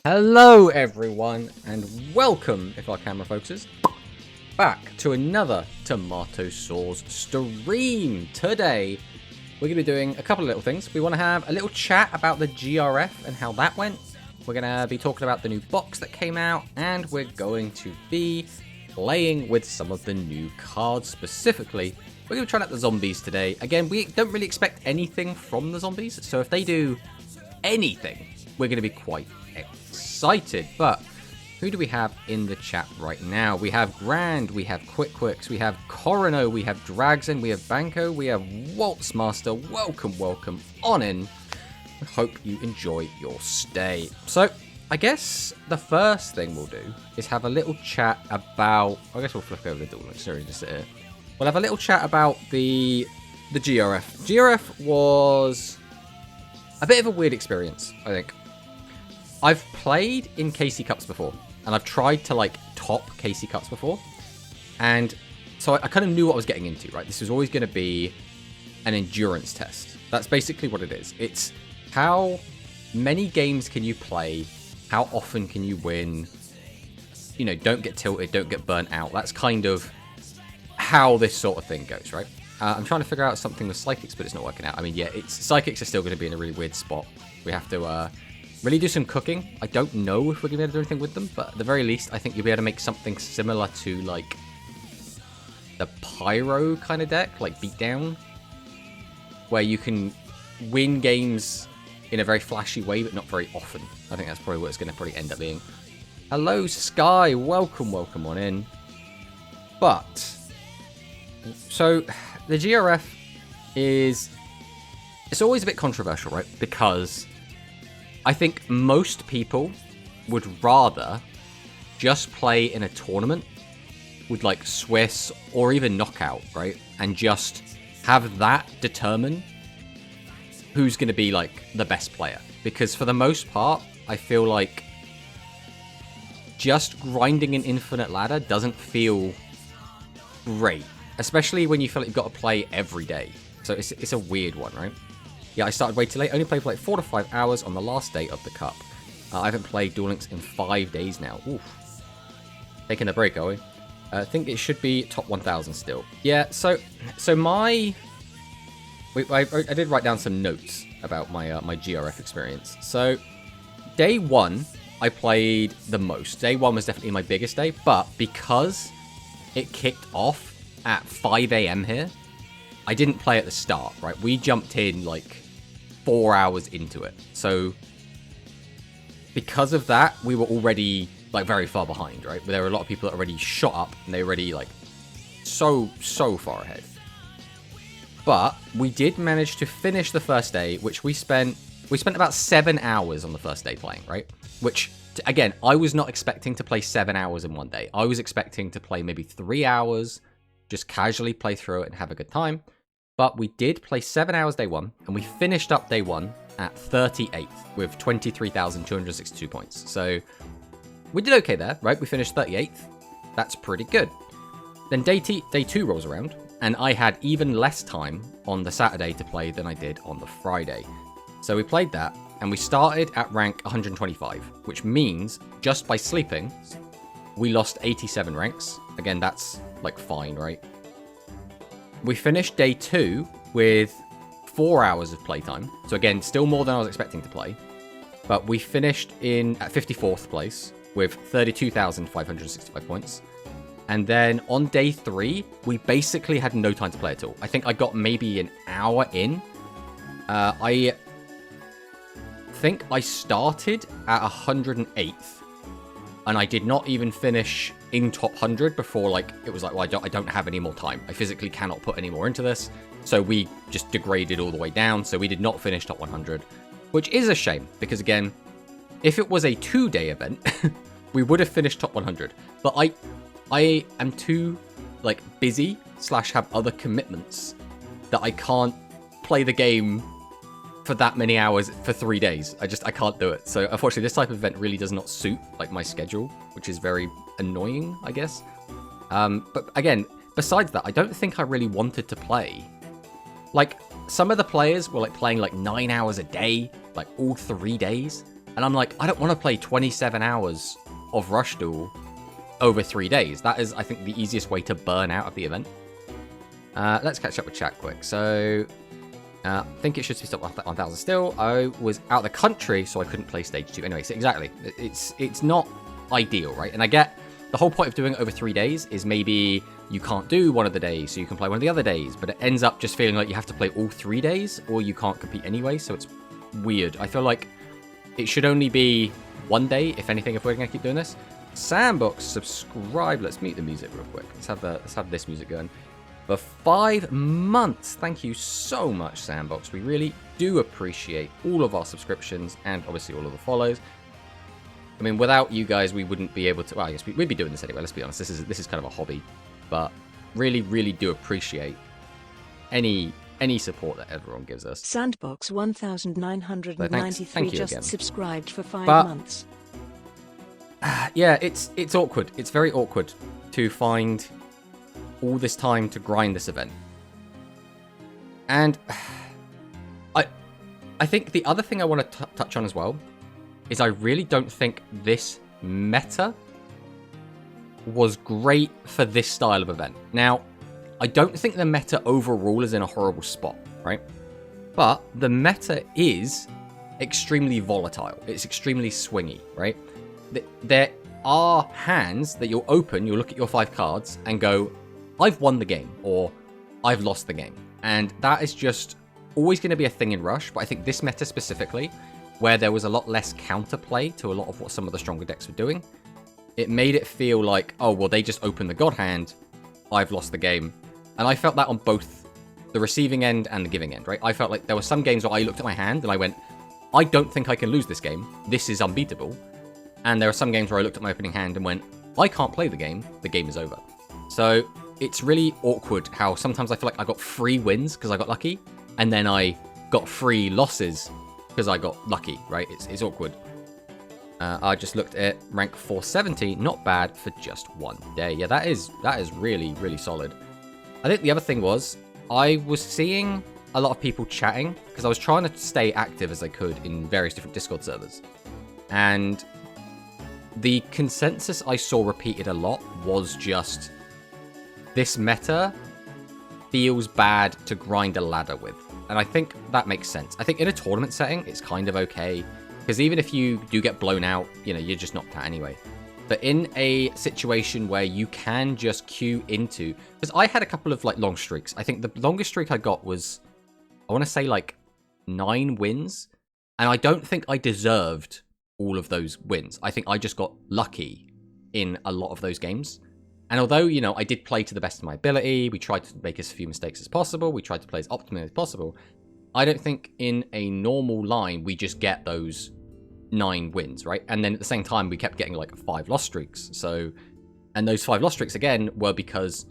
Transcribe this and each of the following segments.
Hello everyone and welcome, if our camera focuses, back if our camera focuses, back to another Tomato Sauce stream. Today we're going to be doing a couple of little things. We want to have a little chat about the GRF and how that went. We're going to be talking about the new box that came out, and we're going to be playing with some of the new cards. Specifically, we're going to try out the zombies today. Again, we don't really expect anything from the zombies, so if they do anything, we're going to be quite excited. But who do we have in the chat right now? We have Grand, we have Quick, we have Corono, we have Dragson, we have Banco, we have Waltz Master. Welcome on in. I hope you enjoy your stay. So I guess the first thing we'll do is have a little chat about, I guess we'll flip over the duel next just sit here. We'll have a little chat about the GRF. GRF was a bit of a weird experience, I think. I've played in KC Cups before, and I've tried to, like, top KC Cups before. And so I kind of knew what I was getting into, right? This was always going to be an endurance test. That's basically what it is. It's how many games can you play? How often can you win? You know, don't get tilted, don't get burnt out. That's kind of how this sort of thing goes, right? I'm trying to figure out something with Psychics, but it's not working out. I mean, yeah, Psychics are still going to be in a really weird spot. We have to really do some cooking. I don't know if we're going to be able to do anything with them, but at the very least, I think you'll be able to make something similar to, like, the Pyro kind of deck, like Beatdown, where you can win games in a very flashy way, but not very often. I think that's probably what it's going to probably end up being. Hello, Sky. Welcome on in. But, so, the GRF is, it's always a bit controversial, right? Because I think most people would rather just play in a tournament with, like, Swiss or even Knockout, right? And just have that determine who's going to be, like, the best player. Because for the most part, I feel like just grinding an infinite ladder doesn't feel great. Especially when you feel like you've got to play every day. So it's a weird one, right? Yeah, I started way too late. Only played for like 4 to 5 hours on the last day of the cup. I haven't played Duel Links in 5 days now. Oof. Taking a break, are we? I think it should be top 1,000 still. Yeah, so my... I did write down some notes about my my GRF experience. So, day 1, I played the most. Day 1 was definitely my biggest day, but because it kicked off at 5 AM here, I didn't play at the start, right? We jumped in, like, 4 hours into it. So, because of that, we were already, like, very far behind, right? There were a lot of people that already shot up, and they were already, like, so far ahead. But we did manage to finish the first day, which we spent about 7 hours on the first day playing, right? Which, again, I was not expecting to play 7 hours in one day. I was expecting to play maybe 3 hours, just casually play through it and have a good time. But we did play 7 hours day 1, and we finished up day 1 at 38th with 23,262 points. So we did okay there, right? We finished 38th. That's pretty good. Then day 2 rolls around, and I had even less time on the Saturday to play than I did on the Friday. So we played that, and we started at rank 125, which means just by sleeping, we lost 87 ranks. Again, that's, like, fine, right? We finished day 2 with 4 hours of playtime. So again, still more than I was expecting to play. But we finished at 54th place with 32,565 points. And then on day 3, we basically had no time to play at all. I think I got maybe an hour in. I think I started at 108th. And I did not even finish in top 100 before, like, it was like, well, I don't have any more time. I physically cannot put any more into this. So we just degraded all the way down. So we did not finish top 100, which is a shame. Because, again, if it was a 2-day event, we would have finished top 100. But I am too, like, busy / have other commitments that I can't play the game for that many hours for 3 days. I can't do it. So unfortunately, this type of event really does not suit, like, my schedule, which is very annoying, I guess. But again, besides that, I don't think I really wanted to play. Like, some of the players were, like, playing, like, 9 hours a day, like, all 3 days. And I'm like, I don't want to play 27 hours of Rush Duel over 3 days. That is, I think, the easiest way to burn out of the event. Let's catch up with chat quick. So, I think it should be stopped at 1,000 still. I was out of the country, so I couldn't play Stage 2. Anyway, so exactly. It's not ideal, right? And I get the whole point of doing it over 3 days is maybe you can't do one of the days, so you can play one of the other days. But it ends up just feeling like you have to play all 3 days, or you can't compete anyway, so it's weird. I feel like it should only be 1 day, if anything, if we're going to keep doing this. Sandbox, subscribe. Let's mute the music real quick. Let's have this music going. For 5 months. Thank you so much, Sandbox. We really do appreciate all of our subscriptions and obviously all of the follows. I mean, without you guys, we wouldn't be able to... Well, I guess we'd be doing this anyway, let's be honest. This is kind of a hobby. But really, really do appreciate any support that everyone gives us. Sandbox 1993 just again. Subscribed for 5 months. Yeah, it's awkward. It's very awkward to find all this time to grind this event. And I think the other thing I want to touch on as well is I really don't think this meta was great for this style of event. Now, I don't think the meta overall is in a horrible spot, right? But the meta is extremely volatile. It's extremely swingy, right? There are hands that you'll open, you'll look at your 5 cards and go, I've won the game, or I've lost the game. And that is just always going to be a thing in Rush, but I think this meta specifically, where there was a lot less counterplay to a lot of what some of the stronger decks were doing, it made it feel like, oh, well, they just opened the God hand, I've lost the game. And I felt that on both the receiving end and the giving end, right? I felt like there were some games where I looked at my hand and I went, I don't think I can lose this game. This is unbeatable. And there are some games where I looked at my opening hand and went, I can't play the game is over. So it's really awkward how sometimes I feel like I got 3 wins because I got lucky, and then I got 3 losses because I got lucky, right? It's awkward. I just looked at rank 470, not bad for just 1 day. Yeah, that is really, really solid. I think the other thing was, I was seeing a lot of people chatting, because I was trying to stay active as I could in various different Discord servers. And the consensus I saw repeated a lot was just, this meta feels bad to grind a ladder with. And I think that makes sense. I think in a tournament setting, it's kind of okay. Because even if you do get blown out, you know, you're just knocked out anyway. But in a situation where you can just queue into... Because I had a couple of, like, long streaks. I think the longest streak I got was, I want to say, like, 9 wins. And I don't think I deserved all of those wins. I think I just got lucky in a lot of those games. And although, you know, I did play to the best of my ability, we tried to make as few mistakes as possible, we tried to play as optimally as possible, I don't think in a normal line we just get those 9 wins, right? And then at the same time, we kept getting like 5 loss streaks. So, and those 5 loss streaks again were because,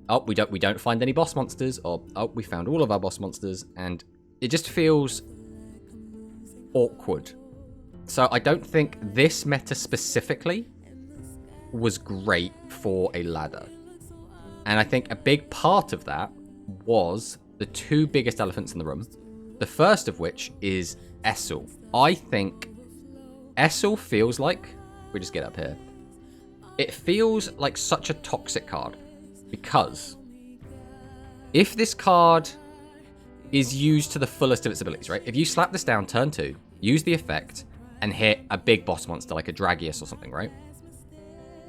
oh, we don't find any boss monsters, or oh, we found all of our boss monsters, and it just feels awkward. So I don't think this meta specifically was great for a ladder. And I think a big part of that was the 2 biggest elephants in the room. The first of which is Essel. I think Essel feels like, we just get up here, it feels like such a toxic card, because if this card is used to the fullest of its abilities, right? If you slap this down turn 2, use the effect, and hit a big boss monster like a Dragius or something, right?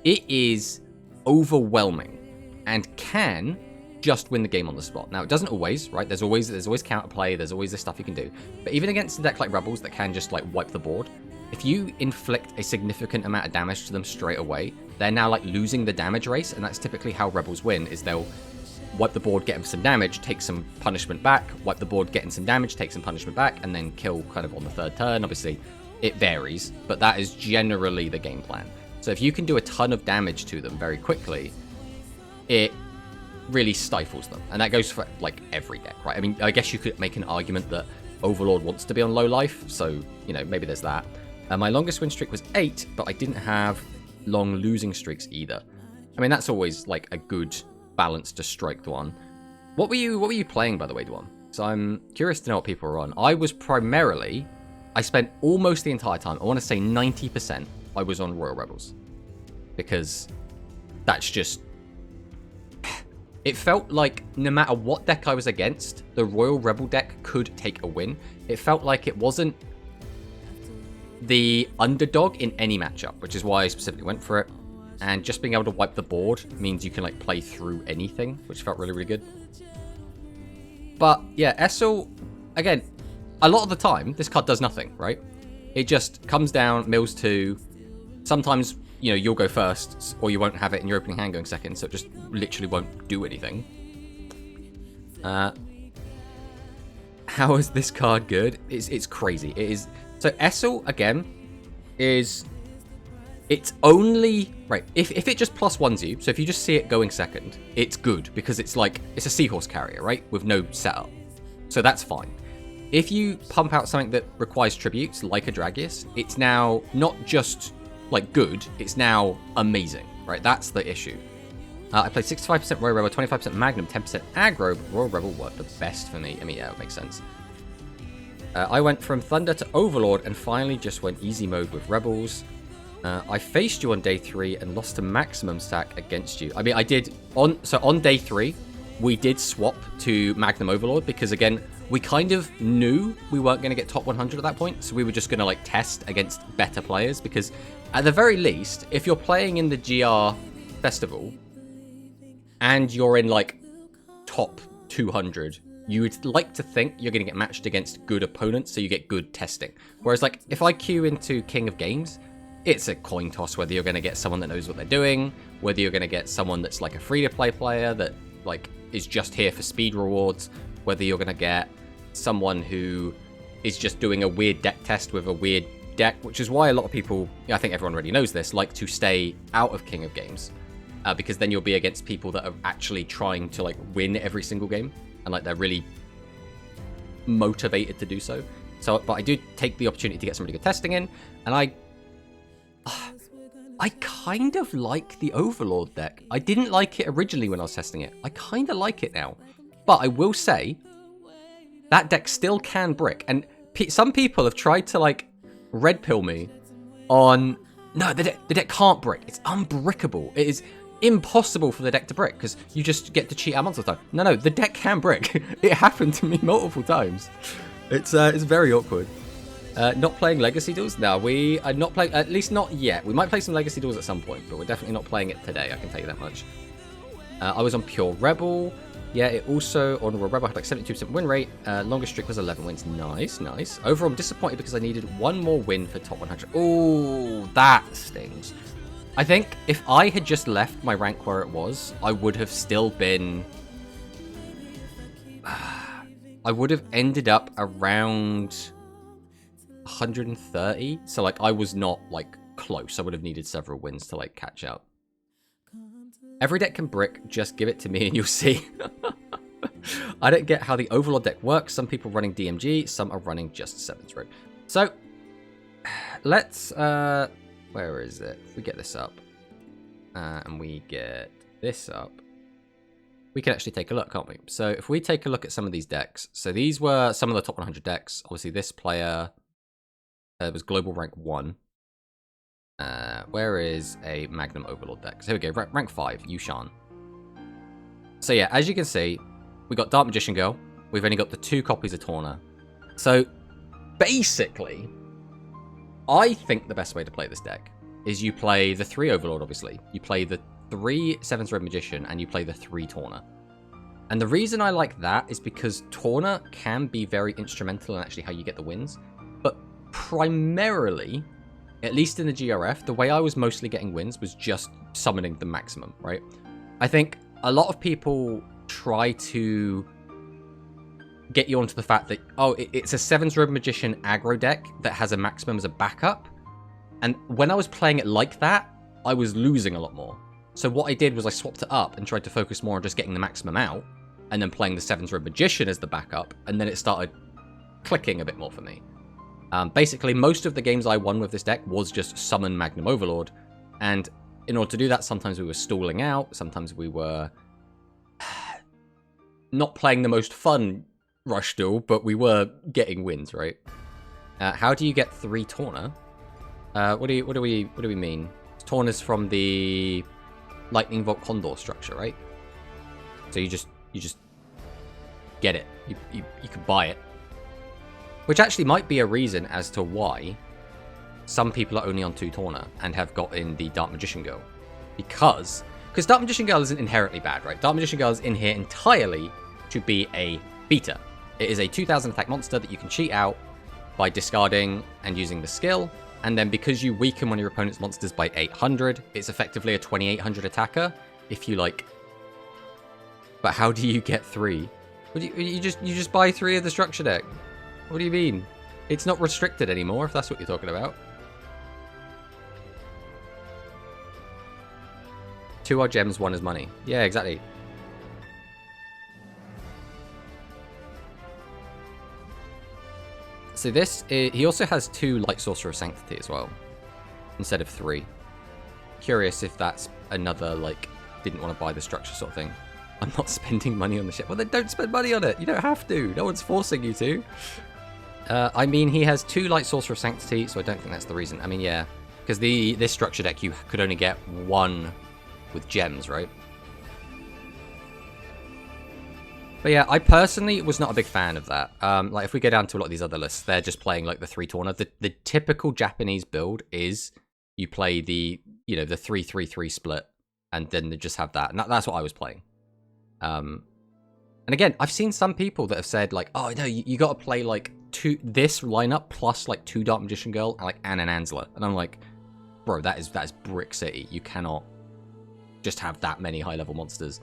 It is overwhelming and can just win the game on the spot. Now, it doesn't always, right? There's always counterplay, there's always this stuff you can do. But even against a deck like Rebels that can just like wipe the board, if you inflict a significant amount of damage to them straight away, they're now like losing the damage race, and that's typically how Rebels win, is they'll wipe the board, get them some damage, take some punishment back, wipe the board, get in some damage, take some punishment back, and then kill kind of on the 3rd turn. Obviously, it varies, but that is generally the game plan. So if you can do a ton of damage to them very quickly, it really stifles them. And that goes for like every deck, right? I mean, I guess you could make an argument that Overlord wants to be on low life, so, you know, maybe there's that. My longest win streak was 8, but I didn't have long losing streaks either. I mean, that's always like a good balance to strike, Dwan. What were you playing, by the way, Dwan? So I'm curious to know what people were on. I was primarily I spent almost the entire time, I want to say 90%, I was on Royal Rebels. Because that's just... It felt like no matter what deck I was against, the Royal Rebel deck could take a win. It felt like it wasn't the underdog in any matchup, which is why I specifically went for it. And just being able to wipe the board means you can like play through anything, which felt really, really good. But yeah, Essel, again, a lot of the time, this card does nothing, right? It just comes down, mills 2. Sometimes, you know, you'll go first, or you won't have it in your opening hand going second, so it just literally won't do anything. How is this card good? It's crazy. It is. So Essel, again, is... It's only... Right, if it just +1s you, so if you just see it going second, it's good, because it's like... It's a seahorse carrier, right? With no setup. So that's fine. If you pump out something that requires tributes, like a Dragius, it's now not just, like, good, it's now amazing, right? That's the issue. I played 65% Royal Rebel, 25% Magnum, 10% Aggro, but Royal Rebel worked the best for me. I mean, yeah, it makes sense. I went from Thunder to Overlord and finally just went easy mode with Rebels. I faced you on day 3 and lost to maximum stack against you. I mean, I did... on day 3, we did swap to Magnum Overlord because, again, we kind of knew we weren't going to get top 100 at that point, so we were just going to, like, test against better players because, at the very least, if you're playing in the GR Festival and you're in, like, top 200, you would like to think you're going to get matched against good opponents, so you get good testing. Whereas, like, if I queue into King of Games, it's a coin toss whether you're going to get someone that knows what they're doing, whether you're going to get someone that's, like, a free-to-play player that, like, is just here for speed rewards, whether you're going to get someone who is just doing a weird deck test with a weird deck, which is why a lot of people, I think everyone already knows this, like to stay out of King of Games. Because then you'll be against people that are actually trying to like win every single game, and like they're really motivated to do so. But I do take the opportunity to get some really good testing in, and I kind of like the Overlord deck. I didn't like it originally when I was testing it. I kind of like it now. But I will say, that deck still can brick. And some people have tried to, like, red pill me on... No, the deck can't brick. It's unbrickable. It is impossible for the deck to brick, because you just get to cheat out monster time. No, the deck can brick. It happened to me multiple times. It's very awkward. Not playing Legacy Duels? No, we are not playing... At least not yet. We might play some Legacy Duels at some point, but we're definitely not playing it today, I can tell you that much. I was on Pure Rebel. Yeah, it also, on Royal Rebel, had like 72% win rate. Longest streak was 11 wins. Nice, nice. Overall, I'm disappointed because I needed one more win for top 100. Oh, that stings. I think if I had just left my rank where it was, I would have still been... I would have ended up around 130. So, like, I was not, like, close. I would have needed several wins to, like, catch up. Every deck can brick, just give it to me and you'll see. I don't get how the Overlord deck works. Some people running DMG, some are running just 7th row. So, let's, where is it? If we get this up, and we get this up, we can actually take a look, can't we? So, if we take a look at some of these decks, so these were some of the top 100 decks. Obviously, this player was Global Rank 1. Where is a Magnum Overlord deck? So here we go, rank 5, Yushan. So yeah, as you can see, we got Dark Magician Girl. We've only got the 2 copies of Torna. So basically, I think the best way to play this deck is you play the 3 Overlord, obviously. You play the 3 7th Red Magician, and you play the 3 Torna. And the reason I like that is because Torna can be very instrumental in actually how you get the wins. But primarily... At least in the GRF, the way I was mostly getting wins was just summoning the maximum, right? I think a lot of people try to get you onto the fact that, oh, it's a 7th Road Magician aggro deck that has a maximum as a backup. And when I was playing it like that, I was losing a lot more. So what I did was I swapped it up and tried to focus more on just getting the maximum out, and then playing the 7th Road Magician as the backup, and then it started clicking a bit more for me. Basically, most of the games I won with this deck was just summon Magnum Overlord. And in order to do that, sometimes we were stalling out. Sometimes we were not playing the most fun rush duel, but we were getting wins, right? How do you get 3 Torna? What do we mean? Torna's from the Lightning Volt Condor structure, right? So you just get it. You can buy it. Which actually might be a reason as to why some people are only on 2 Torna and have got in the Dark Magician Girl. Because Dark Magician Girl isn't inherently bad, right? Dark Magician Girl is in here entirely to be a beta. It is a 2000 attack monster that you can cheat out by discarding and using the skill. And then because you weaken one of your opponent's monsters by 800, it's effectively a 2800 attacker. If you like... But how do you get 3? You just buy 3 of the structure deck. What do you mean? It's not restricted anymore, if that's what you're talking about. 2 are gems, 1 is money. Yeah, exactly. So this, he also has 2 Light Sorcerer of Sanctity as well, instead of 3. Curious if that's another, like, didn't want to buy the structure sort of thing. I'm not spending money on the ship. Well, then don't spend money on it. You don't have to. No one's forcing you to. I mean, he has 2 Light Sorcerer of Sanctity, so I don't think that's the reason. I mean, yeah, because this structure deck, you could only get 1 with gems, right? But yeah, I personally was not a big fan of that. Like, if we go down to a lot of these other lists, they're just playing, like, the 3 Torna. The typical Japanese build is you play the 3-3-3 split, and then they just have that. And that's what I was playing. And again, I've seen some people that have said, like, oh, no, you got to play, like, this lineup plus, like, 2 Dark Magician Girl and, like, Ann and Ansela. And I'm like, bro, that is Brick City. You cannot just have that many high-level monsters.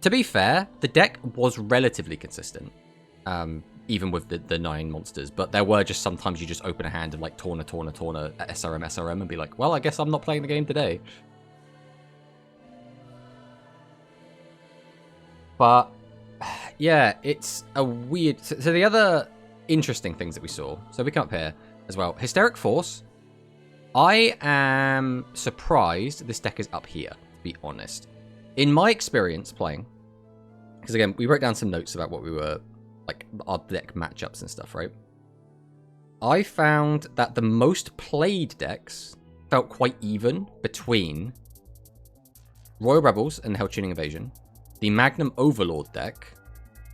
To be fair, the deck was relatively consistent, even with the 9 monsters, but there were just sometimes you just open a hand and like Torna, SRM, and be like, well, I guess I'm not playing the game today. But, yeah, it's a weird... So the other interesting things that we saw, so we come up here as well. Hysteric Force. I am surprised this deck is up here, to be honest. In my experience playing, because again, we wrote down some notes about what we were, like, our deck matchups and stuff, right? I found that the most played decks felt quite even between Royal Rebels and Hell Tuning Invasion, the Magnum Overlord deck,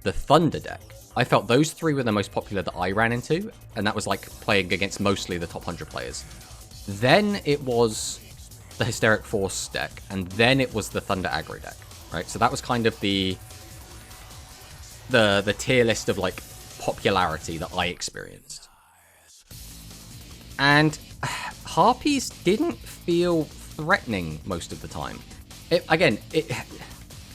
the Thunder deck. I felt those 3 were the most popular that I ran into, and that was like playing against mostly the top 100 players. Then it was the Hysteric Force deck, and then it was the Thunder Aggro deck, right? So that was kind of the tier list of, like, popularity that I experienced. And Harpies didn't feel threatening most of the time.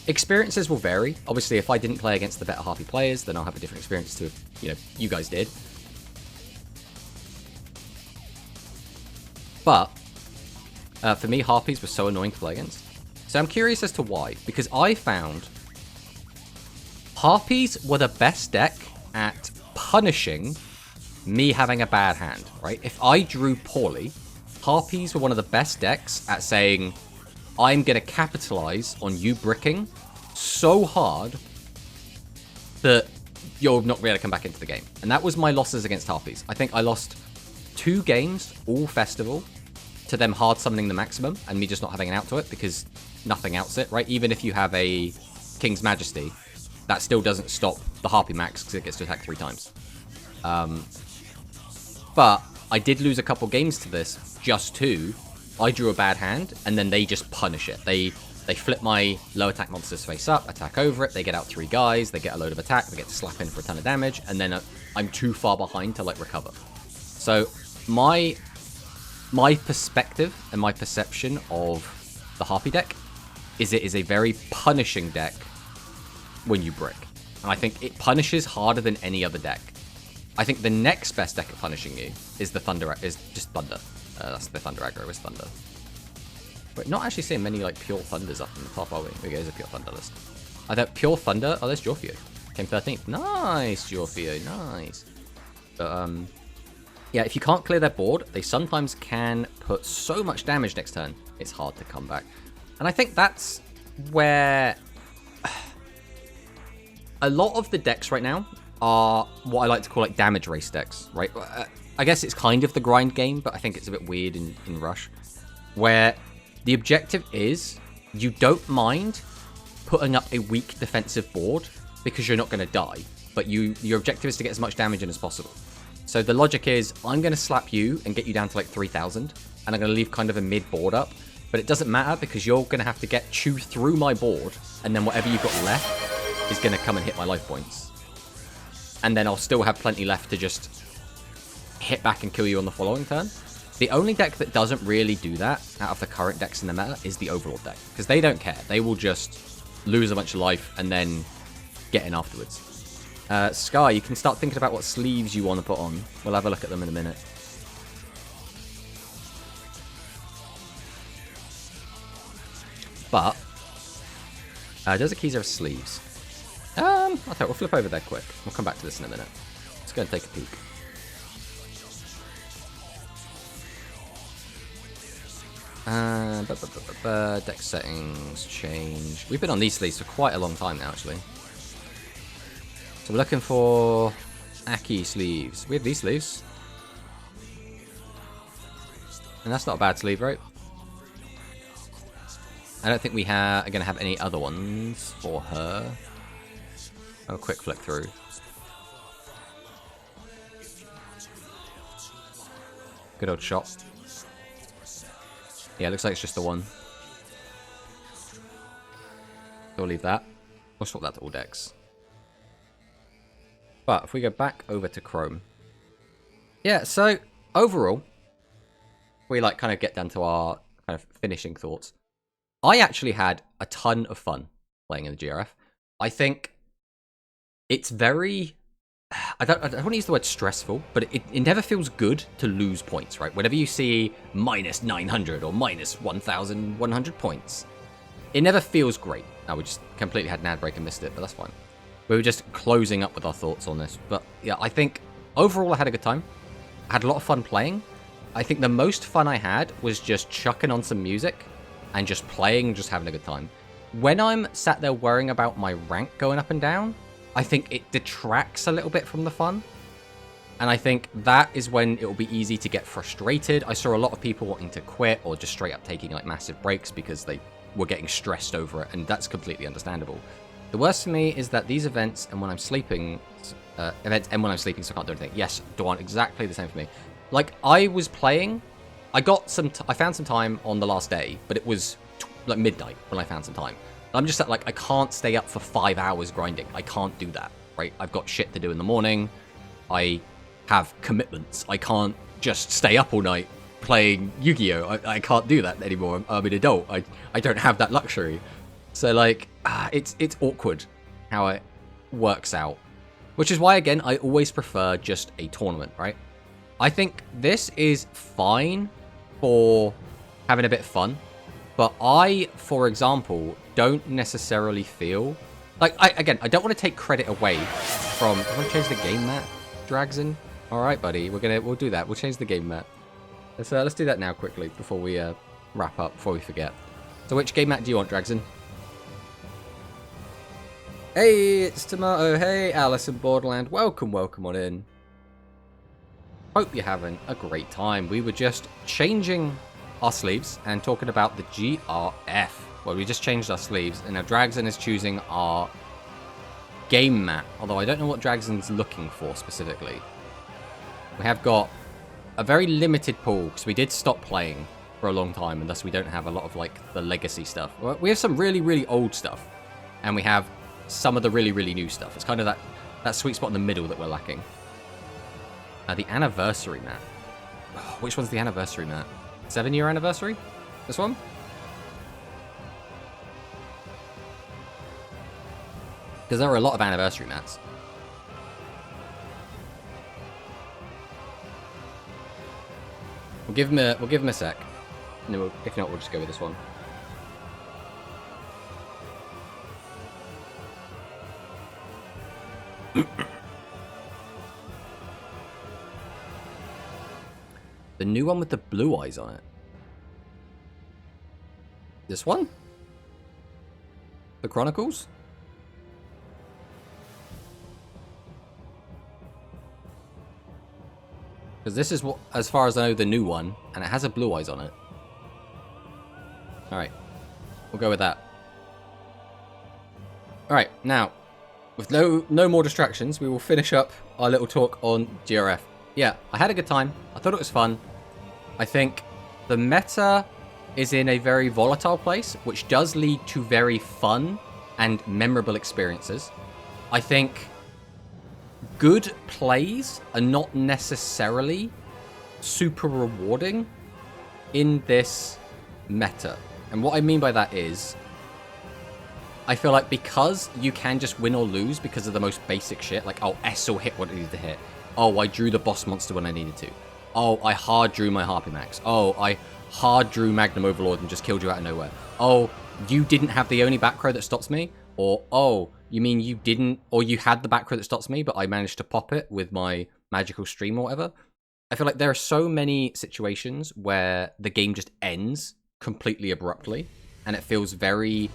Experiences will vary. Obviously, if I didn't play against the better Harpy players, then I'll have a different experience to if, you guys did. But for me, Harpies were so annoying to play against. So I'm curious as to why. Because I found Harpies were the best deck at punishing me having a bad hand, right? If I drew poorly, Harpies were one of the best decks at saying, I'm going to capitalize on you bricking so hard that you're not going to come back into the game. And that was my losses against Harpies. I think I lost 2 games, all festival, to them hard summoning the maximum and me just not having an out to it because nothing outs it, right? Even if you have a King's Majesty, that still doesn't stop the Harpy max because it gets to attack 3 times. But I did lose a couple games to this, just 2. I drew a bad hand, and then they just punish it. They flip my low attack monsters face up, attack over it, they get out 3 guys, they get a load of attack, they get to slap in for a ton of damage, and then I'm too far behind to, like, recover. So my perspective and my perception of the Harpy deck is it is a very punishing deck when you brick. And I think it punishes harder than any other deck. I think the next best deck at punishing you is the Thunder, is just Thunder. That's the Thunder aggro is Thunder. But not actually seeing many, like, pure Thunders up in the top, are we? Here goes a pure Thunder list. I thought pure Thunder. Oh, there's Jorfio. Came 13th. Nice, Jorfio. Nice. But, yeah, if you can't clear their board, they sometimes can put so much damage next turn, it's hard to come back. And I think that's where a lot of the decks right now are what I like to call like damage race decks, right? I guess it's kind of the grind game, but I think it's a bit weird in Rush, where the objective is you don't mind putting up a weak defensive board because you're not going to die, but your objective is to get as much damage in as possible. So the logic is, I'm going to slap you and get you down to like 3,000, and I'm going to leave kind of a mid board up, but it doesn't matter because you're going to have to chew through my board, and then whatever you've got left is going to come and hit my life points. And then I'll still have plenty left to just hit back and kill you on the following turn. The only deck that doesn't really do that out of the current decks in the meta is the Overlord deck, because they don't care. They will just lose a bunch of life and then get in afterwards. Sky, you can start thinking about what sleeves you want to put on. We'll have a look at them in a minute. But does Akiza have sleeves? I think we'll flip over there quick. We'll come back to this in a minute. Let's go and take a peek. Deck settings, change. We've been on these sleeves for quite a long time now, actually. So we're looking for Aki sleeves. We have these sleeves. And that's not a bad sleeve, right? I don't think we are going to have any other ones for her. A quick flick through. Good old shot. Yeah, it looks like it's just the one. So we'll leave that. We'll swap that to all decks. But if we go back over to Chrome. Yeah, so overall, we like kind of get down to our kind of finishing thoughts. I actually had a ton of fun playing in the GRF. I think it's very... I don't want to use the word stressful, but it never feels good to lose points, right? Whenever you see minus 900 or minus 1,100 points, it never feels great. Now, we just completely had an ad break and missed it, but that's fine. We were just closing up with our thoughts on this. But yeah, I think overall I had a good time. I had a lot of fun playing. I think the most fun I had was just chucking on some music and just playing, just having a good time. When I'm sat there worrying about my rank going up and down, I think it detracts a little bit from the fun. And I think that is when it will be easy to get frustrated. I saw a lot of people wanting to quit or just straight up taking like massive breaks because they were getting stressed over it, and that's completely understandable. The worst for me is that these events and when I'm sleeping, so I can't do anything. Yes, Dawn, exactly the same for me. Like, I was playing, I found some time on the last day, but it was like midnight when I found some time. I'm just like, I can't stay up for 5 hours grinding. I can't do that, right? I've got shit to do in the morning. I have commitments. I can't just stay up all night playing Yu-Gi-Oh! I can't do that anymore. I'm an adult. I don't have that luxury. So, like, it's awkward how it works out. Which is why, again, I always prefer just a tournament, right? I think this is fine for having a bit of fun. But I, for example, don't necessarily feel... Like, I don't want to take credit away from... I want to change the game map, Dragson. Alright, buddy, we'll do that. We'll change the game map. Let's do that now quickly before we wrap up, before we forget. So which game map do you want, Dragson? Hey, it's Tomato. Hey, Alice in Borderland. Welcome on in. Hope you're having a great time. We were just changing our sleeves and talking about the GRF. Well, we just changed our sleeves, and now Dragson is choosing our game map. Although I don't know what Dragson's looking for specifically. We have got a very limited pool, because we did stop playing for a long time, and thus we don't have a lot of, like, the legacy stuff. We have some really, really old stuff, and we have some of the really, really new stuff. It's kind of that sweet spot in the middle that we're lacking. The anniversary map. Oh, which one's the anniversary map? 7-year anniversary? This one? Because there are a lot of anniversary maps. We'll give him a sec. No, if not, we'll just go with this one. The new one with the blue eyes on it. This one? The Chronicles? Because this is, what, as far as I know, the new one, and it has a blue eyes on it. Alright. We'll go with that. Alright, now, with no more distractions, we will finish up our little talk on GRF. Yeah, I had a good time. I thought it was fun. I think the meta is in a very volatile place, which does lead to very fun and memorable experiences. I think good plays are not necessarily super rewarding in this meta. And what I mean by that is, I feel like because you can just win or lose because of the most basic shit, like, oh, S will hit what it needed to hit. Oh, I drew the boss monster when I needed to. Oh, I hard drew my Harpy Max. Oh, I hard drew Magnum Overlord and just killed you out of nowhere. Oh, you didn't have the only back row that stops me? Or, oh, you mean you didn't, or you had the back row that stops me, but I managed to pop it with my magical stream or whatever? I feel like there are so many situations where the game just ends completely abruptly, and it feels very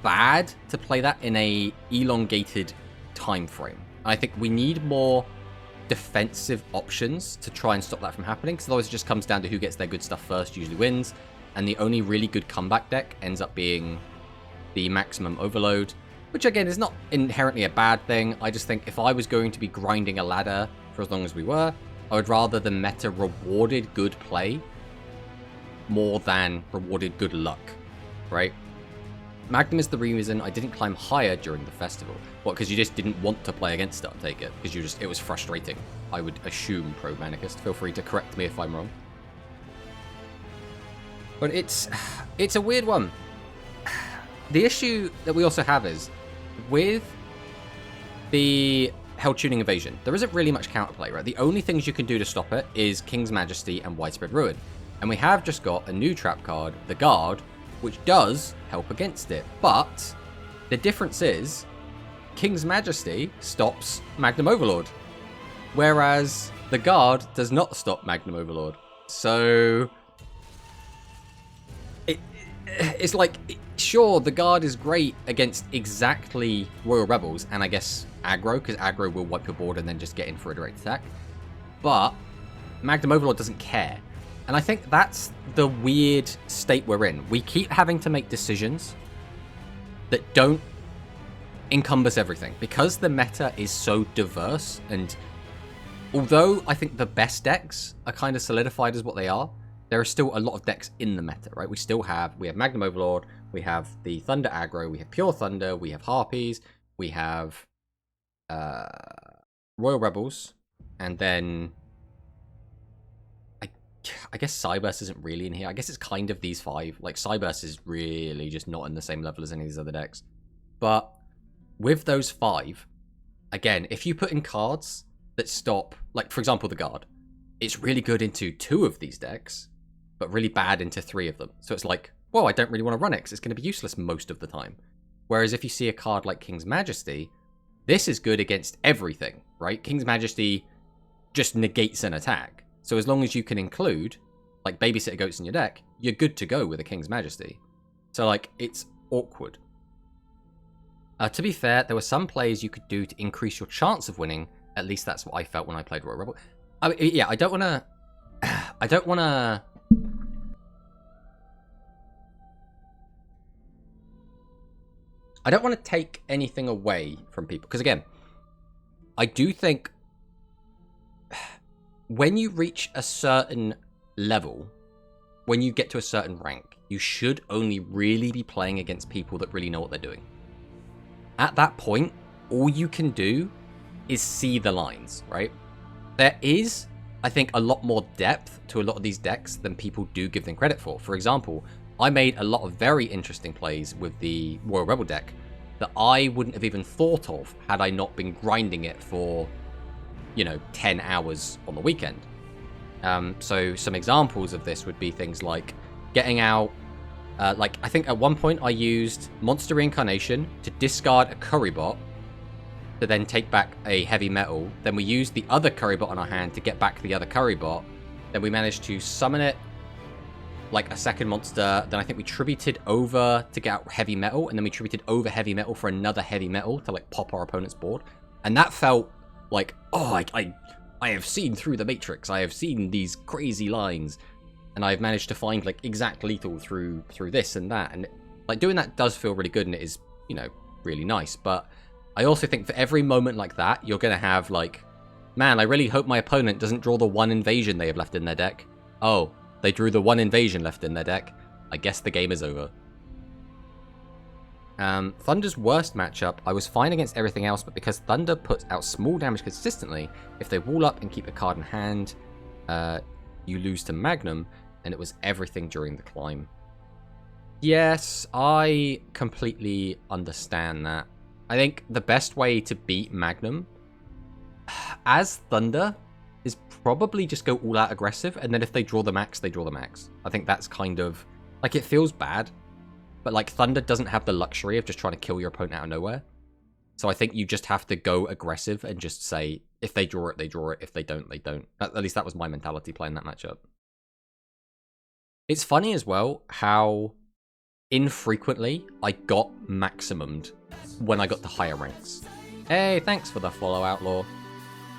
bad to play that in a elongated time frame. I think we need more defensive options to try and stop that from happening, because otherwise it just comes down to who gets their good stuff first usually wins, and the only really good comeback deck ends up being the Maximum Overload, which again is not inherently a bad thing. I just think if I was going to be grinding a ladder for as long as we were, I would rather the meta rewarded good play more than rewarded good luck, right? Magnum is the reason I didn't climb higher during the festival. What, because you just didn't want to play against it, I take it? Because it was frustrating. I would assume, Pro Manicist. Feel free to correct me if I'm wrong. But it's a weird one. The issue that we also have is, with the Hell Tuning Evasion, there isn't really much counterplay, right? The only things you can do to stop it is King's Majesty and Widespread Ruin. And we have just got a new trap card, the Guard, which does help against it. But the difference is, King's Majesty stops Magnum Overlord, whereas the Guard does not stop Magnum Overlord. So it's like, sure, the Guard is great against exactly Royal Rebels, and I guess aggro, because aggro will wipe your board and then just get in for a direct attack. But Magnum Overlord doesn't care. And I think that's the weird state we're in. We keep having to make decisions that don't encompass everything, because the meta is so diverse. And although I think the best decks are kind of solidified as what they are, there are still a lot of decks in the meta, right? We have Magnum Overlord, we have the Thunder aggro, we have Pure Thunder, we have Harpies, we have Royal Rebels, and then I guess Cyburst isn't really in here. I guess it's kind of these five. Like, Cyburst is really just not in the same level as any of these other decks. But with those five, again, if you put in cards that stop, like, for example, the Guard, it's really good into 2 of these decks, but really bad into 3 of them. So it's like, well, I don't really want to run it because it's going to be useless most of the time. Whereas if you see a card like King's Majesty, this is good against everything, right? King's Majesty just negates an attack. So as long as you can include, like, Babysitter Goats in your deck, you're good to go with a King's Majesty. So, like, it's awkward. To be fair, there were some plays you could do to increase your chance of winning. At least that's what I felt when I played Royal Rebel. I mean, yeah, I don't want to... I don't want to... I don't want to take anything away from people. Because, again, I do think when you reach a certain level, when you get to a certain rank, you should only really be playing against people that really know what they're doing. At that point, all you can do is see the lines, right? There is, I think, a lot more depth to a lot of these decks than people do give them credit for. For example, I made a lot of very interesting plays with the Royal Rebel deck that I wouldn't have even thought of had I not been grinding it for, 10 hours on the weekend. So some examples of this would be things like getting out, I think at one point I used Monster Reincarnation to discard a Curry Bot to then take back a Heavy Metal. Then we used the other Curry Bot on our hand to get back the other Curry Bot. Then we managed to summon it like a second monster. Then I think we tributed over to get out Heavy Metal, and then we tributed over Heavy Metal for another Heavy Metal to like pop our opponent's board. And that felt like, oh, I have seen through the Matrix. I have seen these crazy lines, and I've managed to find like exact lethal through this and that. And like doing that does feel really good, and it is, you know, really nice. But I also think for every moment like that, you're gonna have like, man, I really hope my opponent doesn't draw the one invasion they have left in their deck. Oh, they drew the one invasion left in their deck. I guess the game is over. Thunder's worst matchup, I was fine against everything else, but because Thunder puts out small damage consistently, if they wall up and keep a card in hand, you lose to Magnum, and it was everything during the climb. Yes, I completely understand that. I think the best way to beat Magnum as Thunder is probably just go all out aggressive, and then if they draw the max, they draw the max. I think that's kind of, like, it feels bad, but like Thunder doesn't have the luxury of just trying to kill your opponent out of nowhere. So I think you just have to go aggressive and just say, if they draw it, they draw it. If they don't, they don't. At least that was my mentality playing that matchup. It's funny as well how infrequently I got maximumed when I got to higher ranks. Hey, thanks for the follow, Outlaw.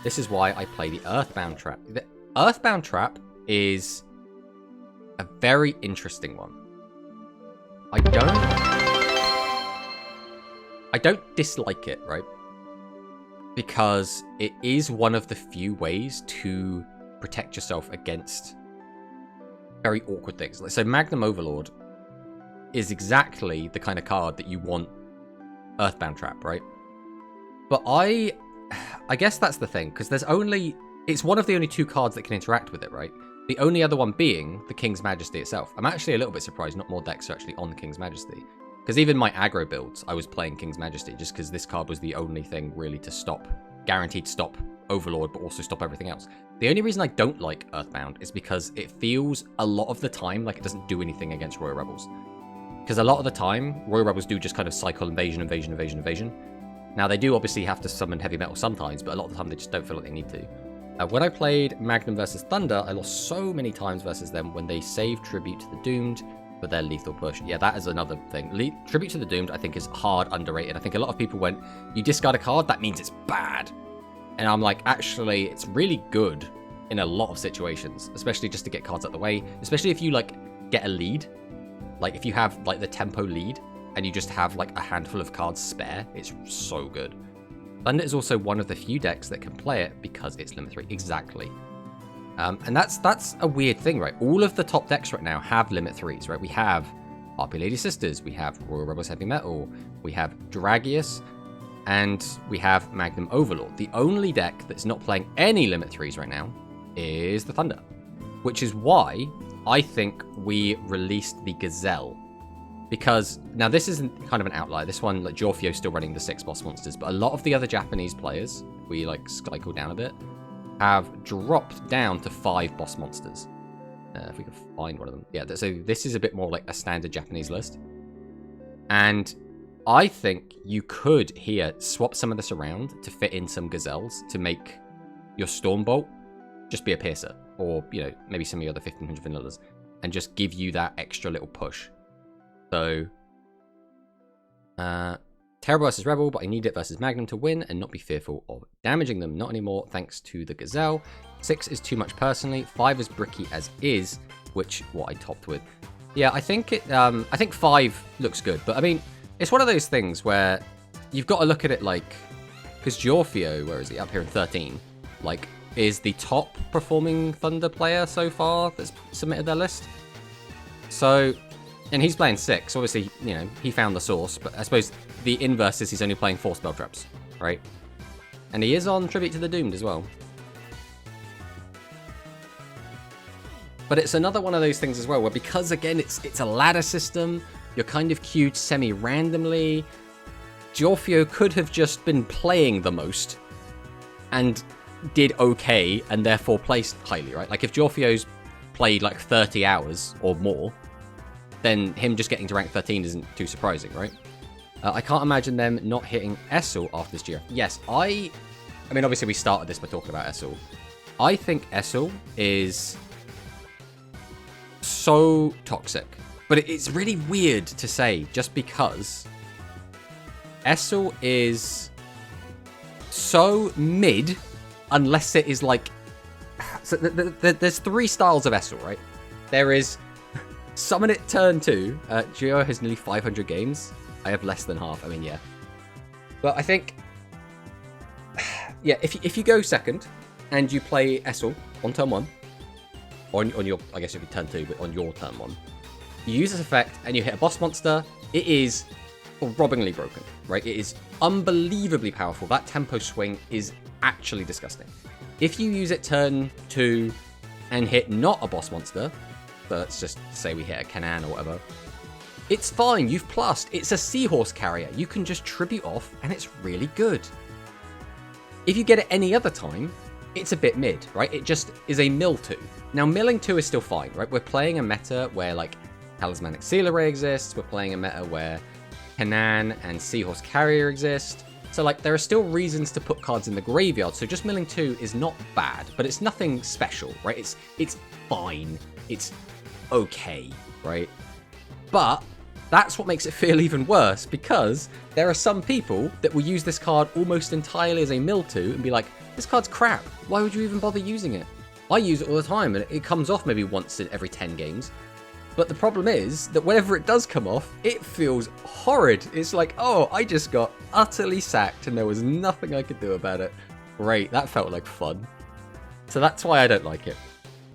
This is why I play the Earthbound Trap. The Earthbound Trap is a very interesting one. I don't dislike it, right? Because it is one of the few ways to protect yourself against very awkward things. So Magnum Overlord is exactly the kind of card that you want Earthbound Trap, right? But I guess that's the thing, because it's one of the only two cards that can interact with it, right? The only other one being the King's Majesty itself. I'm actually a little bit surprised not more decks are actually on the King's Majesty. Because even my aggro builds, I was playing King's Majesty, just because this card was the only thing really to stop, guaranteed to stop Overlord, but also stop everything else. The only reason I don't like Earthbound is because it feels a lot of the time like it doesn't do anything against Royal Rebels. Because a lot of the time, Royal Rebels do just kind of cycle invasion, invasion, invasion, invasion. Now, they do obviously have to summon heavy metal sometimes, but a lot of the time they just don't feel like they need to. When I played Magnum versus Thunder, I lost so many times versus them when they saved Tribute to the Doomed for their lethal push. Yeah, that is another thing. Tribute to the Doomed, I think, is hard underrated. I think a lot of people went, you discard a card, that means it's bad. And I'm like, actually, it's really good in a lot of situations, especially just to get cards out of the way, especially if you, like, get a lead. Like, if you have, like, the tempo lead, and you just have, like, a handful of cards spare, it's so good. Thunder is also one of the few decks that can play it because it's limit 3. Exactly. And that's a weird thing, right? All of the top decks right now have limit 3s, right? We have Harpy Lady Sisters, we have Royal Rebels Heavy Metal, we have Dragius, and we have Magnum Overlord. The only deck that's not playing any limit 3s right now is the Thunder, which is why I think we released the Gazelle. Because, now this isn't kind of an outlier, this one, like, Jorfio's still running the 6 boss monsters, but a lot of the other Japanese players, we, like, cycle down a bit, have dropped down to 5 boss monsters. If we can find one of them. Yeah, so this is a bit more like a standard Japanese list. And I think you could, here, swap some of this around to fit in some Gazelles to make your Stormbolt just be a Piercer, or, you know, maybe some of the other 1500 vanillas, and just give you that extra little push. So, Terrible versus Rebel, but I need it versus Magnum to win and not be fearful of damaging them. Not anymore, thanks to the Gazelle. 6 is too much personally. 5 is bricky as is, which what I topped with. Yeah, I think I think 5 looks good, but I mean, it's one of those things where you've got to look at it like, because Jorfio, where is he? Up here in 13, like, is the top performing Thunder player so far that's submitted their list. So. And he's playing 6. Obviously, you know, he found the source, but I suppose the inverse is he's only playing 4 spell traps, right? And he is on Tribute to the Doomed as well. But it's another one of those things as well, where because, again, it's a ladder system, you're kind of queued semi-randomly. Jorfio could have just been playing the most and did okay, and therefore placed highly, right? Like, if Jorfio's played, like, 30 hours or more, then him just getting to rank 13 isn't too surprising, right? I can't imagine them not hitting Essel after this GRF. Yes, I mean, obviously we started this by talking about Essel. I think Essel is so toxic. But it's really weird to say, just because Essel is so mid unless it is like... So there's 3 styles of Essel, right? There is Summon It Turn 2. Geo has nearly 500 games. I have less than half. I mean, yeah. But I think... Yeah, if you go second and you play Essel on turn 1, on your... I guess it'd be turn 2, but on your turn 1, you use this effect and you hit a boss monster, it is robbingly broken, right? It is unbelievably powerful. That tempo swing is actually disgusting. If you use it turn 2 and hit not a boss monster, so let's just say we hit a Canaan or whatever, it's fine, you've plussed. It's a seahorse carrier. You can just tribute off and it's really good. If you get it any other time, it's a bit mid, right? It just is a mill 2. Now, milling 2 is still fine, right? We're playing a meta where, like, Talismanic Sealer Ray exists. We're playing a meta where Canaan and Seahorse Carrier exist. So, like, there are still reasons to put cards in the graveyard. So just milling 2 is not bad, but it's nothing special, right? It's fine. It's okay, right? But that's what makes it feel even worse, because there are some people that will use this card almost entirely as a mill 2 and be like, this card's crap. Why would you even bother using it? I use it all the time, and it comes off maybe once in every 10 games. But the problem is that whenever it does come off, it feels horrid. It's like, oh, I just got utterly sacked and there was nothing I could do about it. Great, that felt like fun. So that's why I don't like it.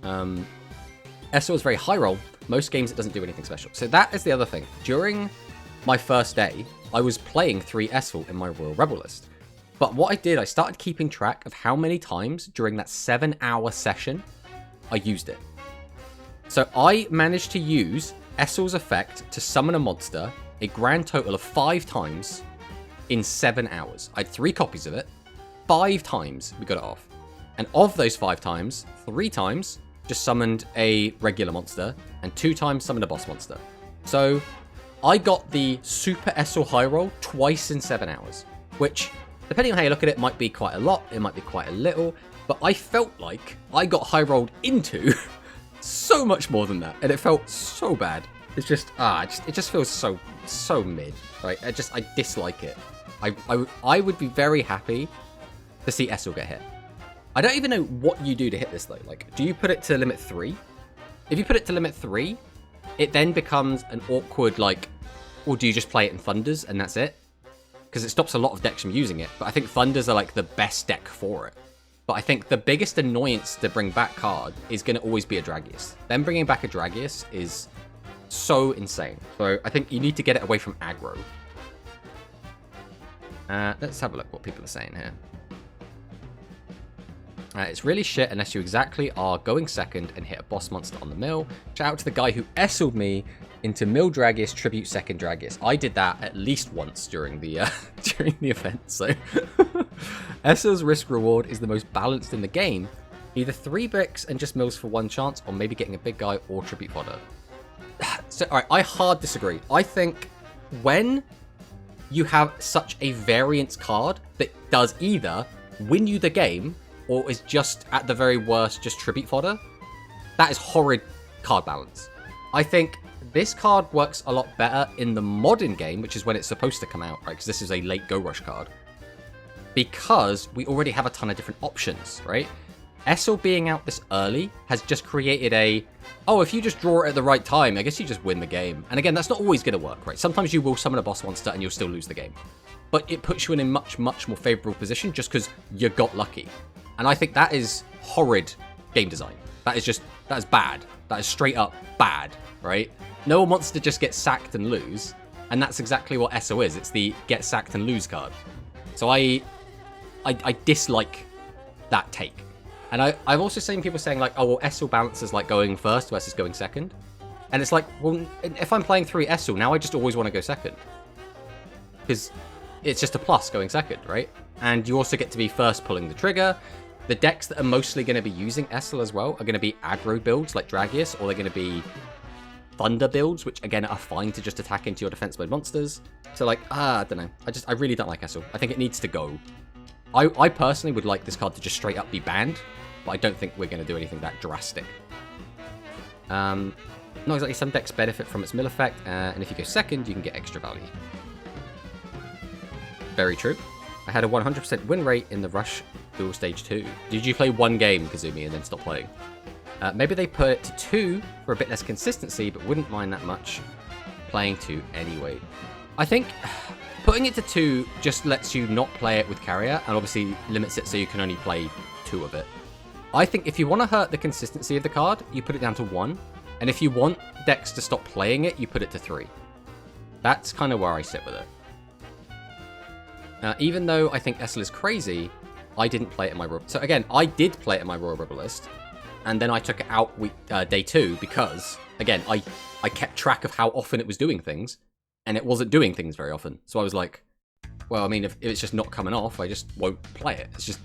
Essel is very high roll. Most games it doesn't do anything special. So that is the other thing. During my first day, I was playing 3 Essel in my Royal Rebel list. But what I did, I started keeping track of how many times during that 7-hour session I used it. So I managed to use Essel's effect to summon a monster a grand total of 5 times in 7 hours. I had 3 copies of it. 5 times we got it off. And of those 5 times, 3 times just summoned a regular monster and 2 times summoned a boss monster. So I got the Super Essel high roll twice in 7 hours, which, depending on how you look at it, might be quite a lot, it might be quite a little, but I felt like I got high rolled into so much more than that, and it felt so bad. It's just, it just feels so mid, right? I dislike it. I would be very happy to see Essel get hit. I don't even know what you do to hit this though. Like, do you put it to limit 3? If you put it to limit 3, it then becomes an awkward, like, or do you just play it in Thunders and that's it? Because it stops a lot of decks from using it, but I think Thunders are like the best deck for it. But I think the biggest annoyance to bring back card is going to always be a Dragius. Then bringing back a Dragius is so insane. So I think you need to get it away from aggro. Let's have a look what people are saying here. It's really shit unless you exactly are going second and hit a boss monster on the mill. Shout out to the guy who Essel'd me into Mill Dragius, Tribute Second Dragius. I did that at least once during the event, so... Essel's risk reward is the most balanced in the game. Either 3 bricks and just mills for 1 chance, or maybe getting a big guy or tribute fodder. So, alright, I hard disagree. I think when you have such a variance card that does either win you the game, or is just, at the very worst, just tribute fodder, that is horrid card balance. I think this card works a lot better in the modern game, which is when it's supposed to come out, right? Because this is a late Go Rush card. Because we already have a ton of different options, right? Essel being out this early has just created if you just draw it at the right time, I guess you just win the game. And again, that's not always going to work, right? Sometimes you will summon a boss monster and you'll still lose the game. But it puts you in a much, much more favorable position just because you got lucky. And I think that is horrid game design. That is bad. That is straight up bad, right? No one wants to just get sacked and lose. And that's exactly what Essel is. It's the get sacked and lose card. So I dislike that take. And I've also seen people saying like, oh, well, Essel balances like going first versus going second. And it's like, well, if I'm playing 3 Essel, now I just always want to go second. Because it's just a plus going second, right? And you also get to be first pulling the trigger. The decks that are mostly going to be using Essel as well are going to be aggro builds like Dragius, or they're going to be Thunder builds, which again are fine to just attack into your defense mode monsters. So like, I don't know. I really don't like Essel. I think it needs to go. I personally would like this card to just straight up be banned, but I don't think we're going to do anything that drastic. Not exactly, some decks benefit from its mill effect, and if you go second, you can get extra value. Very true. I had a 100% win rate in the rush Dual Stage 2? Did you play one game, Kazumi, and then stop playing? Maybe they put it to 2 for a bit less consistency, but wouldn't mind that much playing 2 anyway. I think putting it to 2 just lets you not play it with carrier, and obviously limits it so you can only play 2 of it. I think if you want to hurt the consistency of the card, you put it down to 1, and if you want decks to stop playing it, you put it to 3. That's kind of where I sit with it. Even though I think Essel is crazy, I didn't play it in my Royal... So again, I did play it in my Royal Rebel list, and then I took it out day 2 because, again, I kept track of how often it was doing things, and it wasn't doing things very often. So I was like, well, I mean, if it's just not coming off, I just won't play it. It's just...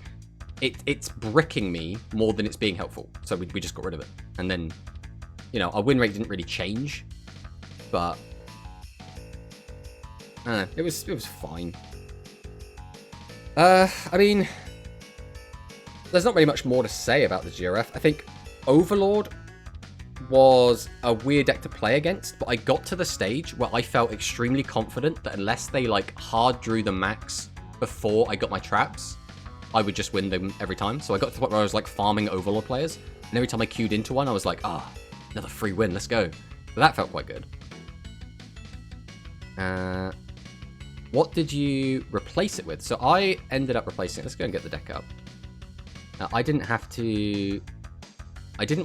It's bricking me more than it's being helpful. So we just got rid of it. And then, you know, our win rate didn't really change, but... it was fine. I mean, there's not really much more to say about the GRF. I think Overlord was a weird deck to play against, but I got to the stage where I felt extremely confident that unless they like hard drew the max before I got my traps, I would just win them every time. So I got to the point where I was like farming Overlord players, and every time I queued into one, I was like, another free win, let's go. But that felt quite good. What did you replace it with? So I ended up replacing it. Let's go and get the deck up. I didn't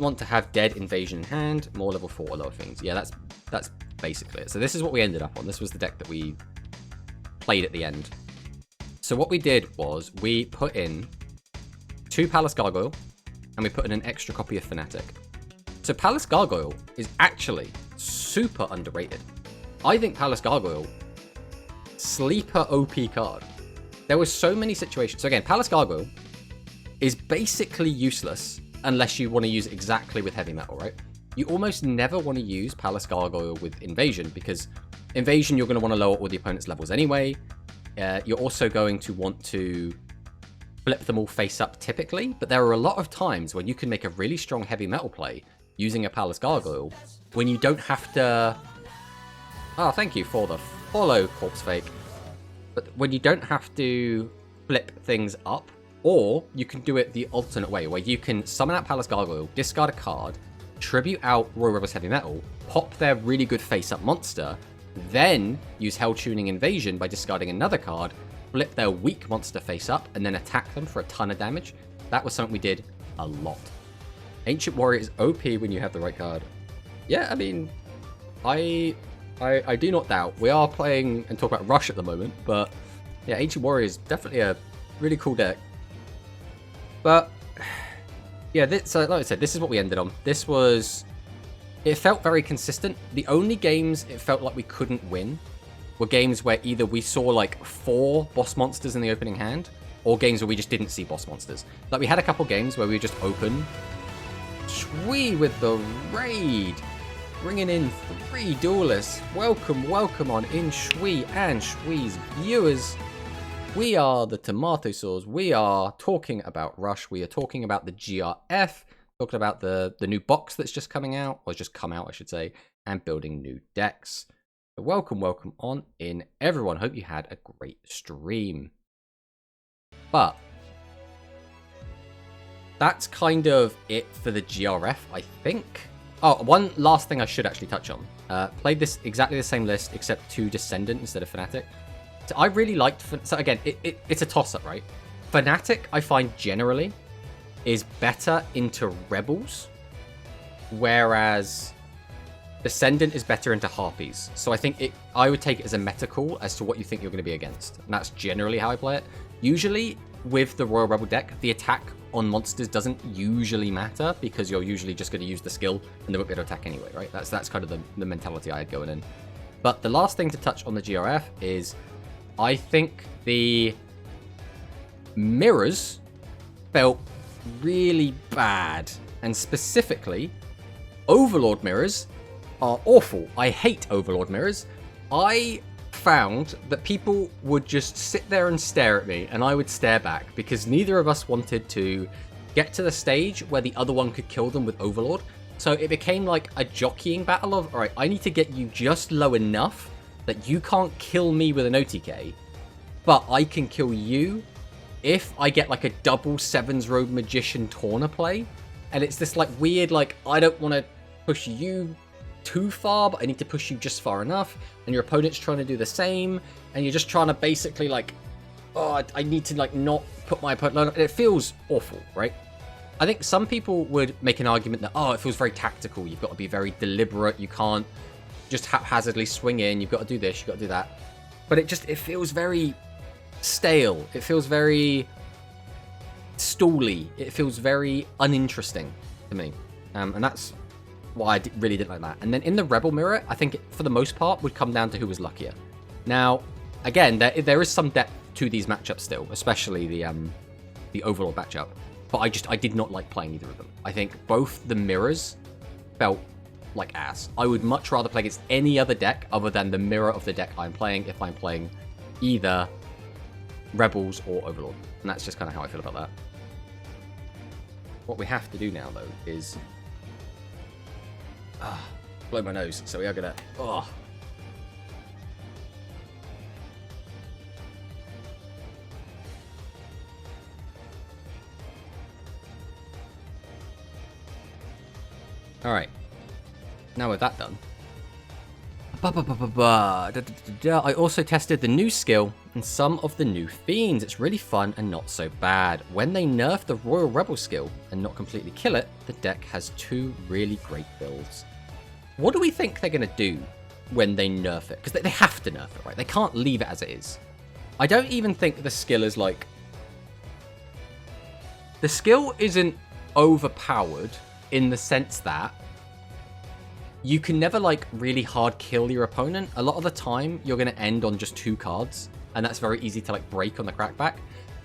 want to have Dead Invasion in hand, more level 4 or lower things. Yeah, that's basically it. So this is what we ended up on. This was the deck that we played at the end. So what we did was we put in 2 Palace Gargoyle, and we put in an extra copy of Fnatic. So Palace Gargoyle is actually super underrated. I think Palace Gargoyle... sleeper OP card. There were so many situations. So again, Palace Gargoyle is basically useless unless you want to use it exactly with heavy metal, right? You almost never want to use Palace Gargoyle with Invasion, because Invasion you're going to want to lower all the opponent's levels anyway. You're also going to want to flip them all face up typically, but there are a lot of times when you can make a really strong heavy metal play using a Palace Gargoyle when you don't have to... Oh, thank you for the follow, Corpse Fake. But when you don't have to flip things up, or you can do it the alternate way, where you can summon out Palace Gargoyle, discard a card, tribute out Royal Rebels Heavy Metal, pop their really good face-up monster, then use Hell Tuning Invasion by discarding another card, flip their weak monster face up, and then attack them for a ton of damage. That was something we did a lot. Ancient Warrior is OP when you have the right card. Yeah, I mean, I do not doubt. We are playing and talk about Rush at the moment, but yeah, Ancient Warrior is definitely a really cool deck. But yeah, so like I said, this is what we ended on. This was... It felt very consistent. The only games it felt like we couldn't win were games where either we saw like 4 boss monsters in the opening hand, or games where we just didn't see boss monsters. Like we had a couple games where we just opened. Shui with the raid. Bringing in 3 duelists. Welcome on in Shui and Shui's viewers. We are the Tomato Saws. We are talking about Rush. We are talking about the GRF. Talking about the new box that's just coming out, or just come out, I should say, and building new decks. So welcome on in, everyone. Hope you had a great stream. But that's kind of it for the GRF, I think. Oh, one last thing I should actually touch on. Played this exactly the same list, except 2 Descendant instead of Fnatic. So I really liked... So again, it's a toss-up, right? Fnatic, I find generally, is better into Rebels, whereas Descendant is better into Harpies. So I think I would take it as a meta call as to what you think you're going to be against. And that's generally how I play it. Usually, with the Royal Rebel deck, the attack on monsters doesn't usually matter, because you're usually just going to use the skill and they won't be able to attack anyway, right? That's kind of the mentality I had going in. But the last thing to touch on the GRF is, I think the mirrors felt really bad, and specifically Overlord mirrors are awful. I hate Overlord mirrors. I found that people would just sit there and stare at me, and I would stare back, because neither of us wanted to get to the stage where the other one could kill them with Overlord. So it became like a jockeying battle of, alright, I need to get you just low enough that you can't kill me with an OTK, but I can kill you if I get like a double Sevens Road Magician Tawna play, and it's this like weird, like, I don't want to push you too far, but I need to push you just far enough, and your opponent's trying to do the same, and you're just trying to basically like, oh, I need to like not put my opponent, and it feels awful, right? I think some people would make an argument that, oh, it feels very tactical, you've got to be very deliberate, you can't just haphazardly swing in, you've got to do this, you've got to do that. But it feels very stale, it feels very stally, it feels very uninteresting to me. And that's why I really didn't like that. And then in the Rebel Mirror, I think it, for the most part, would come down to who was luckier. Now, again, there is some depth to these matchups still, especially the Overlord matchup. But I did not like playing either of them. I think both the mirrors felt like ass. I would much rather play against any other deck other than the mirror of the deck I'm playing if I'm playing either Rebels or Overlord. And that's just kind of how I feel about that. What we have to do now, though, is blow my nose. So we are gonna Alright. Now with that done. I also tested the new skill and some of the new fiends. It's really fun and not so bad. When they nerf the Royal Rebel skill and not completely kill it, the deck has 2 really great builds. What do we think they're going to do when they nerf it? Because they have to nerf it, right? They can't leave it as it is. I don't even think the skill is like... The skill isn't overpowered in the sense that you can never like really hard kill your opponent. A lot of the time you're going to end on just 2 cards, and that's very easy to like break on the crackback.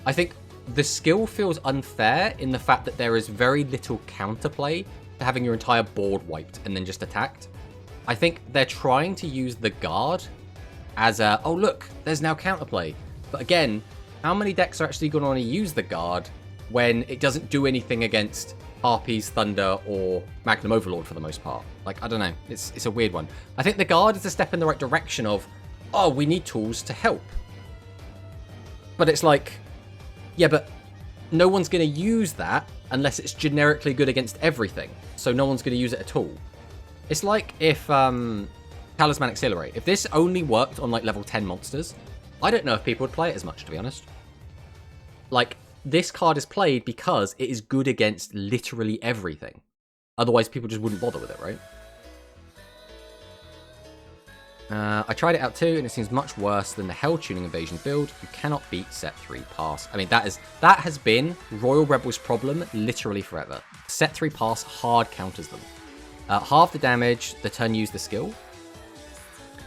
I think the skill feels unfair in the fact that there is very little counterplay to having your entire board wiped and then just attacked. I think they're trying to use the guard as a, oh look, there's now counterplay. But again, how many decks are actually going to want to use the guard when it doesn't do anything against Harpies, Thunder, or Magnum Overlord for the most part? Like, I don't know. It's a weird one. I think the guard is a step in the right direction of, oh, we need tools to help. But it's like, yeah, but no one's going to use that unless it's generically good against everything. So no one's going to use it at all. It's like if Talisman Accelerate. If this only worked on like level 10 monsters, I don't know if people would play it as much, to be honest. Like, this card is played because it is good against literally everything. Otherwise, people just wouldn't bother with it, right? I tried it out too, and it seems much worse than the Hell Tuning Invasion build. You cannot beat Set 3 Pass. I mean, that has been Royal Rebel's problem literally forever. Set 3 Pass hard counters them. Half the damage the turn use the skill.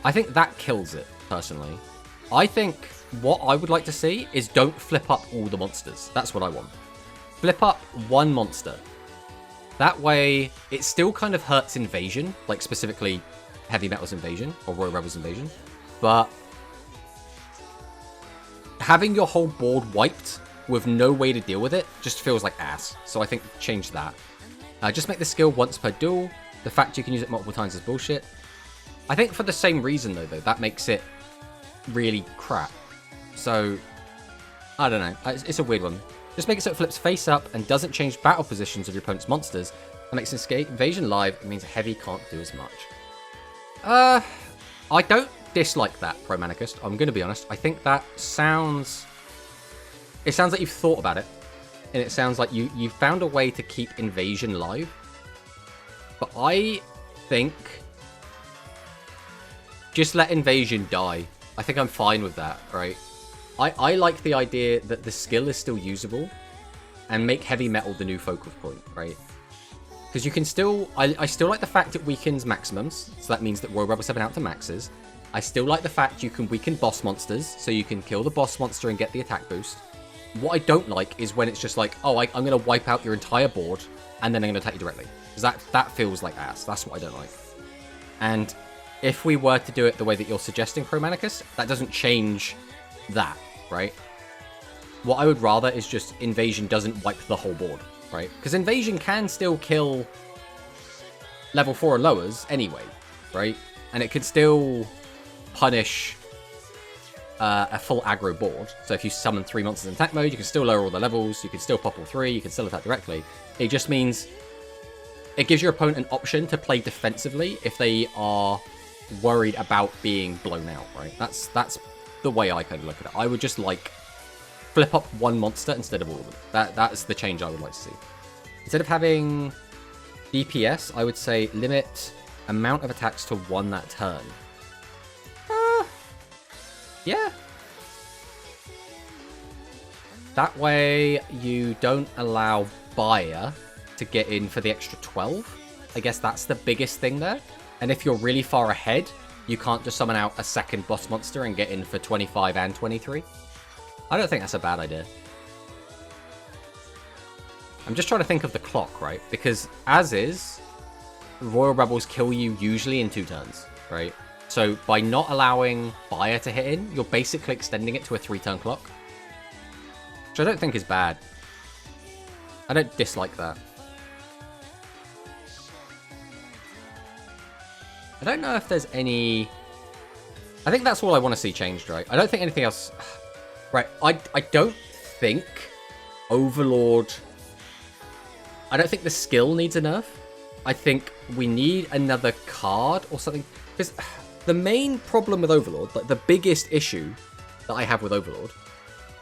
I think that kills it, personally. I think what I would like to see is don't flip up all the monsters. That's what I want. Flip up 1 monster. That way, it still kind of hurts Invasion, like specifically Heavy Metal's Invasion, or Royal Rebel's Invasion. But having your whole board wiped with no way to deal with it just feels like ass. So I think change that. Just make the skill once per duel. The fact you can use it multiple times is bullshit. I think for the same reason, though, that makes it really crap. So, I don't know. It's a weird one. Just make it so it flips face up and doesn't change battle positions of your opponent's monsters. And makes Invasion live. It means Heavy can't do as much. I don't dislike that, Promanicust. I'm going to be honest. I think that sounds... It sounds like you've thought about it. And it sounds like you found a way to keep Invasion live. But I think... Just let Invasion die. I think I'm fine with that, right? I like the idea that the skill is still usable and make Heavy Metal the new focal point, right? Because you can still... I still like the fact it weakens maximums, so that means that Royal Rebel 7 out to maxes. I still like the fact you can weaken boss monsters, so you can kill the boss monster and get the attack boost. What I don't like is when it's just like, oh, I'm going to wipe out your entire board, and then I'm going to attack you directly. Because that feels like ass. That's what I don't like. And if we were to do it the way that you're suggesting, Promanicus, that doesn't change that, right? What I would rather is just Invasion doesn't wipe the whole board, right? Because Invasion can still kill level 4 and lowers anyway, right? And it could still punish a full aggro board. So if you summon 3 monsters in attack mode, you can still lower all the levels, you can still pop all 3, you can still attack directly. It just means it gives your opponent an option to play defensively if they are worried about being blown out, right? That's the way I kind of look at it. I would just like flip up one monster instead of all of them. That's the change I would like to see. Instead of having DPS, I would say limit amount of attacks to 1 that turn. Yeah. That way you don't allow Buyer to get in for the extra 12. I guess that's the biggest thing there. And if you're really far ahead, you can't just summon out a second boss monster and get in for 25 and 23. I don't think that's a bad idea. I'm just trying to think of the clock, right? Because as is, Royal Rebels kill you usually in 2 turns, right? So by not allowing Buyer to hit in, you're basically extending it to a 3-turn clock. Which I don't think is bad. I don't dislike that. I don't know if there's any... I think that's all I want to see changed, right? I don't think anything else... Right, I don't think Overlord... I don't think the skill needs a nerf. I think we need another card or something. Because the main problem with Overlord, like the biggest issue that I have with Overlord,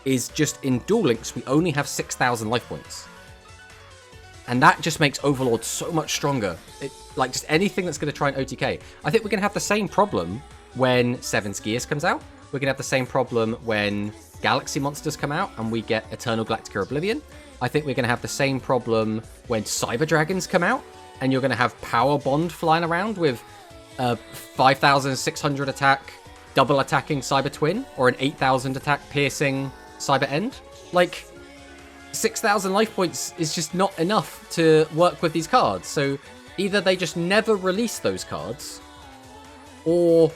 is just in Duel Links, we only have 6,000 life points. And that just makes Overlord so much stronger. Like, just anything that's going to try and OTK. I think we're going to have the same problem when Seven Gears comes out. We're going to have the same problem when Galaxy Monsters come out and we get Eternal Galactica Oblivion. I think we're going to have the same problem when Cyber Dragons come out and you're going to have Power Bond flying around with 5,600 attack, double attacking Cyber Twin, or an 8,000 attack piercing Cyber End. Like, 6,000 life points is just not enough to work with these cards. So either they just never release those cards, or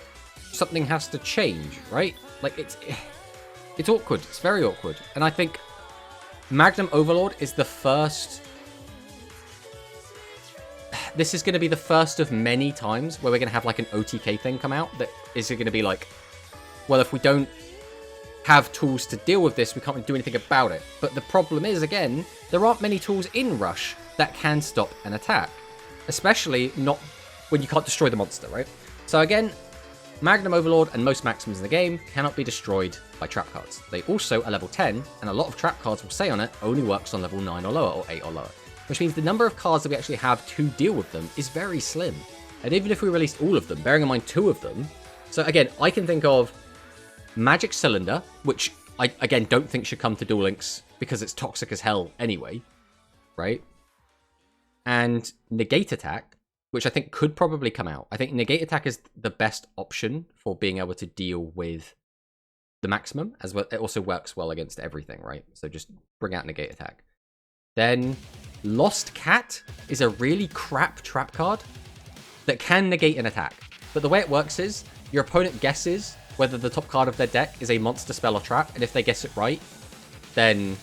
something has to change, right? Like, it's awkward. It's very awkward. And I think Magnum Overlord is the first... This is going to be the first of many times where we're going to have like an OTK thing come out that is going to be like, well, if we don't have tools to deal with this, we can't do anything about it. But the problem is, again, there aren't many tools in Rush that can stop an attack. Especially not when you can't destroy the monster, right? So again, Magnum Overlord and most Maxims in the game cannot be destroyed by trap cards. They also are level 10, and a lot of trap cards will say on it only works on level 9 or lower, or 8 or lower. Which means the number of cards that we actually have to deal with them is very slim. And even if we released all of them, bearing in mind 2 of them... So again, I can think of Magic Cylinder, which I, again, don't think should come to Duel Links because it's toxic as hell anyway, right? And Negate Attack, which I think could probably come out. I think Negate Attack is the best option for being able to deal with the Maximum, as well. It also works well against everything, right? So just bring out Negate Attack. Then Lost Cat is a really crap trap card that can negate an attack. But the way it works is your opponent guesses whether the top card of their deck is a monster, spell, or trap, and if they guess it right, then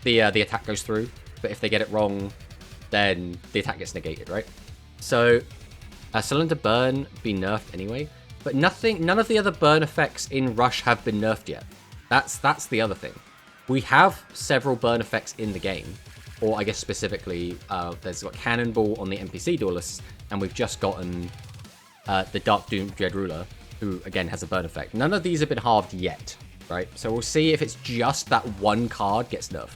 the attack goes through. But if they get it wrong, then the attack gets negated, right? So Cylinder Burn be nerfed anyway, but none of the other burn effects in Rush have been nerfed yet. That's the other thing. We have several burn effects in the game, or I guess specifically, there's got Cannonball on the NPC duelists, and we've just gotten the Dark Doom Dread Ruler, who again has a burn effect. None of these have been halved yet, right? So we'll see if it's just that one card gets nerfed.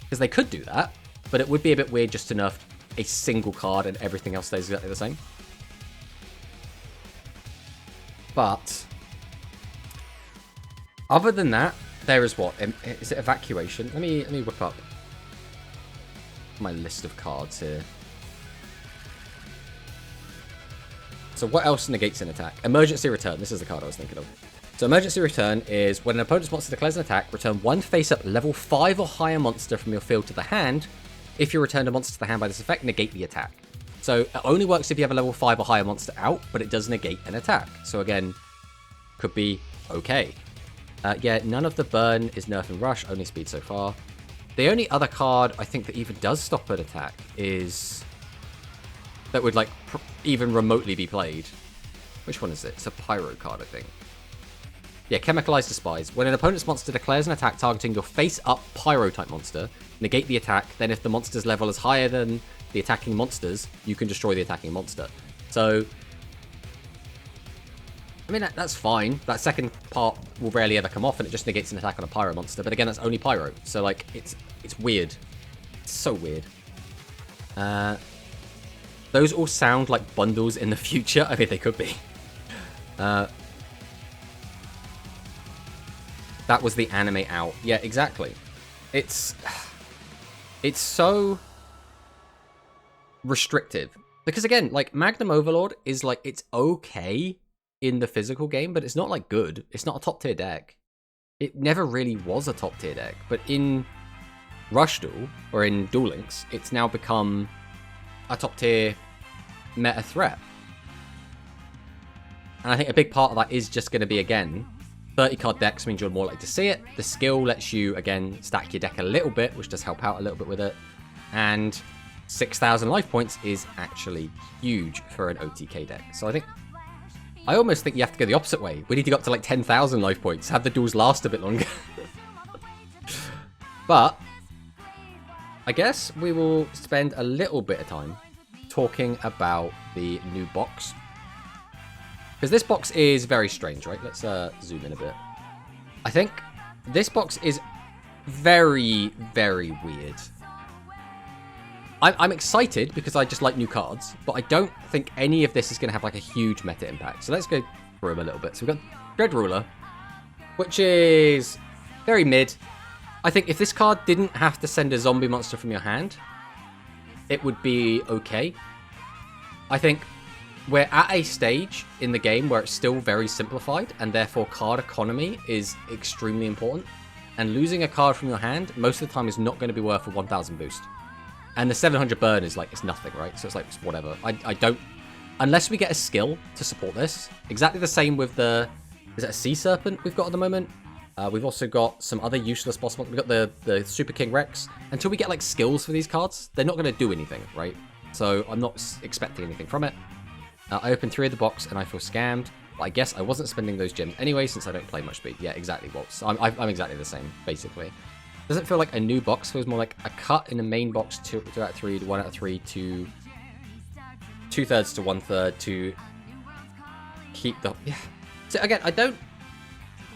Because they could do that, but it would be a bit weird just to nerf a single card and everything else stays exactly the same. But other than that, there is what? Is it Evacuation? Let me whip up my list of cards here. So what else negates an attack? Emergency Return. This is the card I was thinking of. So Emergency Return is when an opponent's monster declares an attack, return one face-up level 5 or higher monster from your field to the hand. If you return a monster to the hand by this effect, negate the attack. So it only works if you have a level 5 or higher monster out, but it does negate an attack. So again, could be okay. Yeah, none of the burn is nerf and rush, only speed so far. The only other card I think that even does stop an attack is... that would, like, even remotely be played. Which one is it? It's a Pyro card, I think. Yeah, Chemicalized Despise. When an opponent's monster declares an attack targeting your face-up Pyro-type monster, negate the attack, then if the monster's level is higher than the attacking monster's, you can destroy the attacking monster. So, I mean, that's fine. That second part will rarely ever come off, and it just negates an attack on a Pyro monster. But again, that's only Pyro. So, like, it's weird. It's so weird. Those all sound like bundles in the future. I mean, they could be. That was the anime out. Yeah, exactly. It's so restrictive. Because again, like, Magnum Overlord is like, it's okay in the physical game, but it's not like good. It's not a top tier deck. It never really was a top tier deck. But in Rush Duel, or in Duel Links, it's now become a top tier meta threat. And I think a big part of that is just going to be, again, 30 card decks means you're more likely to see it. The skill lets you, again, stack your deck a little bit, which does help out a little bit with it. And 6,000 life points is actually huge for an OTK deck. So I almost think you have to go the opposite way. We need to go up to like 10,000 life points, have the duels last a bit longer. But I guess we will spend a little bit of time talking about the new box. Because this box is very strange, right? Let's zoom in a bit. I think this box is very, very weird. I'm excited because I just like new cards, but I don't think any of this is going to have like a huge meta impact. So let's go through them a little bit. So we've got Dread Ruler, which is very mid. I think if this card didn't have to send a zombie monster from your hand, it would be okay. I think we're at a stage in the game where it's still very simplified, and therefore card economy is extremely important. And losing a card from your hand, most of the time, is not going to be worth a 1,000 boost. And the 700 burn is like, it's nothing, right? So it's like, it's whatever. I don't... Unless we get a skill to support this. Exactly the same with the... Is it a Sea Serpent we've got at the moment? We've also got some other useless boss monsters. We've got the Super King Rex. Until we get like skills for these cards, they're not going to do anything, right? So I'm not expecting anything from it. I opened 3 of the box and I feel scammed. But I guess I wasn't spending those gems anyway since I don't play much speed. Yeah, exactly. Well, so I'm exactly the same, basically. Doesn't feel like a new box. Feels more like a cut in the main box, 2 out of 3 to 1 out of 3 to 2/3 to 1/3 to keep the... Yeah. So again, I don't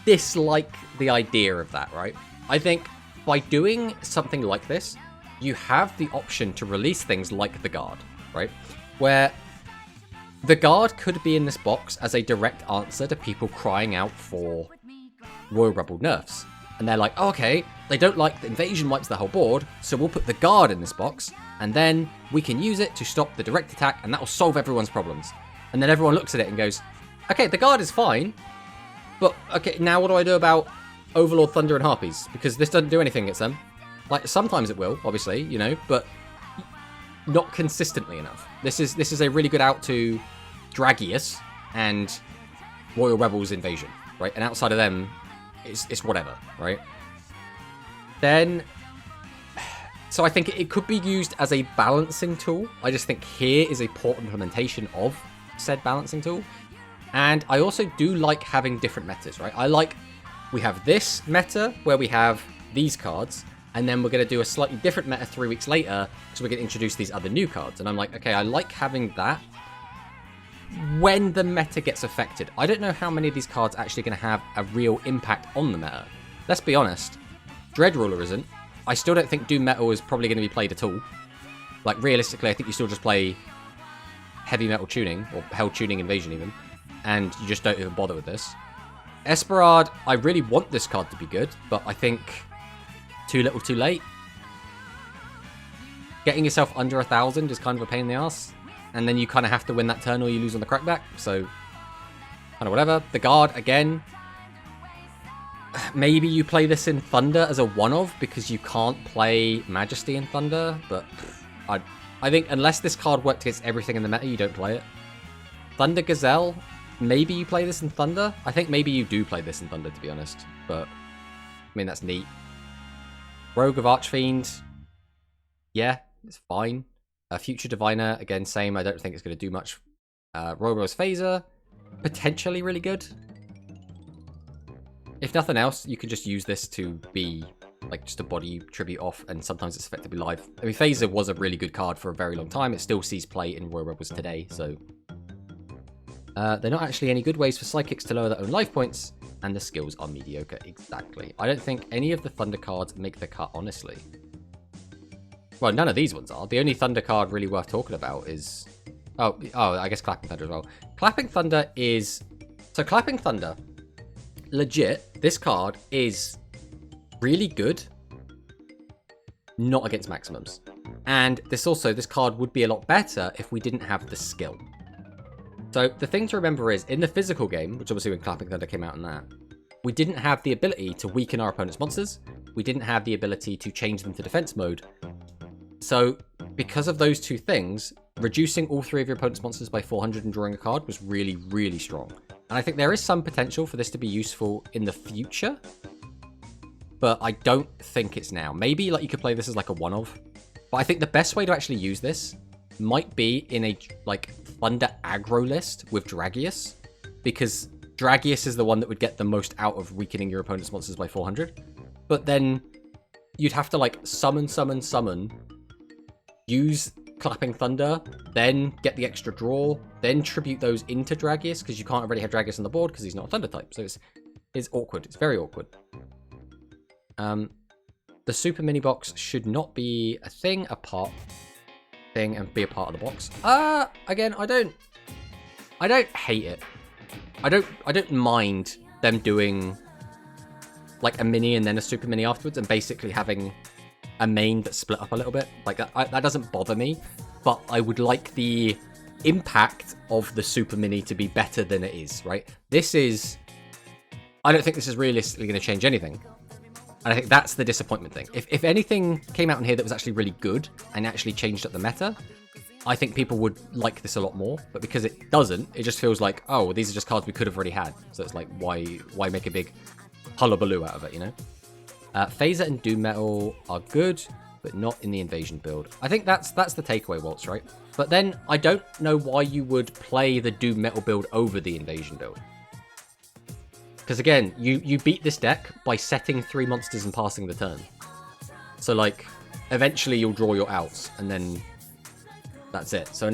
dislike the idea of that, right? I think by doing something like this, you have the option to release things like the Guard, right? Where the Guard could be in this box as a direct answer to people crying out for Royal Rebel nerfs. And they're like, oh, okay, they don't like the invasion wipes the whole board, so we'll put the Guard in this box, and then we can use it to stop the direct attack, and that will solve everyone's problems. And then everyone looks at it and goes, okay, the Guard is fine, but okay, now what do I do about Overlord, Thunder, and Harpies? Because this doesn't do anything against them. Like, sometimes it will, obviously, you know, but not consistently enough. This is a really good out to Dragius and Royal Rebels Invasion, right? And outside of them, it's whatever, right? Then, so I think it could be used as a balancing tool. I just think here is a poor implementation of said balancing tool. And I also do like having different metas, right? We have this meta where we have these cards, and then we're going to do a slightly different meta 3 weeks later, so we're going to introduce these other new cards. And I'm like, okay, I like having that when the meta gets affected. I don't know how many of these cards are actually going to have a real impact on the meta. Let's be honest. Dread Ruler isn't. I still don't think Doom Metal is probably going to be played at all. Like, realistically, I think you still just play Heavy Metal Tuning, or Hell Tuning Invasion even, and you just don't even bother with this. Esperard, I really want this card to be good, but I think too little too late. Getting yourself under 1,000 is kind of a pain in the ass. And then you kind of have to win that turn or you lose on the crackback. So, kind of whatever. The Guard, again. Maybe you play this in Thunder as a one-of because you can't play Majesty in Thunder. But I think unless this card worked against everything in the meta, you don't play it. Thunder Gazelle, maybe you play this in Thunder. I think maybe you do play this in Thunder, to be honest. But, I mean, that's neat. Rogue of Archfiend. Yeah, it's fine. Future Diviner, again, same. I don't think it's going to do much. Royal Rose Phaser, potentially really good. If nothing else, you can just use this to be like just a body tribute off, and sometimes it's effectively live. I mean, Phaser was a really good card for a very long time. It still sees play in Royal Rebels today, so... they're not actually any good ways for Psychics to lower their own life points, and the skills are mediocre. Exactly. I don't think any of the Thunder cards make the cut, honestly. Well, none of these ones are. The only Thunder card really worth talking about is... Oh, I guess Clapping Thunder as well. Clapping Thunder is... So Clapping Thunder, legit, this card is really good, not against maximums. And this card would be a lot better if we didn't have the skill. So the thing to remember is, in the physical game, which obviously when Clapping Thunder came out in that, we didn't have the ability to weaken our opponent's monsters. We didn't have the ability to change them to defense mode. So because of those two things, reducing all three of your opponent's monsters by 400 and drawing a card was really, really strong. And I think there is some potential for this to be useful in the future, but I don't think it's now. Maybe like you could play this as like a one-of, but I think the best way to actually use this might be in a like Thunder aggro list with Dragius, because Dragius is the one that would get the most out of weakening your opponent's monsters by 400. But then you'd have to like summon, use Clapping Thunder, then get the extra draw, then tribute those into Dragius, because you can't already have Dragius on the board because he's not a Thunder type. So it's awkward. It's very awkward. The super mini box should not be a thing, and be a part of the box. Again, I don't hate it. I don't mind them doing like a mini and then a super mini afterwards, and basically having a main that's split up a little bit. Like that doesn't bother me, but I would like the impact of the super mini to be better than it is, right? I don't think this is realistically going to change anything. And I think that's the disappointment thing. If anything came out in here that was actually really good and actually changed up the meta, I think people would like this a lot more. But because it doesn't, it just feels like, oh, these are just cards we could have already had. So it's like, why make a big hullabaloo out of it, you know? Phaser and Doom Metal are good, but not in the Invasion build. I think that's the takeaway, Waltz, right? But then I don't know why you would play the Doom Metal build over the Invasion build. Because again, you beat this deck by setting 3 monsters and passing the turn. So like, eventually you'll draw your outs, and then that's it. So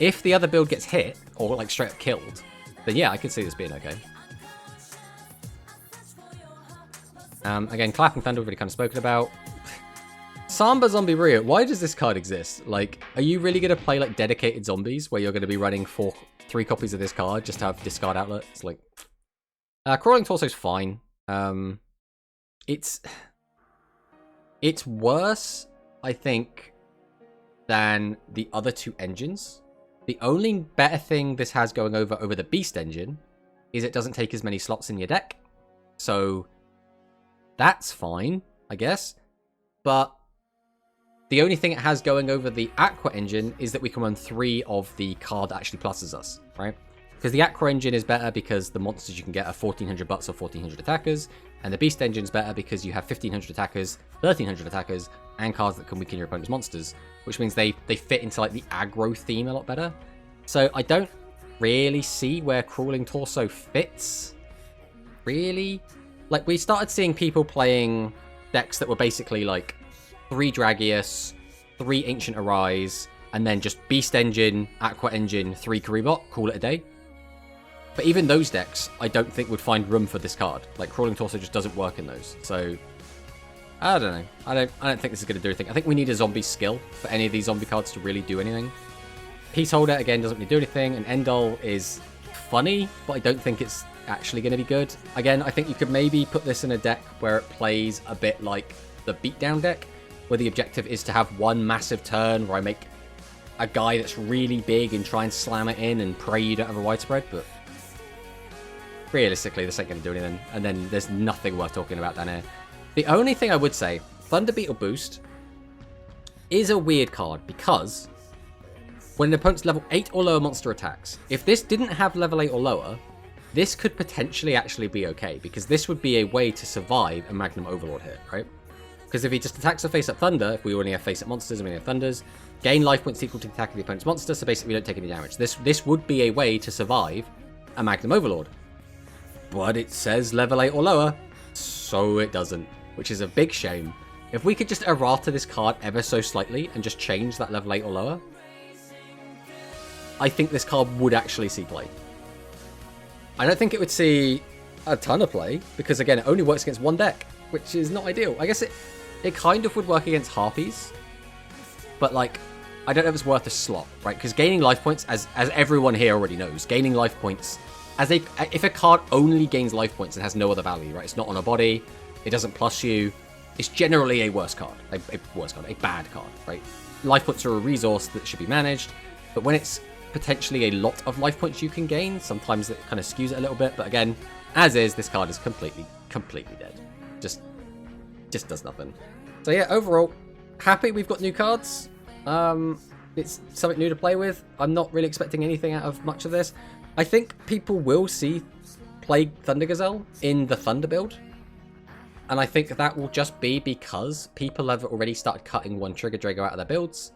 if the other build gets hit, or like straight up killed, then yeah, I can see this being okay. Again, Clapping Thunder, we've already kind of spoken about. Samba Zombie Rio, why does this card exist? Like, are you really going to play like dedicated zombies, where you're going to be running 3 copies of this card just to have discard outlet? It's like... Crawling Torso's fine. It's worse, I think, than the other 2 engines. The only better thing this has going over the Beast engine is it doesn't take as many slots in your deck. So that's fine, I guess. But the only thing it has going over the Aqua engine is that we can run 3 of the card that actually pluses us, right? Because the Aqua engine is better because the monsters you can get are 1400 butts or 1400 attackers, and the Beast engine is better because you have 1500 attackers, 1300 attackers, and cards that can weaken your opponent's monsters, which means they fit into like the aggro theme a lot better. So I don't really see where Crawling Torso fits, really. Like, we started seeing people playing decks that were basically like 3 Dragius, 3 Ancient Arise, and then just Beast engine, Aqua engine, 3 Karibot, call it a day. But even those decks, I don't think would find room for this card. Like, Crawling Torso just doesn't work in those. So, I don't know. I don't think this is going to do anything. I think we need a zombie skill for any of these zombie cards to really do anything. Peace Holder, again, doesn't really do anything. And Endol is funny, but I don't think it's actually going to be good. Again, I think you could maybe put this in a deck where it plays a bit like the Beatdown deck, where the objective is to have one massive turn where I make a guy that's really big and try and slam it in and pray you don't have a widespread, but realistically, this ain't going to do anything. And then there's nothing worth talking about down here. The only thing I would say, Thunder Beetle Boost is a weird card because when an opponent's level 8 or lower monster attacks, if this didn't have level 8 or lower, this could potentially actually be okay, because this would be a way to survive a Magnum Overlord hit, right? Because if he just attacks a face-up Thunder, if we only have face-up monsters and we have Thunders, gain life points equal to the attack of the opponent's monster, so basically we don't take any damage. This would be a way to survive a Magnum Overlord. but it says level 8 or lower, so it doesn't, which is a big shame. If we could just errata this card ever so slightly and just change that level 8 or lower, I think this card would actually see play. I don't think it would see a ton of play, because again, it only works against one deck, which is not ideal. I guess it kind of would work against Harpies, but like, I don't know if it's worth a slot, right? Because gaining life points, as everyone here already knows, gaining life points, if a card only gains life points and has no other value, right? It's not on a body, it doesn't plus you, it's generally a worse card, a bad card, right? Life points are a resource that should be managed, but when it's potentially a lot of life points you can gain, sometimes it kind of skews it a little bit, but again, as is, this card is completely dead. Just does nothing. So yeah, overall, happy we've got new cards. It's something new to play with. I'm not really expecting anything out of much of this. I think people will see Plague Thunder Gazelle in the Thunder build. And I think that will just be because people have already started cutting one Trigger Drago out of their builds.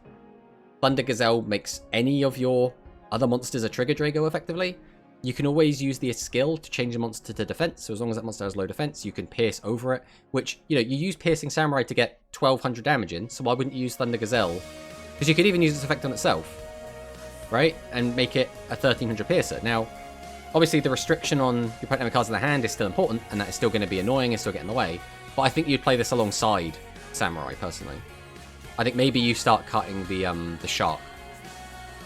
Thunder Gazelle makes any of your other monsters a Trigger Drago effectively. You can always use the skill to change a monster to defense, so as long as that monster has low defense, you can pierce over it, which, you know, you use Piercing Samurai to get 1200 damage in, so why wouldn't you use Thunder Gazelle? Because you could even use this effect on itself, right? And make it a 1300 piercer. Now, obviously the restriction on your opponent having cards in the hand is still important, and that is still going to be annoying and still get in the way, but I think you'd play this alongside Samurai, personally. I think maybe you start cutting the Shark.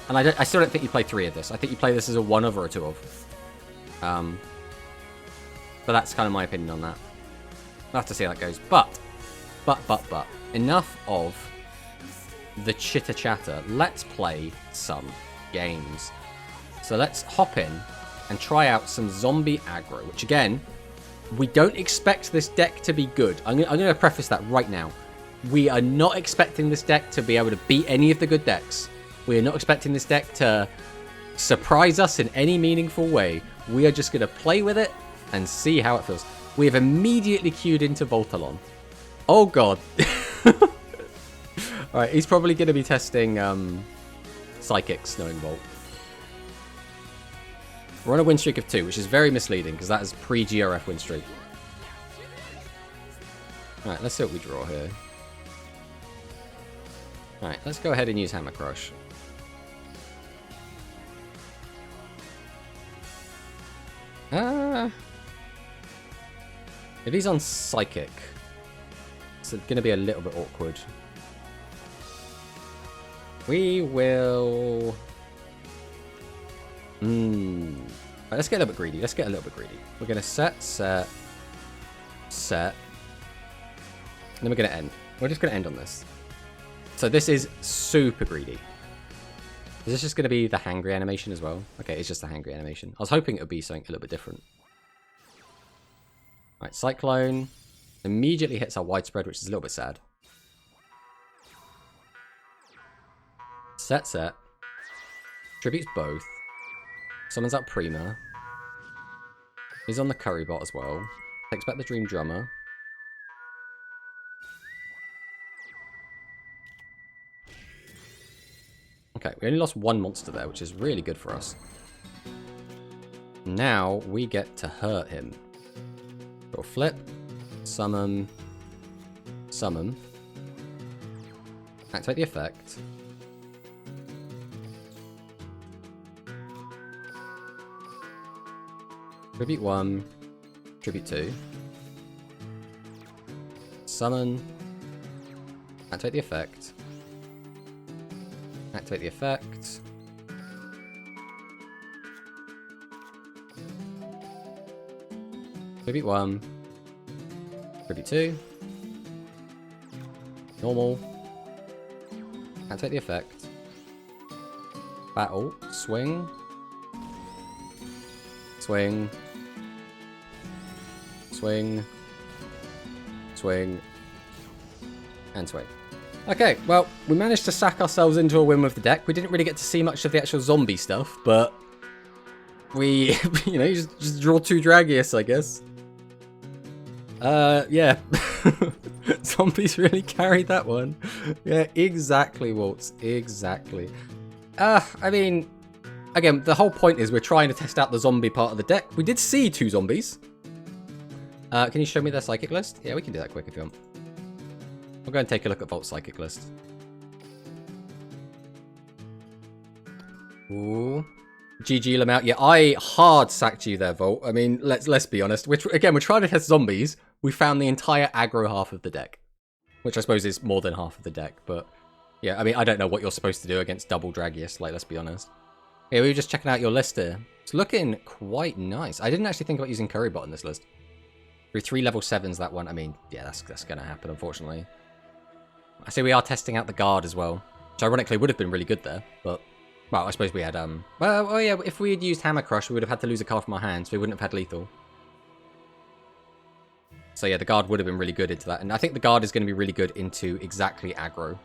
And I still don't think you play 3 of this. I think you play this as a 1 of or a 2 of. But that's kind of my opinion on that. We'll have to see how that goes. But, enough of the chitter chatter. Let's play some games. So let's hop in and try out some zombie aggro, which again, we don't expect this deck to be good. I'm going to preface that right now. We are not expecting this deck to be able to beat any of the good decks. We are not expecting this deck to surprise us in any meaningful way. We are just going to play with it and see how it feels. We have immediately queued into Voltalon. Oh god. Alright, he's probably going to be testing Psychic Snowing Bolt. We're on a win streak of 2, which is very misleading because that is pre-GRF win streak. Alright, let's see what we draw here. Alright, let's go ahead and use Hammer Crush. If he's on Psychic, it's going to be a little bit awkward. We will... Right, let's get a little bit greedy. We're going to set. And then we're going to end. We're just going to end on this. So this is super greedy. Is this just going to be the hangry animation as well? Okay, it's just the hangry animation. I was hoping it would be something a little bit different. Right, Cyclone. Immediately hits our widespread, which is a little bit sad. Set. Tributes both. Summons out Prima. He's on the Curry bot as well. Takes back the Dream Drummer. Okay, we only lost 1 monster there, which is really good for us. Now we get to hurt him. Draw flip. Summon. Activate the effect. Tribute 1. Tribute 2. Summon. Activate the effect. Activate the effect. Tribute 1. Tribute 2. Normal. Activate the effect. Battle. Swing. Swing. Swing. Swing. And swing. Okay, well, we managed to sack ourselves into a win with the deck. We didn't really get to see much of the actual zombie stuff, but we, you know, just draw 2 Dragius, I guess. Yeah. Zombies really carried that one. Yeah, exactly, Waltz. Exactly. I mean, again, the whole point is we're trying to test out the zombie part of the deck. We did see 2 zombies. Can you show me their psychic list? Yeah, we can do that quick if you want. We'll go and take a look at Volt's psychic list. Ooh. GG Lamount. Yeah, I hard sacked you there, Volt. I mean, let's be honest. We're trying to test zombies. We found the entire aggro half of the deck, which I suppose is more than half of the deck. But yeah, I mean, I don't know what you're supposed to do against double Dragius. Like, let's be honest. Yeah, we were just checking out your list here. It's looking quite nice. I didn't actually think about using Currybot in this list. Through 3 level 7s, that one. I mean, yeah, that's gonna happen, unfortunately. I see we are testing out the guard as well, which ironically would have been really good there, but. Well, I suppose we had, well, yeah, if we had used Hammer Crush, we would have had to lose a card from our hands, so we wouldn't have had lethal. So yeah, the guard would have been really good into that, and I think the guard is going to be really good into exactly aggro.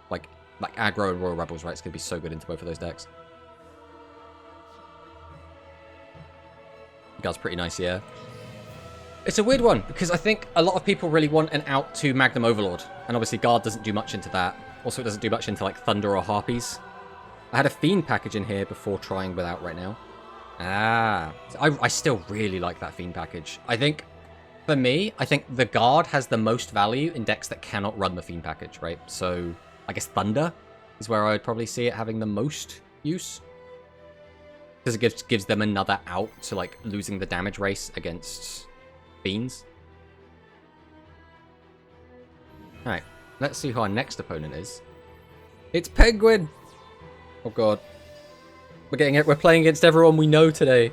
Like aggro and Royal Rebels, right? It's going to be so good into both of those decks. The guard's pretty nice, yeah. It's a weird one, because I think a lot of people really want an out to Magnum Overlord, and obviously guard doesn't do much into that. Also, it doesn't do much into, like, Thunder or Harpies. I had a Fiend package in here before trying without right now. Ah. I still really like that Fiend package. I think, for me, I think the Guard has the most value in decks that cannot run the Fiend package, right? So, I guess Thunder is where I would probably see it having the most use. Because it gives them another out to, like, losing the damage race against Fiends. Alright, let's see who our next opponent is. It's Penguin! Oh god. We're playing against everyone we know today.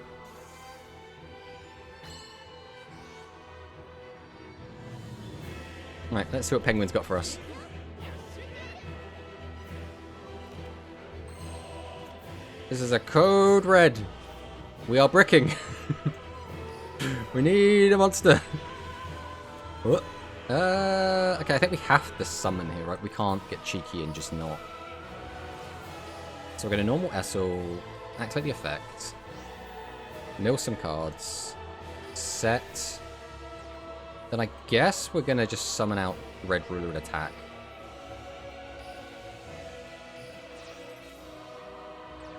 Right, let's see what Penguin's got for us. This is a code red. We are bricking. We need a monster. Oh. Okay, I think we have to summon here, right? We can't get cheeky and just not. So we're going to normal Essel, activate the effect, mill some cards, set. Then I guess we're going to just summon out Red Ruler and attack.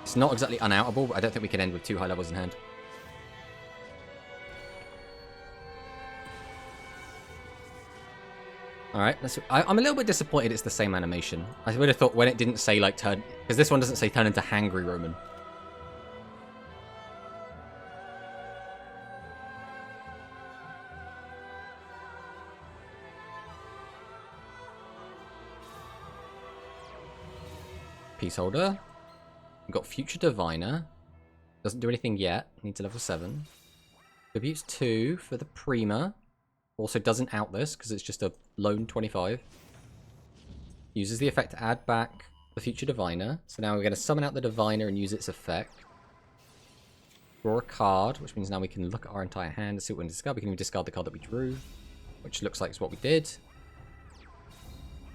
It's not exactly unoutable, but I don't think we can end with 2 high levels in hand. Alright, I'm a little bit disappointed it's the same animation. I would have thought when it didn't say, like, turn... Because this one doesn't say turn into Hangry Roman. Peaceholder. We've got Future Diviner. Doesn't do anything yet. Needs a level 7. Tributes 2 for the Prima. Also doesn't out this, because it's just a lone 25. Uses the effect to add back the Future Diviner. So now we're going to summon out the Diviner and use its effect. Draw a card, which means now we can look at our entire hand and see what we can discard. We can even discard the card that we drew, which looks like is what we did.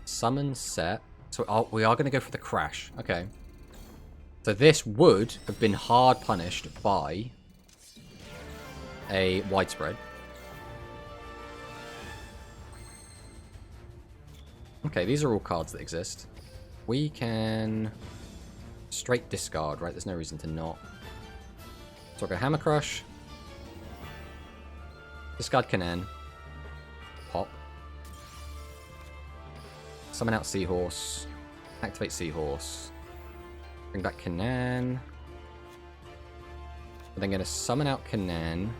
Summon set. So we are going to go for the Crash. Okay. So this would have been hard punished by a Widespread. Okay, these are all cards that exist. We can straight discard, right? There's no reason to not. So I'll go Hammer Crush. Discard Canaan. Pop. Summon out Seahorse. Activate Seahorse. Bring back Canaan. I'm then going to summon out Canaan.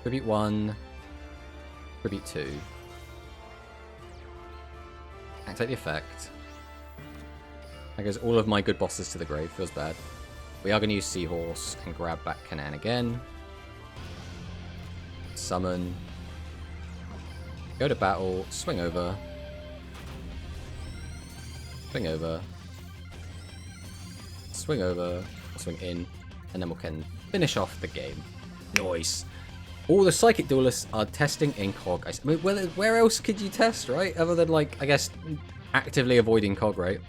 Tribute 1. Tribute 2. Activate the effect. That goes all of my good bosses to the grave. Feels bad. We are going to use Seahorse and grab back Canaan again. Summon. Go to battle. Swing over. Swing over. Swing over. Swing in. And then we can finish off the game. Nice. All the Psychic Duelists are testing in Cog. I mean, where else could you test, right? Other than, like, I guess, actively avoiding Cog, right?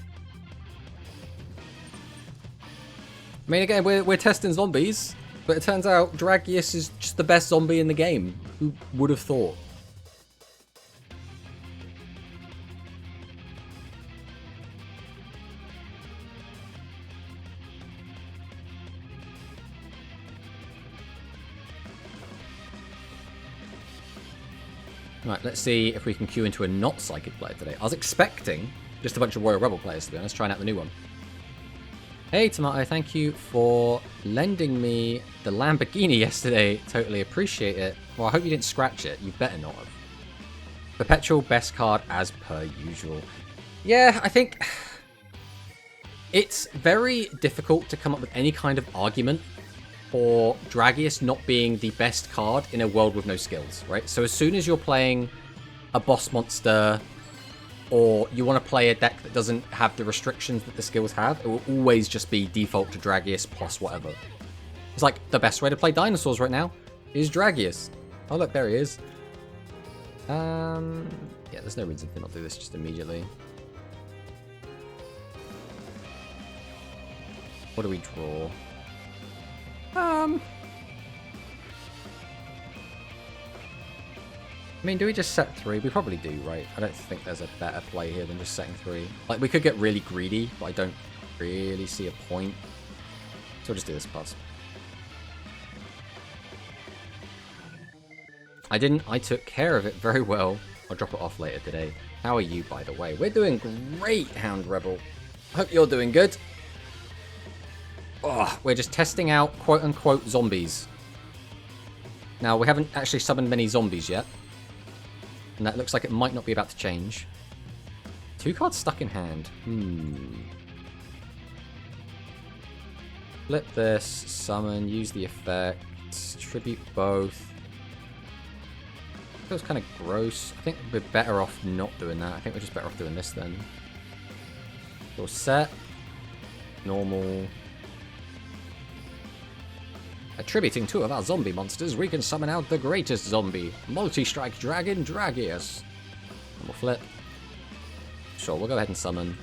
I mean, again, we're testing zombies, but it turns out Dragius is just the best zombie in the game. Who would have thought? Right, let's see if we can queue into a not Psychic player today. I was expecting just a bunch of Royal Rebel players, to be honest, trying out the new one. Hey, Tomato, thank you for lending me the Lamborghini yesterday. Totally appreciate it. Well, I hope you didn't scratch it. You better not have. Perpetual best card as per usual. Yeah, I think it's very difficult to come up with any kind of argument for Dragius not being the best card in a world with no skills, right? So as soon as you're playing a boss monster, or you want to play a deck that doesn't have the restrictions that the skills have, it will always just be default to Dragius plus whatever. It's like, the best way to play dinosaurs right now is Dragius. Oh look, there he is. Yeah, there's no reason to not do this just immediately. What do we draw? I mean, do we just set 3? We probably do, right? I don't think there's a better play here than just setting 3. Like, we could get really greedy, but I don't really see a point. So we'll just do this pass. I took care of it very well. I'll drop it off later today. How are you, by the way? We're doing great, Hound Rebel. Hope you're doing good. Oh, we're just testing out quote-unquote zombies. Now, we haven't actually summoned many zombies yet. And that looks like it might not be about to change. 2 cards stuck in hand. Flip this, summon, use the effects, tribute both. Feels kind of gross. I think we're better off not doing that. I think we're just better off doing this then. So set. Normal. Attributing 2 of our zombie monsters, we can summon out the greatest zombie, Multi-Strike Dragon Dragius. And we'll flip. Sure, we'll go ahead and summon.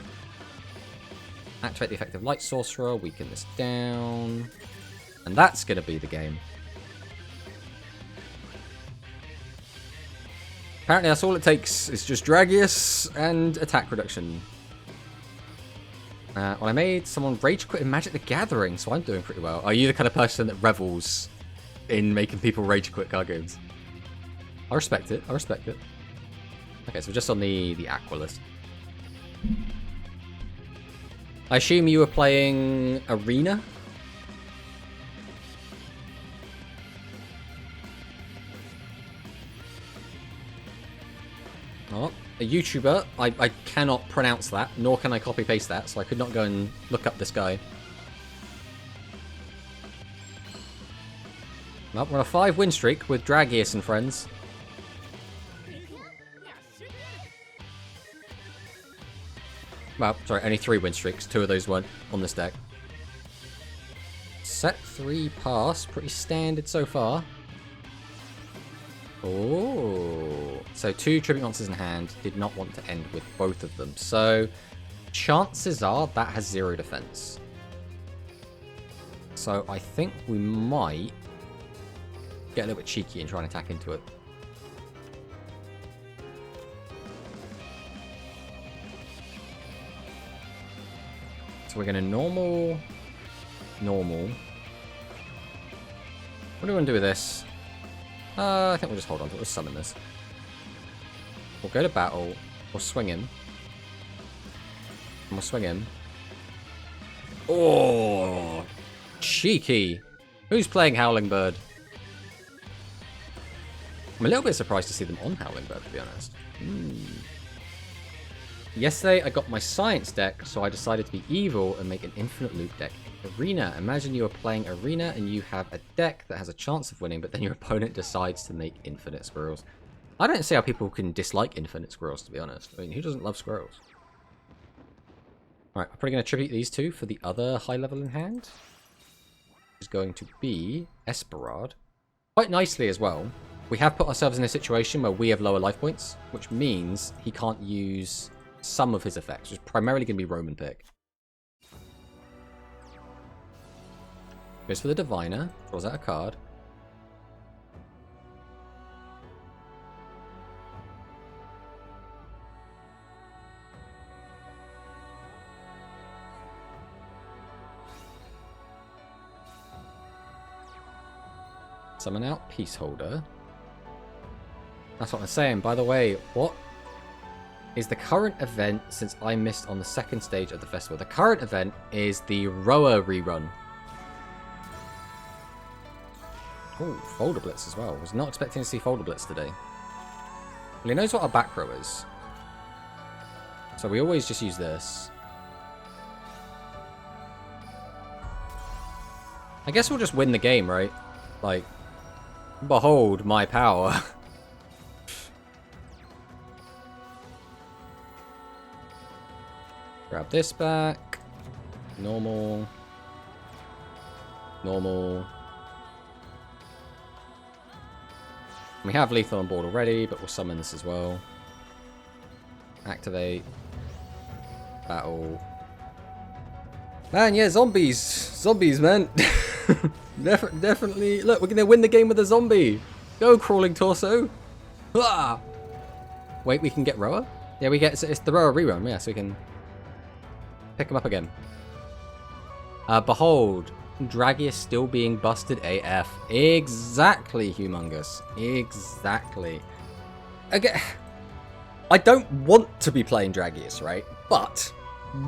Activate the effective Light Sorcerer, weaken this down. And that's going to be the game. Apparently that's all it takes, is just Dragius and attack reduction. Well, I made someone rage quit in Magic the Gathering, so I'm doing pretty well. Are you the kind of person that revels in making people rage quit card games? I respect it. I respect it. Okay, so we're just on the Aqua list. I assume you were playing Arena? Oh. A YouTuber, I cannot pronounce that, nor can I copy-paste that, so I could not go and look up this guy. Well, we're on a 5-win streak with Dragius and friends. Well, sorry, only 3 win streaks, 2 of those were on this deck. Set 3 pass, pretty standard so far. Oh, so 2 tribute monsters in hand. Did not want to end with both of them. So chances are that has 0 defense. So I think we might get a little bit cheeky and try and attack into it. So we're going to normal. What do we want to do with this? I think we'll just hold on to it. We'll summon this. We'll go to battle. We'll swing him. And we'll swing him. Oh, cheeky. Who's playing Howling Bird? I'm a little bit surprised to see them on Howling Bird, to be honest. Yesterday, I got my science deck, so I decided to be evil and make an infinite loop deck. Arena. Imagine you are playing Arena and you have a deck that has a chance of winning, but then your opponent decides to make infinite squirrels. I don't see how people can dislike infinite squirrels, to be honest. I mean, who doesn't love squirrels? Alright, I'm probably going to tribute these 2 for the other high level in hand. Is going to be Esperard. Quite nicely as well. We have put ourselves in a situation where we have lower life points, which means he can't use some of his effects, which is primarily going to be Roman Pick. Goes for the Diviner, draws out a card. Summon out Peaceholder. That's what I'm saying. By the way, what is the current event since I missed on the second stage of the festival? The current event is the Roa rerun. Oh, Folder Blitz as well. Was not expecting to see Folder Blitz today. Well, he knows what our back row is. So we always just use this. I guess we'll just win the game, right? Like, behold my power. Grab this back. Normal. Normal. We have lethal on board already, but we'll summon this as well. Activate. Battle. Man, yeah, zombies. Zombies, man. Definitely. Look, we're going to win the game with a zombie. Go, crawling torso. Ah! Wait, we can get Roa? Yeah, we get... It's the Roa rerun, yeah, so we can pick him up again. Behold. Draggy is still being busted AF. Exactly, Humongous. Exactly. Again, I don't want to be playing Dragius, right? But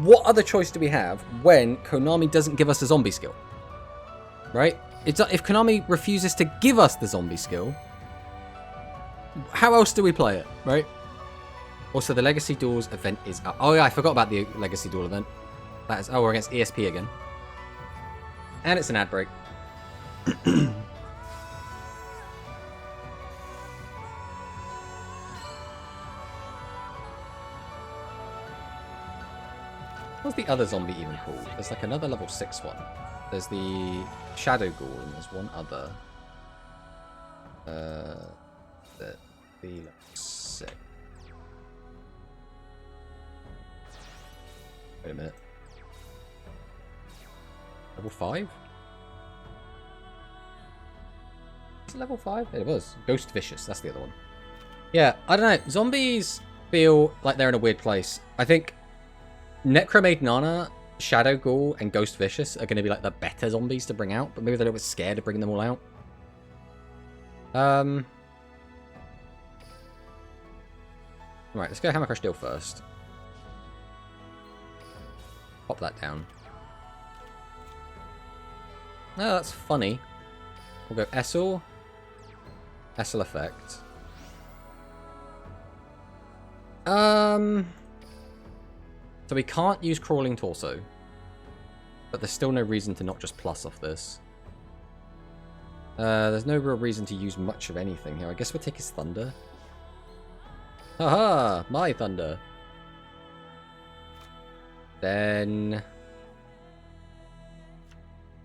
what other choice do we have when Konami doesn't give us a zombie skill? Right? If Konami refuses to give us the zombie skill, how else do we play it, right? Also, the Legacy Duels event is up. Oh yeah, I forgot about the Legacy Duel event. That is, oh, we're against ESP again. And it's an ad break. What's the other zombie even called? There's like another level 6 one. There's the Shadow Ghoul and there's one other. The level 6. Wait a minute. Level 5? Is it level 5? It was. Ghost Vicious, that's the other one. Yeah, I don't know. Zombies feel like they're in a weird place. I think Necromaid Nana, Shadow Ghoul, and Ghost Vicious are going to be like the better zombies to bring out, but maybe they're a little bit scared of bringing them all out. Right, let's go Hammer Crush Deal first. Pop that down. No, that's funny. We'll go Essel. Essel effect. So we can't use Crawling Torso. But there's still no reason to not just plus off this. There's no real reason to use much of anything here. I guess we'll take his Thunder. Haha! My Thunder! Then...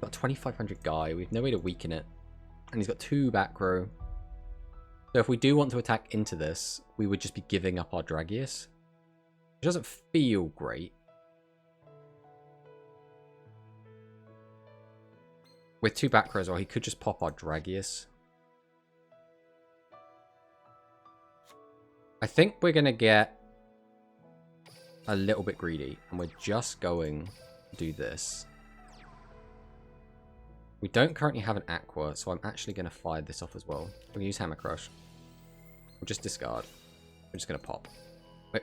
got a 2500 guy. We have no way to weaken it. And he's got 2 back row. So if we do want to attack into this, we would just be giving up our Dragius. Which doesn't feel great. With 2 back rows, or he could just pop our Dragius. I think we're going to get a little bit greedy. And we're just going to do this. We don't currently have an Aqua, so I'm actually going to fire this off as well. We're going to use Hammer Crush. We'll just discard. We're just going to pop.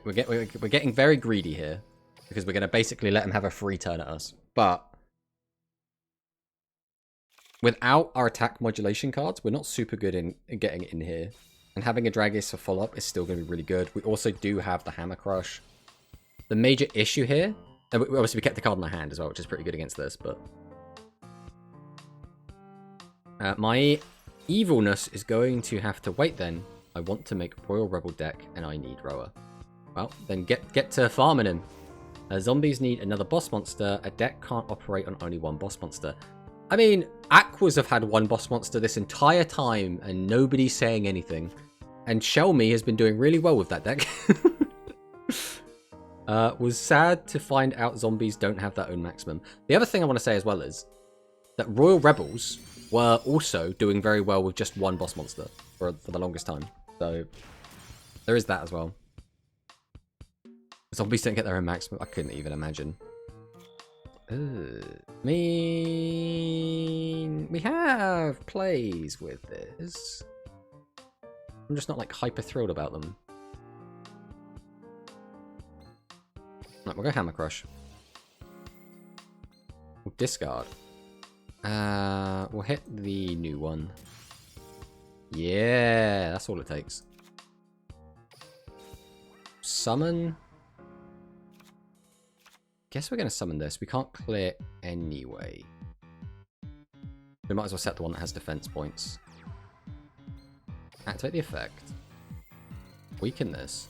We're getting very greedy here. Because we're going to basically let him have a free turn at us. But without our attack modulation cards, we're not super good in getting it in here. And having a Dragius for follow-up is still going to be really good. We also do have the Hammer Crush. The major issue here... obviously, we kept the card in our hand as well, which is pretty good against this, but... my evilness is going to have to wait then. I want to make Royal Rebel deck, and I need Roa. Well, then get to farming him. Zombies need another boss monster. A deck can't operate on only one boss monster. I mean, Aquas have had one boss monster this entire time, and nobody's saying anything. And Shelmy has been doing really well with that deck. Was sad to find out zombies don't have their own maximum. The other thing I want to say as well is that Royal Rebels were also doing very well with just one boss monster for the longest time. So there is that as well. Zombies don't get their own maximum. I couldn't even imagine. Mean we have plays with this. I'm just not like hyper thrilled about them. Right, we'll go Hammer Crush. We'll discard. We'll hit the new one. Yeah, that's all it takes. Summon. Guess we're going to summon this. We can't clear anyway. We might as well set the one that has defense points. Activate the effect. Weaken this.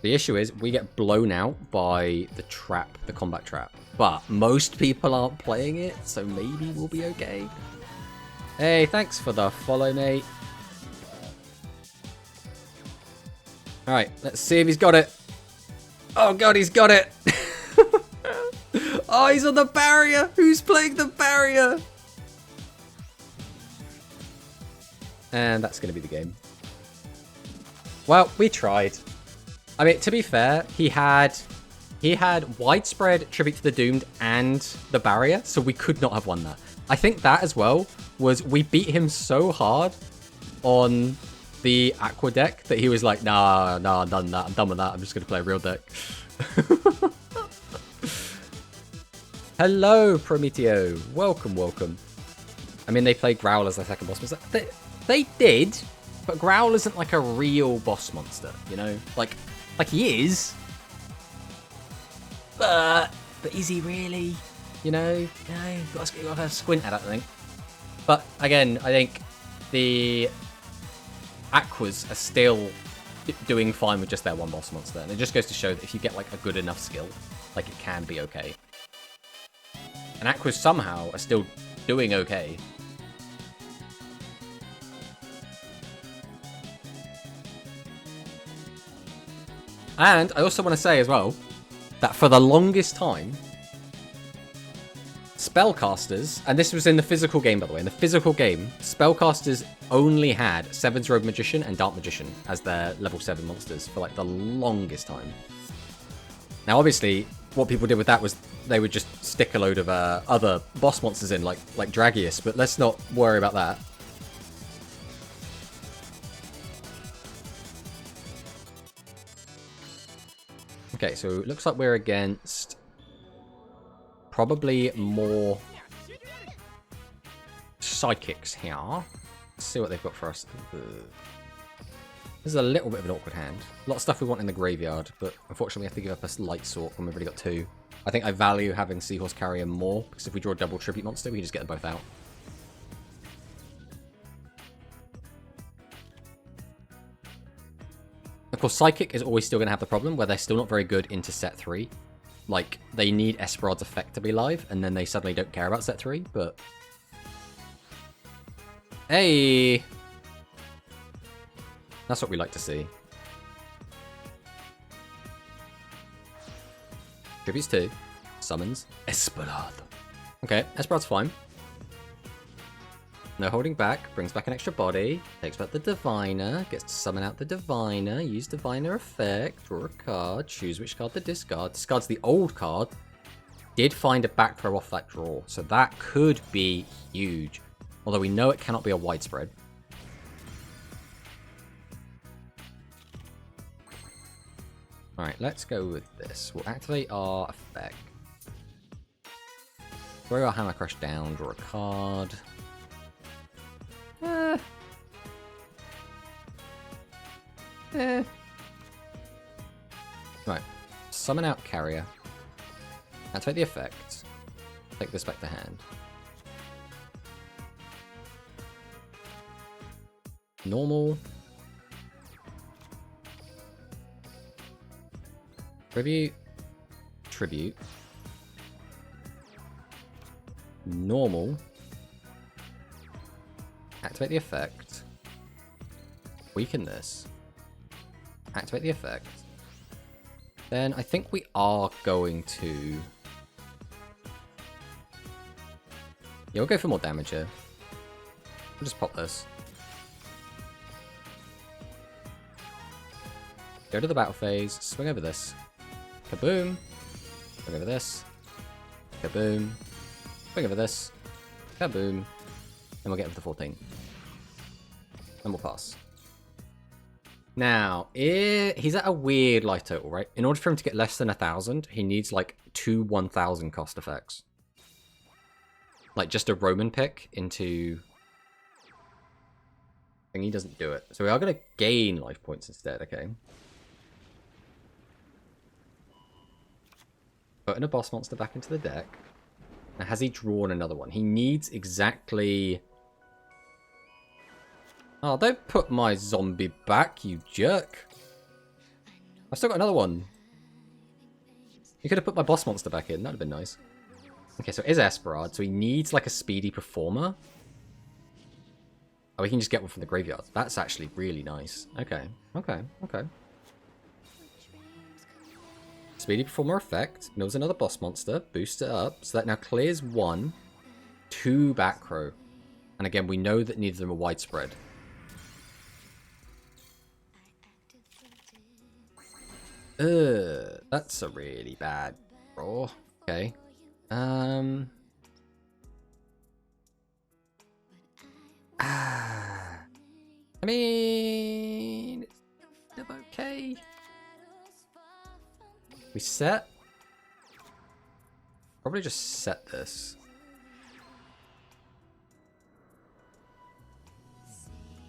The issue is we get blown out by the trap, the combat trap. But most people aren't playing it, so maybe we'll be okay. Hey, thanks for the follow, mate. Alright, let's see if he's got it. Oh god, he's got it. Oh, he's on the barrier. Who's playing the barrier? And that's going to be the game. Well, we tried. I mean, to be fair, he had widespread Tribute to the Doomed and the barrier, so we could not have won that. I think that as well was we beat him so hard on the Aqua deck that he was like, nah, I'm done that. I'm done with that. I'm just going to play a real deck. Hello, Prometeo. Welcome, welcome. I mean, they played Growl as their second boss monster. They did, but Growl isn't like a real boss monster, you know? Like he is. But is he really? You know? No, you've got to squint at it, I think. But again, I think the Aquas are still doing fine with just their one boss monster. And it just goes to show that if you get like a good enough skill, like it can be okay. And Aquas somehow are still doing okay. And I also want to say as well that for the longest time, spellcasters, and this was in the physical game by the way, in the physical game, spellcasters only had 7's Rogue Magician and Dark Magician as their level 7 monsters for like the longest time. Now obviously, what people did with that was they would just stick a load of other boss monsters in, like Dragius, but let's not worry about that. Okay, so it looks like we're against probably more psychics here. Let's see what they've got for us. This is a little bit of an awkward hand. A lot of stuff we want in the graveyard, but unfortunately we have to give up a light sort when we've already got 2. I think I value having Seahorse Carrier more, because if we draw a double tribute monster, we can just get them both out. Of course, Psychic is always still going to have the problem where they're still not very good into set 3. Like, they need Esperard's effect to be live, and then they suddenly don't care about set 3, but... Hey! That's what we like to see. Tributes 2. Summons Esperard. Okay, Esperard's fine. No holding back. Brings back an extra body. Takes back the Diviner. Gets to summon out the Diviner. Use Diviner effect. Draw a card. Choose which card to discard. Discards the old card. Did find a back throw off that draw. So that could be huge. Although we know it cannot be a widespread. Alright, let's go with this. We'll activate our effect. Throw our Hammer Crush down. Draw a card. Right. Summon out Carrier. Activate the effect. Take this back to hand. Normal. Tribute. Tribute. Normal. Activate the effect. Weaken this. Activate the effect. Then I think we are going to... Yeah, we'll go for more damage here. We'll just pop this. Go to the battle phase, swing over this. Kaboom! Swing over this. Kaboom! Swing over this. Kaboom! And we'll get to the 14. And we'll pass. Now, he's at a weird life total, right? In order for him to get less than 1,000, he needs like 2 1,000 cost effects. Like just a Roman pick into... And he doesn't do it. So we are going to gain life points instead, okay. Putting a boss monster back into the deck. Now, has he drawn another one? He needs exactly... Oh, don't put my zombie back, you jerk. I've still got another one. You could have put my boss monster back in. That would have been nice. Okay, so it is Esperard, so he needs like a speedy performer. Oh, we can just get one from the graveyard. That's actually really nice. Okay, okay, okay. Speedy performer effect. Mills another boss monster. Boosts it up. So that now clears 1. 2 back row. And again, we know that neither of them are widespread. That's a really bad draw. Okay. I mean, it's kind of okay. We set? Probably just set this.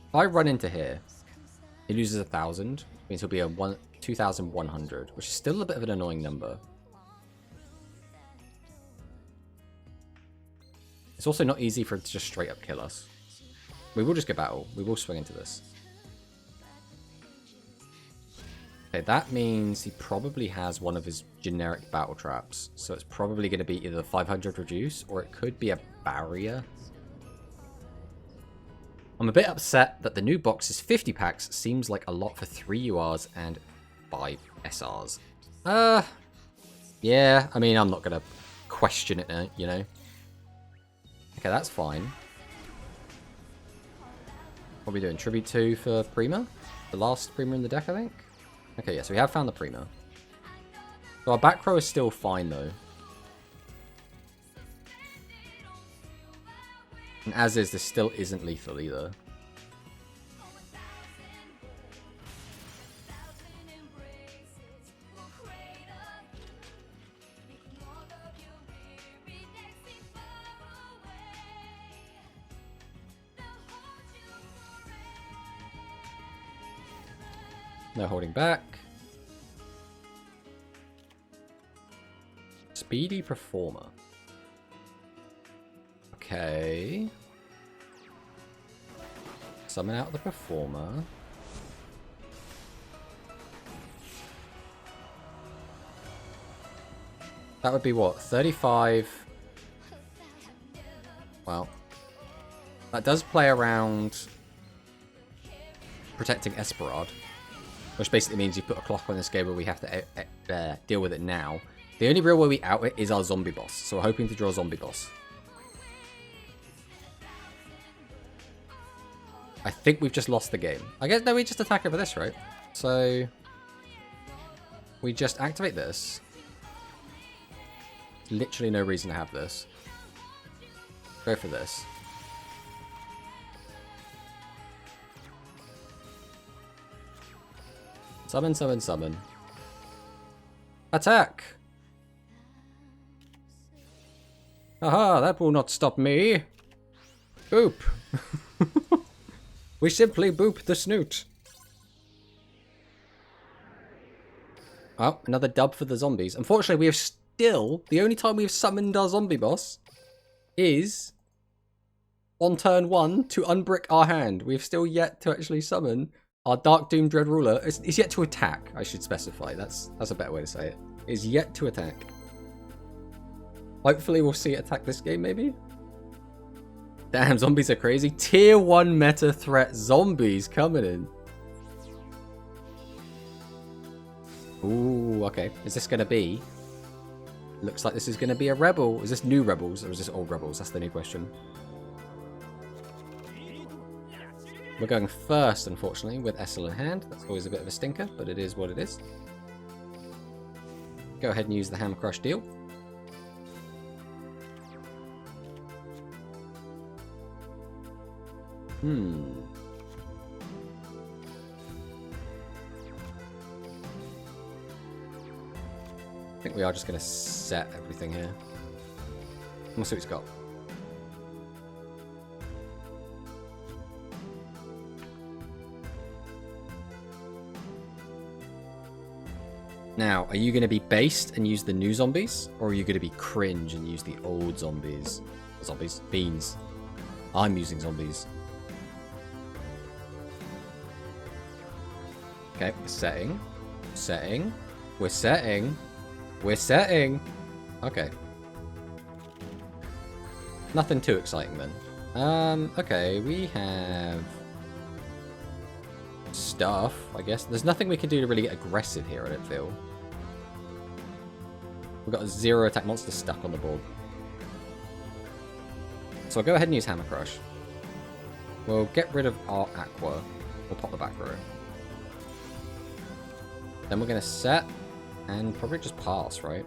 If I run into here, he loses 1,000. Means he'll be a 2,100, which is still a bit of an annoying number. It's also not easy for it to just straight up kill us. We will just get battle. We will swing into this. Okay, that means he probably has one of his generic battle traps. So it's probably going to be either 500 reduce or it could be a barrier. I'm a bit upset that the new box is 50 packs. Seems like a lot for 3 URs and 5 SRs. Yeah, I mean, I'm not going to question it, you know. Okay, that's fine. What are we doing? Tribute 2 for Prima? The last Prima in the deck, I think? Okay, yeah, so we have found the Prima. So our back row is still fine, though. And as is, this still isn't lethal either. No holding back. Speedy Performer. Okay. Summon out the Performer. That would be what? 35. Well, that does play around protecting Esperard. Which basically means you put a clock on this game where we have to deal with it now. The only real way we out it is our zombie boss. So we're hoping to draw a zombie boss. I think we've just lost the game. I guess, no, we just attack over this, right? So we just activate this. Literally no reason to have this. Go for this. Summon, summon, summon. Attack! Aha, that will not stop me. Boop. We simply boop the snoot. Oh, another dub for the zombies. Unfortunately, we have still... The only time we've summoned our zombie boss is on turn 1 to unbrick our hand. We've still yet to actually summon our Dark Doom Dread Ruler. Is yet to attack, I should specify. That's a better way to say it. Is yet to attack. Hopefully we'll see it attack this game, maybe? Damn, zombies are crazy. Tier 1 meta threat zombies coming in. Ooh, okay. Is this going to be... Looks like this is going to be a rebel. Is this new rebels or is this old rebels? That's the new question. We're going first, unfortunately, with Essel in hand. That's always a bit of a stinker, but it is what it is. Go ahead and use the Ham Crush deal. think we are just going to set everything here. We'll see what he's got. Now, are you going to be based and use the new zombies? Or are you going to be cringe and use the old zombies? Zombies? Beans. I'm using zombies. Okay, we're setting. Setting. We're setting. We're setting. Okay. Nothing too exciting then. Okay, we have stuff, I guess. There's nothing we can do to really get aggressive here, I don't feel. We've got a 0 attack monster stuck on the board. So I'll go ahead and use Hammer Crush. We'll get rid of our Aqua. We'll pop the back row. Then we're going to set and probably just pass, right?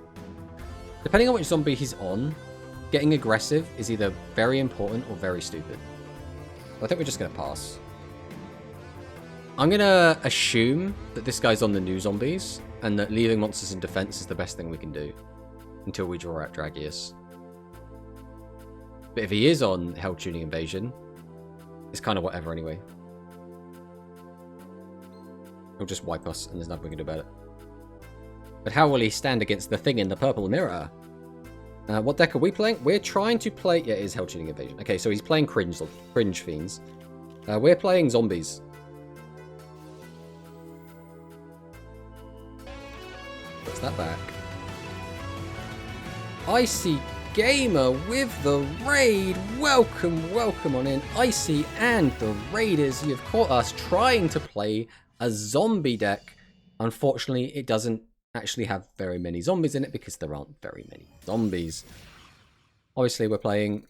Depending on which zombie he's on, getting aggressive is either very important or very stupid. I think we're just going to pass. I'm going to assume that this guy's on the new zombies and that leaving monsters in defense is the best thing we can do until we draw out Dragius. But if he is on Hell Tuning Invasion, it's kind of whatever anyway. He'll just wipe us and there's nothing we can do about it. But how will he stand against the thing in the purple mirror? What deck are we playing? We're trying to play... Yeah, it is Hell Tuning Invasion. Okay, so he's playing Cringe Fiends. We're playing Zombies. Puts that back. Icy Gamer with the raid. Welcome, welcome on in. Icy and the Raiders. You've caught us trying to play a zombie deck. Unfortunately, it doesn't actually have very many zombies in it because there aren't very many zombies. Obviously, we're playing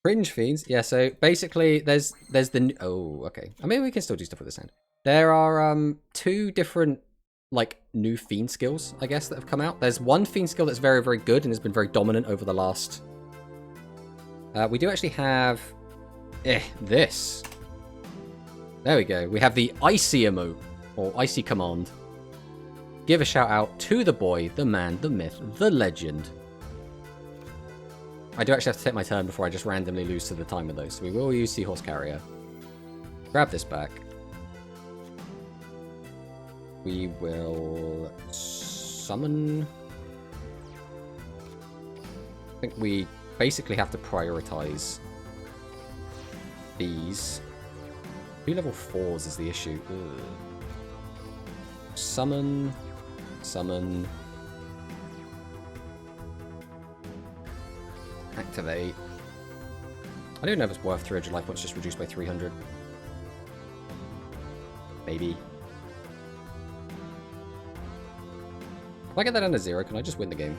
Cringe Fiends. Yeah, so basically, there's the... Oh, okay. I mean, we can still do stuff with this hand. There are 2 different, like, new Fiend skills, I guess, that have come out. There's one Fiend skill that's very, very good and has been very dominant over the last... we do actually have... this. There we go. We have the Icy emote, or Icy command. Give a shout out to the boy, the man, the myth, the legend. I do actually have to take my turn before I just randomly lose to the timer though, so we will use Seahorse Carrier. Grab this back. We will summon... I think we basically have to prioritize these. 2 level 4s is the issue. Ugh. Summon... Summon. Activate. I don't know if it's worth 300 life points just reduced by 300. Maybe. If I get that down to 0, can I just win the game?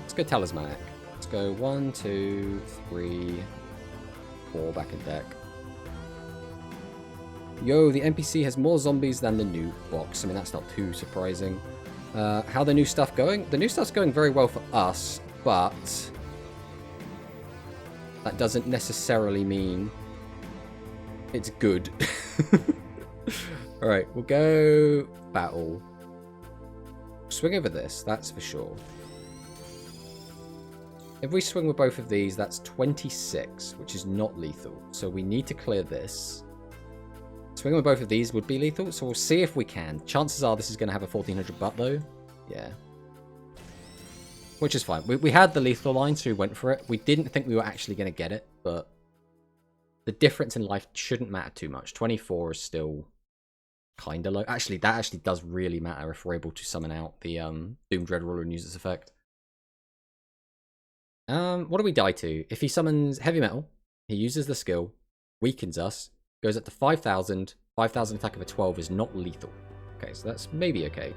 Let's go Talismanic. Let's go 1, 2, 3, 4 back in deck. Yo, the NPC has more zombies than the new box. I mean, that's not too surprising. How the new stuff going? The new stuff's going very well for us, but that doesn't necessarily mean it's good. Alright, we'll go battle. Swing over this, that's for sure. If we swing with both of these, that's 26, which is not lethal. So we need to clear this. Swinging with both of these would be lethal, so we'll see if we can. Chances are this is going to have a 1400 butt, though. Yeah. Which is fine. We had the lethal line, so we went for it. We didn't think we were actually going to get it, but the difference in life shouldn't matter too much. 24 is still kind of low. Actually, that actually does really matter if we're able to summon out the Doom Dread Ruler and use its effect. What do we die to? If he summons Heavy Metal, he uses the skill, weakens us, goes up to 5,000. 5,000 attack of a 12 is not lethal. Okay, so that's maybe okay.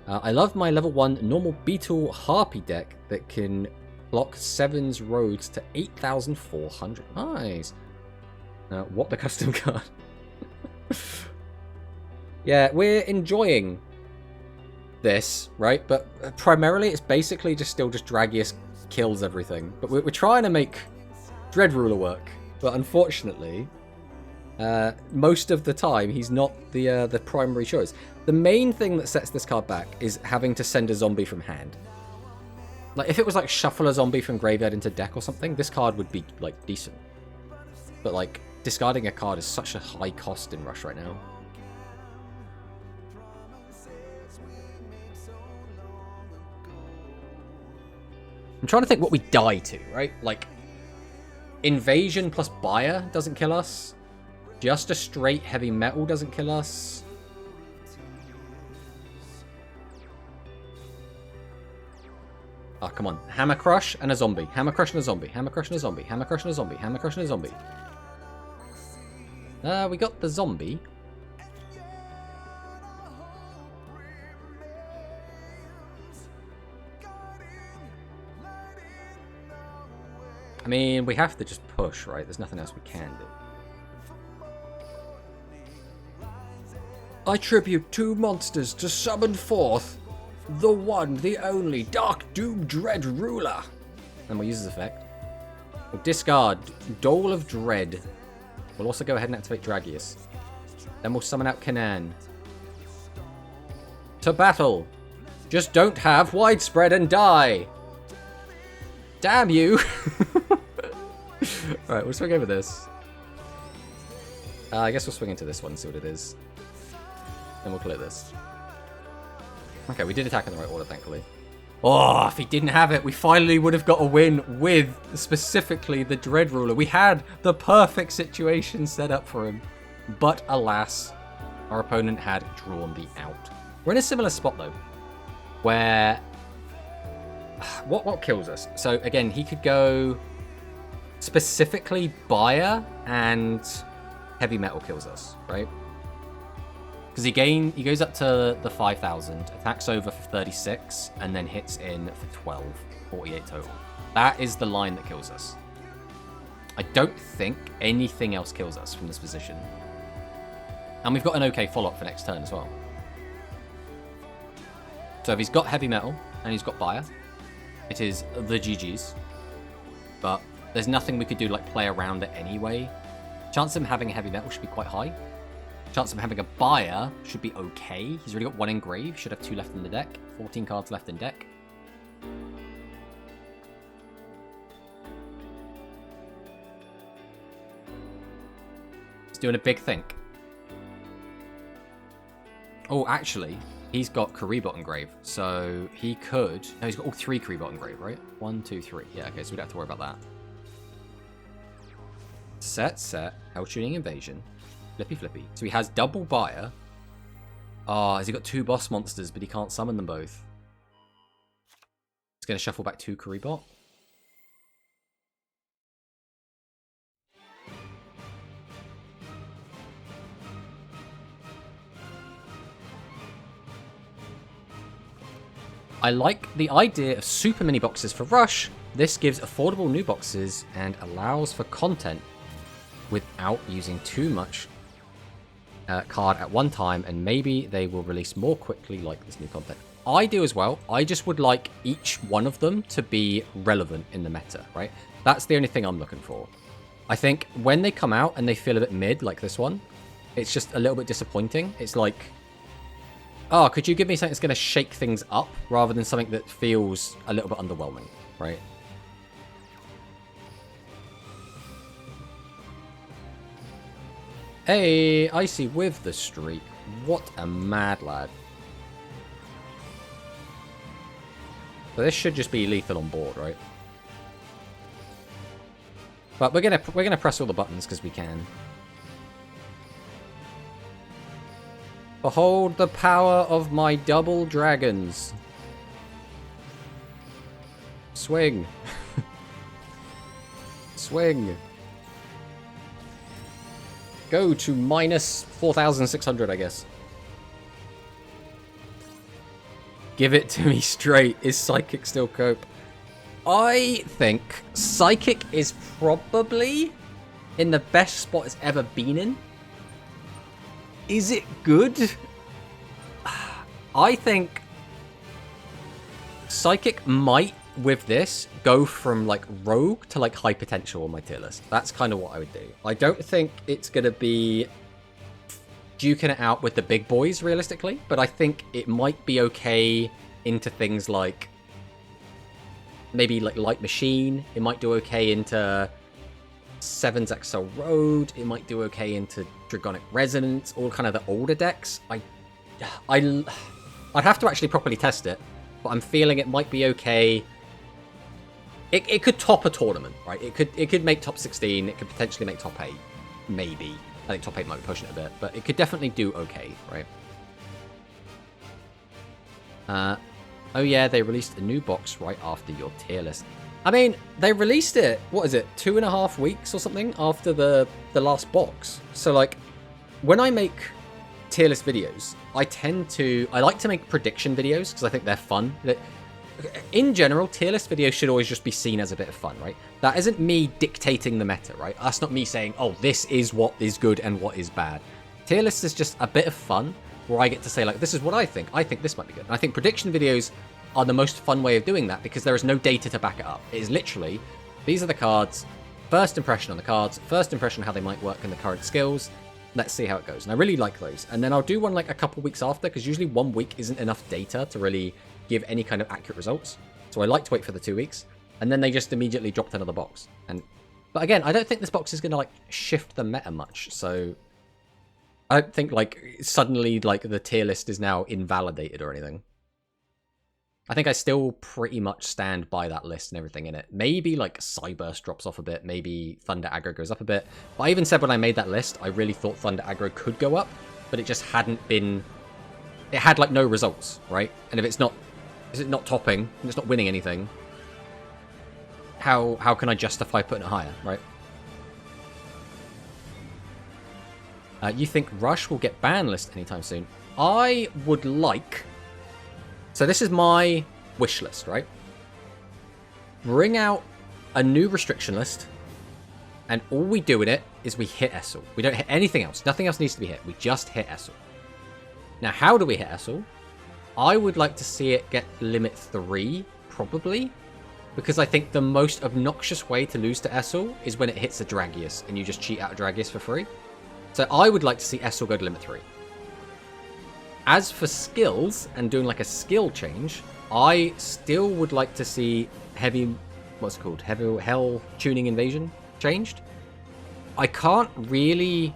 I love my level 1 normal Beetle Harpy deck that can block 7's roads to 8,400. Nice. What the custom card? Yeah, we're enjoying this, right? But primarily it's basically just Dragius kills everything. But we're trying to make Dread Ruler work. But unfortunately... Most of the time, he's not the primary choice. The main thing that sets this card back is having to send a zombie from hand. Like, if it was like shuffle a zombie from graveyard into deck or something, this card would be, like, decent. But, like, discarding a card is such a high cost in Rush right now. I'm trying to think what we die to, right? Like, Invasion plus Buyer doesn't kill us. Just a straight heavy metal doesn't kill us. Oh, come on. Hammer Crush and a zombie. Hammer Crush and a zombie. Hammer Crush and a zombie. Hammer Crush and a zombie. Hammer Crush and a zombie. We got the zombie. I mean, we have to just push, right? There's nothing else we can do. I tribute 2 monsters to summon forth the one, the only, Dark Doom Dread Ruler. And we'll use his effect. We'll discard Dole of Dread. We'll also go ahead and activate Dragius. Then we'll summon out Kanan. To battle. Just don't have Widespread and die. Damn you. Alright, we'll swing over this. I guess we'll swing into this one and see what it is. Then we'll play this. Okay, we did attack in the right order, thankfully. Oh, if he didn't have it, we finally would have got a win with, specifically, the Dread Ruler. We had the perfect situation set up for him. But, alas, our opponent had drawn the out. We're in a similar spot, though, where... What kills us? So, again, he could go... Specifically, Buyer and Heavy Metal kills us, right? Because he goes up to the 5,000, attacks over for 36, and then hits in for 12, 48 total. That is the line that kills us. I don't think anything else kills us from this position. And we've got an okay follow-up for next turn as well. So if he's got Heavy Metal, and he's got Buyer, it is the GG's. But there's nothing we could do to like play around it anyway. Chance of him having a Heavy Metal should be quite high. Chance of him having a Buyer should be okay. He's already got 1 engrave. Should have 2 left in the deck. 14 cards left in deck. He's doing a big think. Oh, actually, he's got Karibot engrave. So he could... No, he's got all 3 Karibot engrave, right? 1, 2, 3. Yeah, okay, so we don't have to worry about that. Set. Hell Tuning Invasion. Flippy. So he has double Buyer. Oh, has he got 2 boss monsters, but he can't summon them both? He's going to shuffle back 2 Karibot. I like the idea of super mini boxes for Rush. This gives affordable new boxes and allows for content without using too much card at one time, and maybe they will release more quickly like this new content. I do as well. I just would like each one of them to be relevant in the meta, right? That's the only thing I'm looking for. I think when they come out and they feel a bit mid, like this one, it's just a little bit disappointing. It's like, oh, could you give me something that's going to shake things up rather than something that feels a little bit underwhelming, right? Hey, Icy with the streak. What a mad lad. So this should just be lethal on board, right? But we're gonna press all the buttons because we can. Behold the power of my double dragons. Swing. Swing. Go to minus 4,600, I guess. Give it to me straight. Is Psychic still cope? I think Psychic is probably in the best spot it's ever been in. Is it good? I think Psychic might with this, go from like rogue to like high potential on my tier list. That's kind of what I would do. I don't think it's going to be duking it out with the big boys realistically, but I think it might be okay into things like maybe like Light Machine. It might do okay into 7's XL Road. It might do okay into Dragonic Resonance, all kind of the older decks. I'd have to actually properly test it, but I'm feeling it might be okay. It could top a tournament, right? It could make top 16. It could potentially make top 8, maybe. I think top 8 might be pushing it a bit, but it could definitely do okay, right? Oh yeah, they released a new box right after your tier list. I mean, they released it, what is it, 2.5 weeks or something after the last box. So like, when I make tier list videos, I like to make prediction videos because I think they're fun. In general, tier list videos should always just be seen as a bit of fun, right? That isn't me dictating the meta, right? That's not me saying, oh, this is what is good and what is bad. Tier list is just a bit of fun where I get to say, like, this is what I think. I think this might be good. And I think prediction videos are the most fun way of doing that because there is no data to back it up. It is literally, these are the cards, first impression on the cards, first impression how they might work in the current skills. Let's see how it goes. And I really like those. And then I'll do one like a couple weeks after because usually 1 week isn't enough data to really give any kind of accurate results. So I like to wait for the 2 weeks. And then they just immediately dropped another box. But again, I don't think this box is going to like shift the meta much. So I don't think like suddenly like the tier list is now invalidated or anything. I think I still pretty much stand by that list and everything in it. Maybe like Cyburst drops off a bit. Maybe Thunder Aggro goes up a bit. But I even said when I made that list, I really thought Thunder Aggro could go up, but it just hadn't been... It had like no results, right? And if it's not... Is it not topping? And it's not winning anything. How can I justify putting it higher, right? You think Rush will get ban list anytime soon? I would like... So this is my wish list, right? Bring out a new restriction list, and all we do in it is we hit Essel. We don't hit anything else. Nothing else needs to be hit. We just hit Essel. Now, how do we hit Essel? I would like to see it get limit 3, probably, because I think the most obnoxious way to lose to Essel is when it hits a Dragius, and you just cheat out a Dragius for free. So I would like to see Essel go to limit 3. As for skills and doing like a skill change, I still would like to see heavy, what's it called? Heavy Hell Tuning Invasion changed. I can't really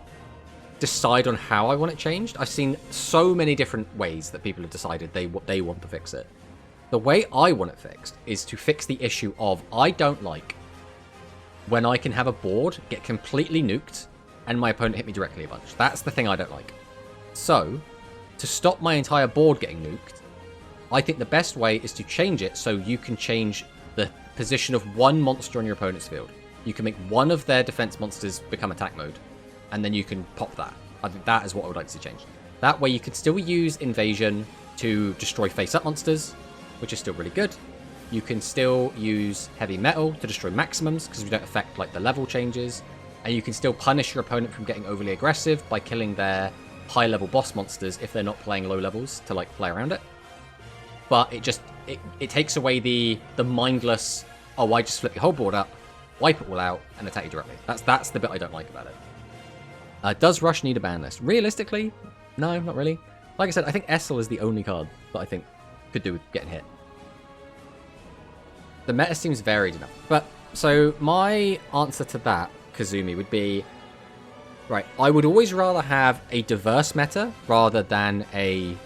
decide on how I want it changed. I've seen so many different ways that people have decided they want to fix it. The way I want it fixed is to fix the issue of I don't like when I can have a board get completely nuked and my opponent hit me directly a bunch. That's the thing I don't like. So, to stop my entire board getting nuked, I think the best way is to change it so you can change the position of one monster on your opponent's field. You can make one of their defense monsters become attack mode, and then you can pop that. I think that is what I would like to see changed. That way you could still use Invasion to destroy face-up monsters, which is still really good. You can still use Heavy Metal to destroy maximums, because we don't affect like the level changes. And you can still punish your opponent from getting overly aggressive by killing their high-level boss monsters if they're not playing low levels to like play around it. But it takes away the mindless, oh, I just flip your whole board up, wipe it all out, and attack you directly. That's the bit I don't like about it. Does Rush need a ban list? Realistically, no, not really. Like I said, I think Essel is the only card that I think could do with getting hit. The meta seems varied enough. But, so my answer to that, Kazumi, would be, right, I would always rather have a diverse meta rather than a,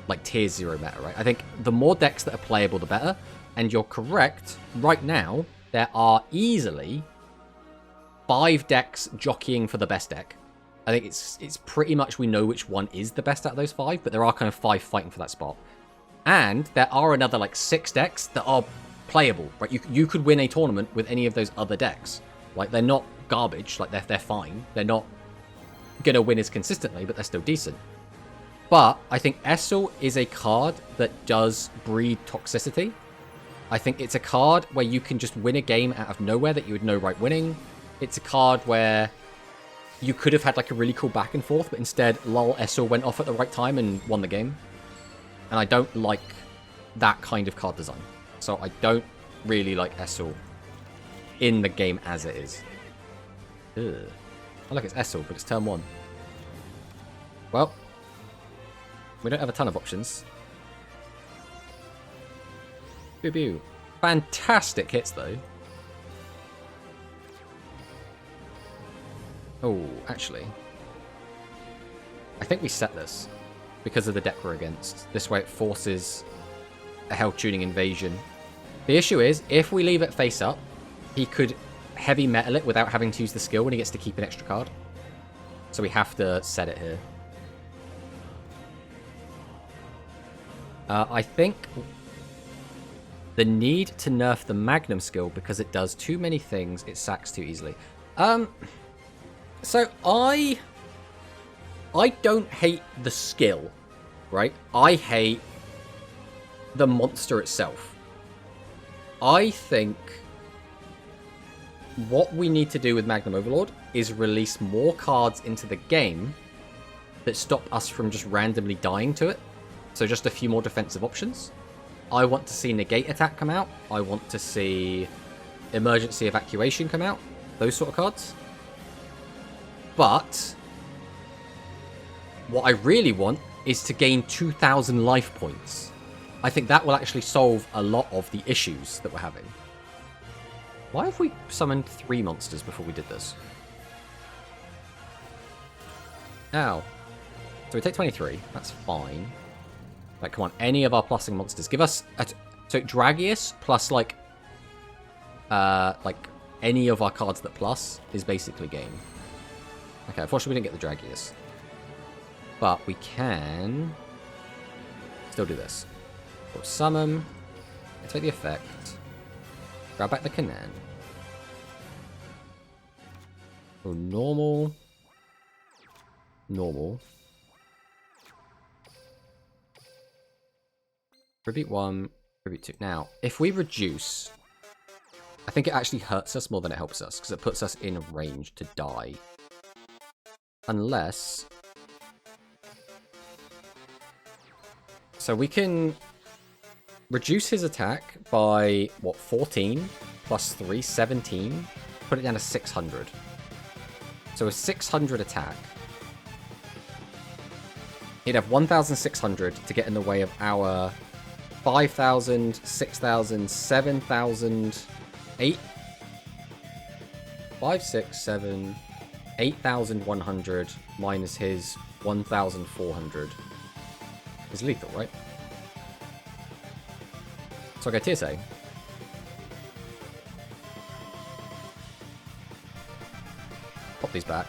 like, tier 0 meta, right? I think the more decks that are playable, the better. And you're correct, right now, there are easily 5 decks jockeying for the best deck. I think it's pretty much we know which one is the best out of those 5, but there are kind of 5 fighting for that spot. And there are another, like, 6 decks that are playable, right? You could win a tournament with any of those other decks. Like, they're not garbage, like, they're fine. They're not going to win as consistently, but they're still decent. But I think Essel is a card that does breed toxicity. I think it's a card where you can just win a game out of nowhere that you had no right winning. It's a card where you could have had like a really cool back and forth, but instead, lol, Essel went off at the right time and won the game. And I don't like that kind of card design. So I don't really like Essel in the game as it is. Ugh. I like it's Essel, but it's turn 1. Well, we don't have a ton of options. Pew pew. Fantastic hits, though. Oh, actually. I think we set this because of the deck we're against. This way it forces a Hell Tuning invasion. The issue is, if we leave it face up, he could heavy metal it without having to use the skill when he gets to keep an extra card. So we have to set it here. I think the need to nerf the Magnum skill because it does too many things, it sacks too easily. So I don't hate the skill, right? I hate the monster itself. I think what we need to do with Magnum Overlord is release more cards into the game that stop us from just randomly dying to it. So just a few more defensive options. I want to see Negate Attack come out. I want to see Emergency Evacuation come out. Those sort of cards. But what I really want is to gain 2,000 life points. I think that will actually solve a lot of the issues that we're having. Why have we summoned 3 monsters before we did this? Ow. So we take 23. That's fine. Like, come on. Any of our plussing monsters. Give us... so Dragius plus, like any of our cards that plus is basically game. Okay, unfortunately we didn't get the Dragius. But we can still do this. We'll summon. Take the effect. Grab back the Canaan. Oh, normal. Normal. Tribute 1, Tribute 2. Now, if we reduce, I think it actually hurts us more than it helps us, because it puts us in range to die. Unless... So we can reduce his attack by, what, 14? Plus 3, 17? Put it down to 600. So a 600 attack. He'd have 1,600 to get in the way of our 5,000, 6,000, 7,000, 8... 5, 6, 7, 8,100 minus his 1,400. Is lethal, right? So I go TSA. Pop these back.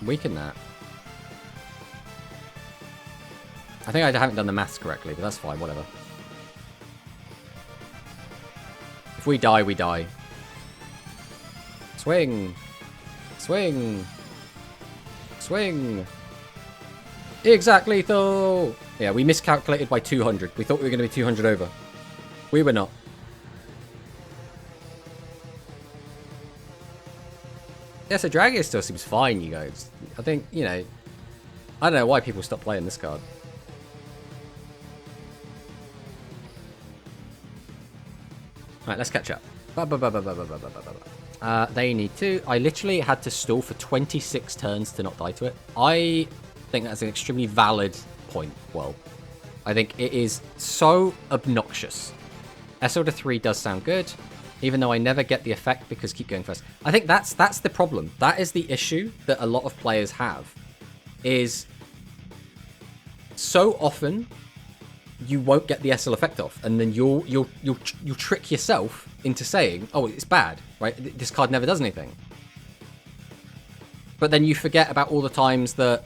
Weaken that. I think I haven't done the maths correctly, but that's fine, whatever. If we die, we die. Swing! Swing! Swing! Exact lethal! Yeah, we miscalculated by 200. We thought we were going to be 200 over. We were not. Yeah, so Dragius still seems fine, you guys. I think, you know... I don't know why people stop playing this card. Alright, let's catch up. They need to. I literally had to stall for 26 turns to not die to it. I think that's an extremely valid point. Well, I think it is so obnoxious. SL to 3 does sound good, even though I never get the effect because keep going first. I think that's the problem. That is the issue that a lot of players have. Is so often you won't get the SL effect off, and then you'll trick yourself into saying, "Oh, it's bad, right? This card never does anything." But then you forget about all the times that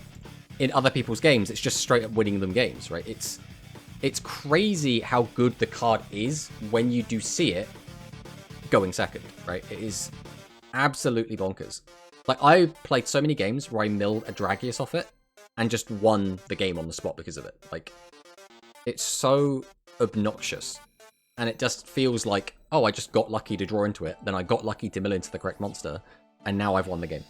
in other people's games, it's just straight up winning them games, right? It's crazy how good the card is when you do see it going second, right? It is absolutely bonkers. Like, I played so many games where I milled a Dragius off it and just won the game on the spot because of it. Like, it's so obnoxious. And it just feels like, oh, I just got lucky to draw into it, then I got lucky to mill into the correct monster, and now I've won the game.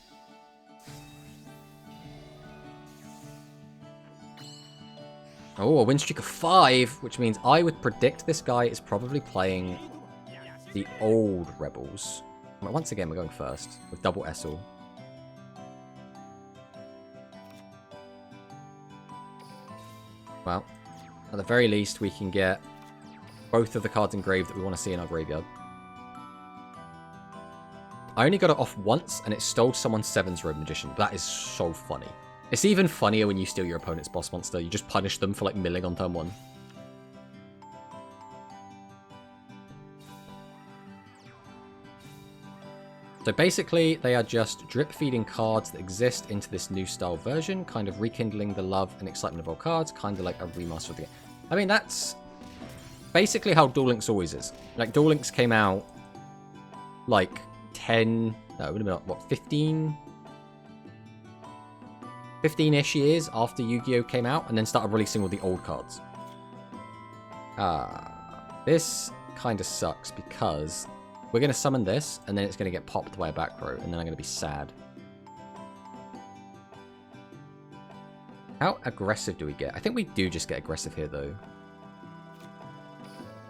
Oh, a win streak of 5, which means I would predict this guy is probably playing the old Rebels. Well, once again, we're going first with double Essel. Well, at the very least, we can get both of the cards engraved that we want to see in our graveyard. I only got it off once, and it stole someone's 7's Road Magician. That is so funny. It's even funnier when you steal your opponent's boss monster. You just punish them for, like, milling on turn 1. So basically, they are just drip-feeding cards that exist into this new style version, kind of rekindling the love and excitement of all cards, kind of like a remaster of the game. I mean, that's basically how Duel Links always is. Like, Duel Links came out, like, 10... No, it would have been, what, 15-ish years after Yu-Gi-Oh! Came out, and then started releasing all the old cards. This kind of sucks, because we're going to summon this, and then it's going to get popped by a back row, and then I'm going to be sad. How aggressive do we get? I think we do just get aggressive here, though.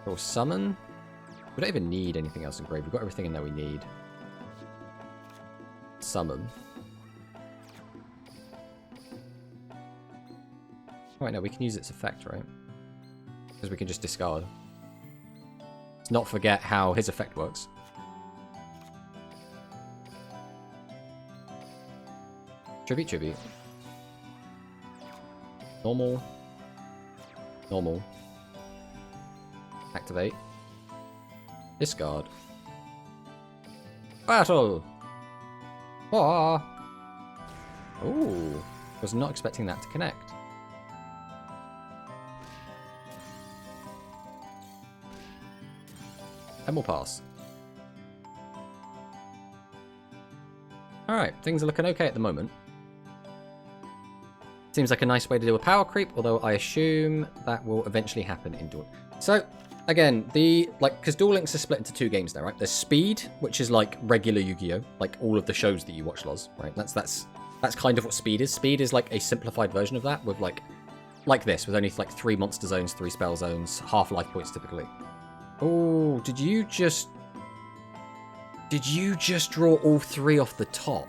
Or summon. We don't even need anything else engraved. We've got everything in there we need. Summon. Oh, wait, no, we can use its effect, right? Because we can just discard. Let's not forget how his effect works. Tribute, tribute. Normal. Normal. Activate. Discard. Battle! Ah! Ooh. Was not expecting that to connect. And we'll pass. Alright, things are looking okay at the moment. Seems like a nice way to do a power creep, although I assume that will eventually happen in Duel. So, again, because Duel Links are split into 2 games now, right? There's Speed, which is like regular Yu-Gi-Oh! Like all of the shows that you watch, Loz, right? That's kind of what Speed is. Speed is like a simplified version of that with like this, with only like 3 monster zones, 3 spell zones, half life points typically. Oh, did you just draw all 3 off the top?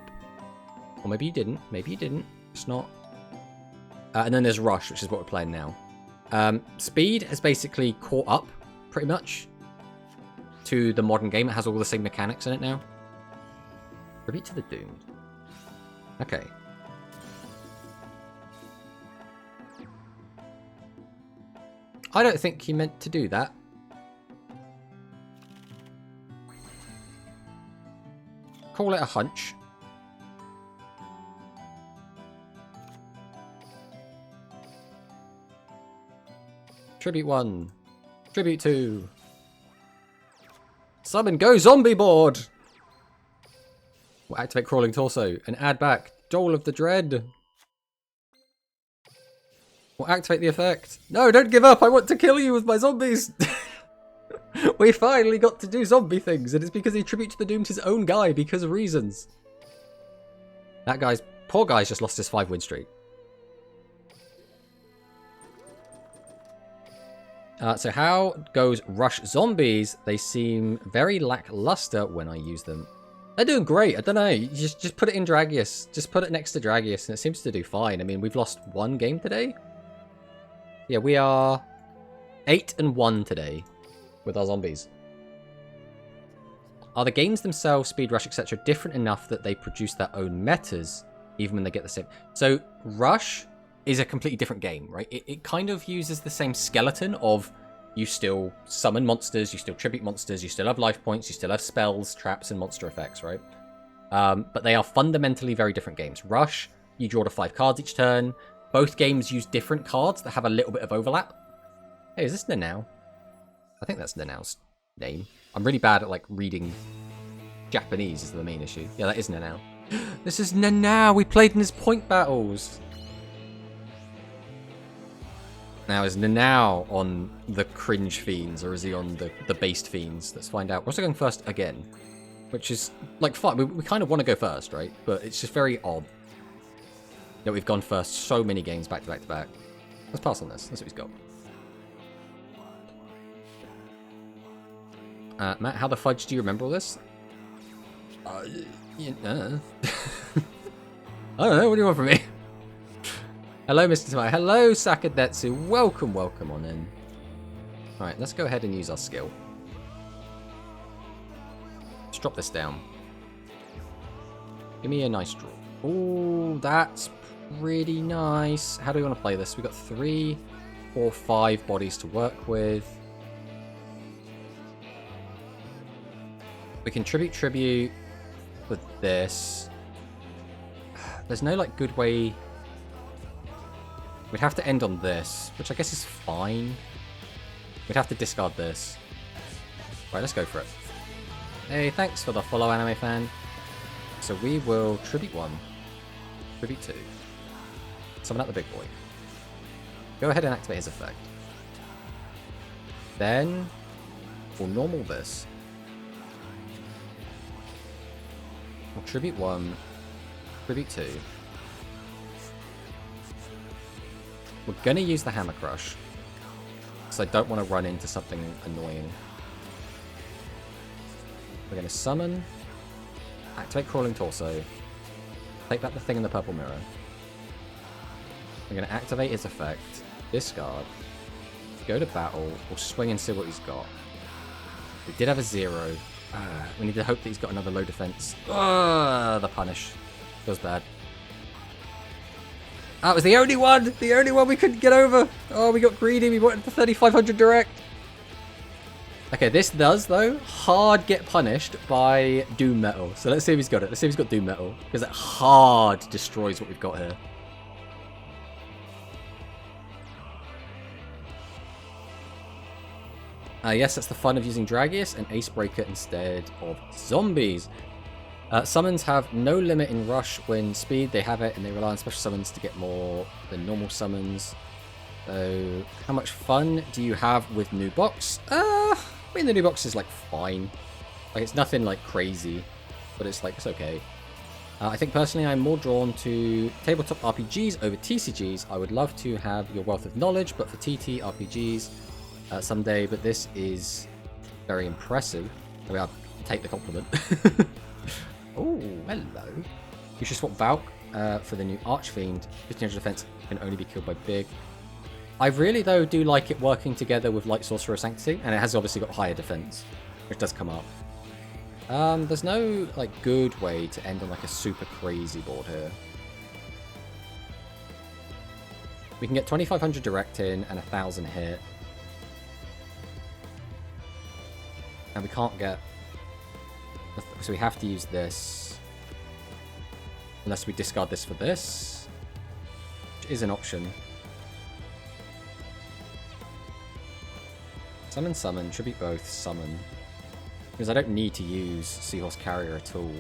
Or maybe you didn't. Maybe you didn't. It's not. And then there's Rush, which is what we're playing now. Speed has basically caught up, pretty much, to the modern game. It has all the same mechanics in it now. Tribute to the Doomed. Okay. I don't think he meant to do that. Call it a hunch. Tribute 1. Tribute 2. Summon Go Zombie Board! We'll activate Crawling Torso and add back Dole of the Dread. We'll activate the effect. No, don't give up! I want to kill you with my zombies! We finally got to do zombie things, and it's because he Tribute to the Doomed his own guy because of reasons. That guy's... Poor guy's just lost his 5 win streak. So how goes Rush Zombies? They seem very lackluster when I use them. They're doing great. I don't know. You just put it in Dragius. Just put it next to Dragius, and it seems to do fine. I mean, we've lost 1 game today. Yeah, we are 8-1 today with our zombies. Are the games themselves, Speed, Rush, etc., different enough that they produce their own metas, even when they get the same? So Rush is a completely different game, right? It kind of uses the same skeleton of you still summon monsters, you still tribute monsters, you still have life points, you still have spells, traps, and monster effects, right? But they are fundamentally very different games. Rush, you draw to 5 cards each turn. Both games use different cards that have a little bit of overlap. Hey, is this Nanao? I think that's Nanao's name. I'm really bad at, like, reading Japanese is the main issue. Yeah, that is Nanao. This is Nanao! We played in his point battles! Now, is Nanao on the cringe fiends, or is he on the based fiends? Let's find out. We're also going first again, which is, like, fun. We kind of want to go first, right? But it's just very odd that we've gone first so many games back to back to back. Let's pass on this. Let's see what he's got. Matt, how the fudge do you remember all this? I don't know. What do you want from me? Hello, Mr. Tomato. Hello, Sakadetsu. Welcome, welcome on in. Alright, let's go ahead and use our skill. Let's drop this down. Give me a nice draw. Ooh, that's pretty nice. How do we want to play this? We've got 3, 4, 5 bodies to work with. We can tribute with this. There's no like good way. We'd have to end on this, which I guess is fine. We'd have to discard this. Right, let's go for it. Hey, thanks for the follow, anime fan. So we will tribute 1, tribute 2. Summon out the big boy. Go ahead and activate his effect. Then we'll normal this. We'll tribute 1, tribute 2. We're gonna use the Hammer Crush, because I don't want to run into something annoying. We're gonna summon, activate Crawling Torso, take back the thing in the purple mirror. We're gonna activate his effect, discard, go to battle, we'll swing and see what he's got. We did have a 0. We need to hope that he's got another low defense. The punish. Feels bad. That was the only one! The only one we couldn't get over! Oh, we got greedy, we wanted the 3500 direct. Okay, this does, though, hard get punished by Doom Metal. So let's see if he's got it. Let's see if he's got Doom Metal. Because that hard destroys what we've got here. Yes, that's the fun of using Dragius and Acebreaker instead of zombies. Summons have no limit in rush when speed. They have it, and they rely on special summons to get more than normal summons. So, how much fun do you have with new box? I mean, the new box is, like, fine. Like, it's nothing, like, crazy. But it's, like, it's okay. I think, personally, I'm more drawn to tabletop RPGs over TCGs. I would love to have your wealth of knowledge, but for TT RPGs someday. But this is very impressive. I mean, I'll take the compliment. Oh, hello. You should swap Valk for the new Archfiend. 1500 defense can only be killed by big. I really, though, do like it working together with Light Sorcerer Sanctity, and it has obviously got higher defense, which does come up. There's no, like, good way to end on, like, a super crazy board here. We can get 2500 direct in and 1000 hit. And we can't get... So we have to use this. Unless we discard this for this. Which is an option. Summon, summon. Should be both summon. Because I don't need to use Seahorse Carrier at all.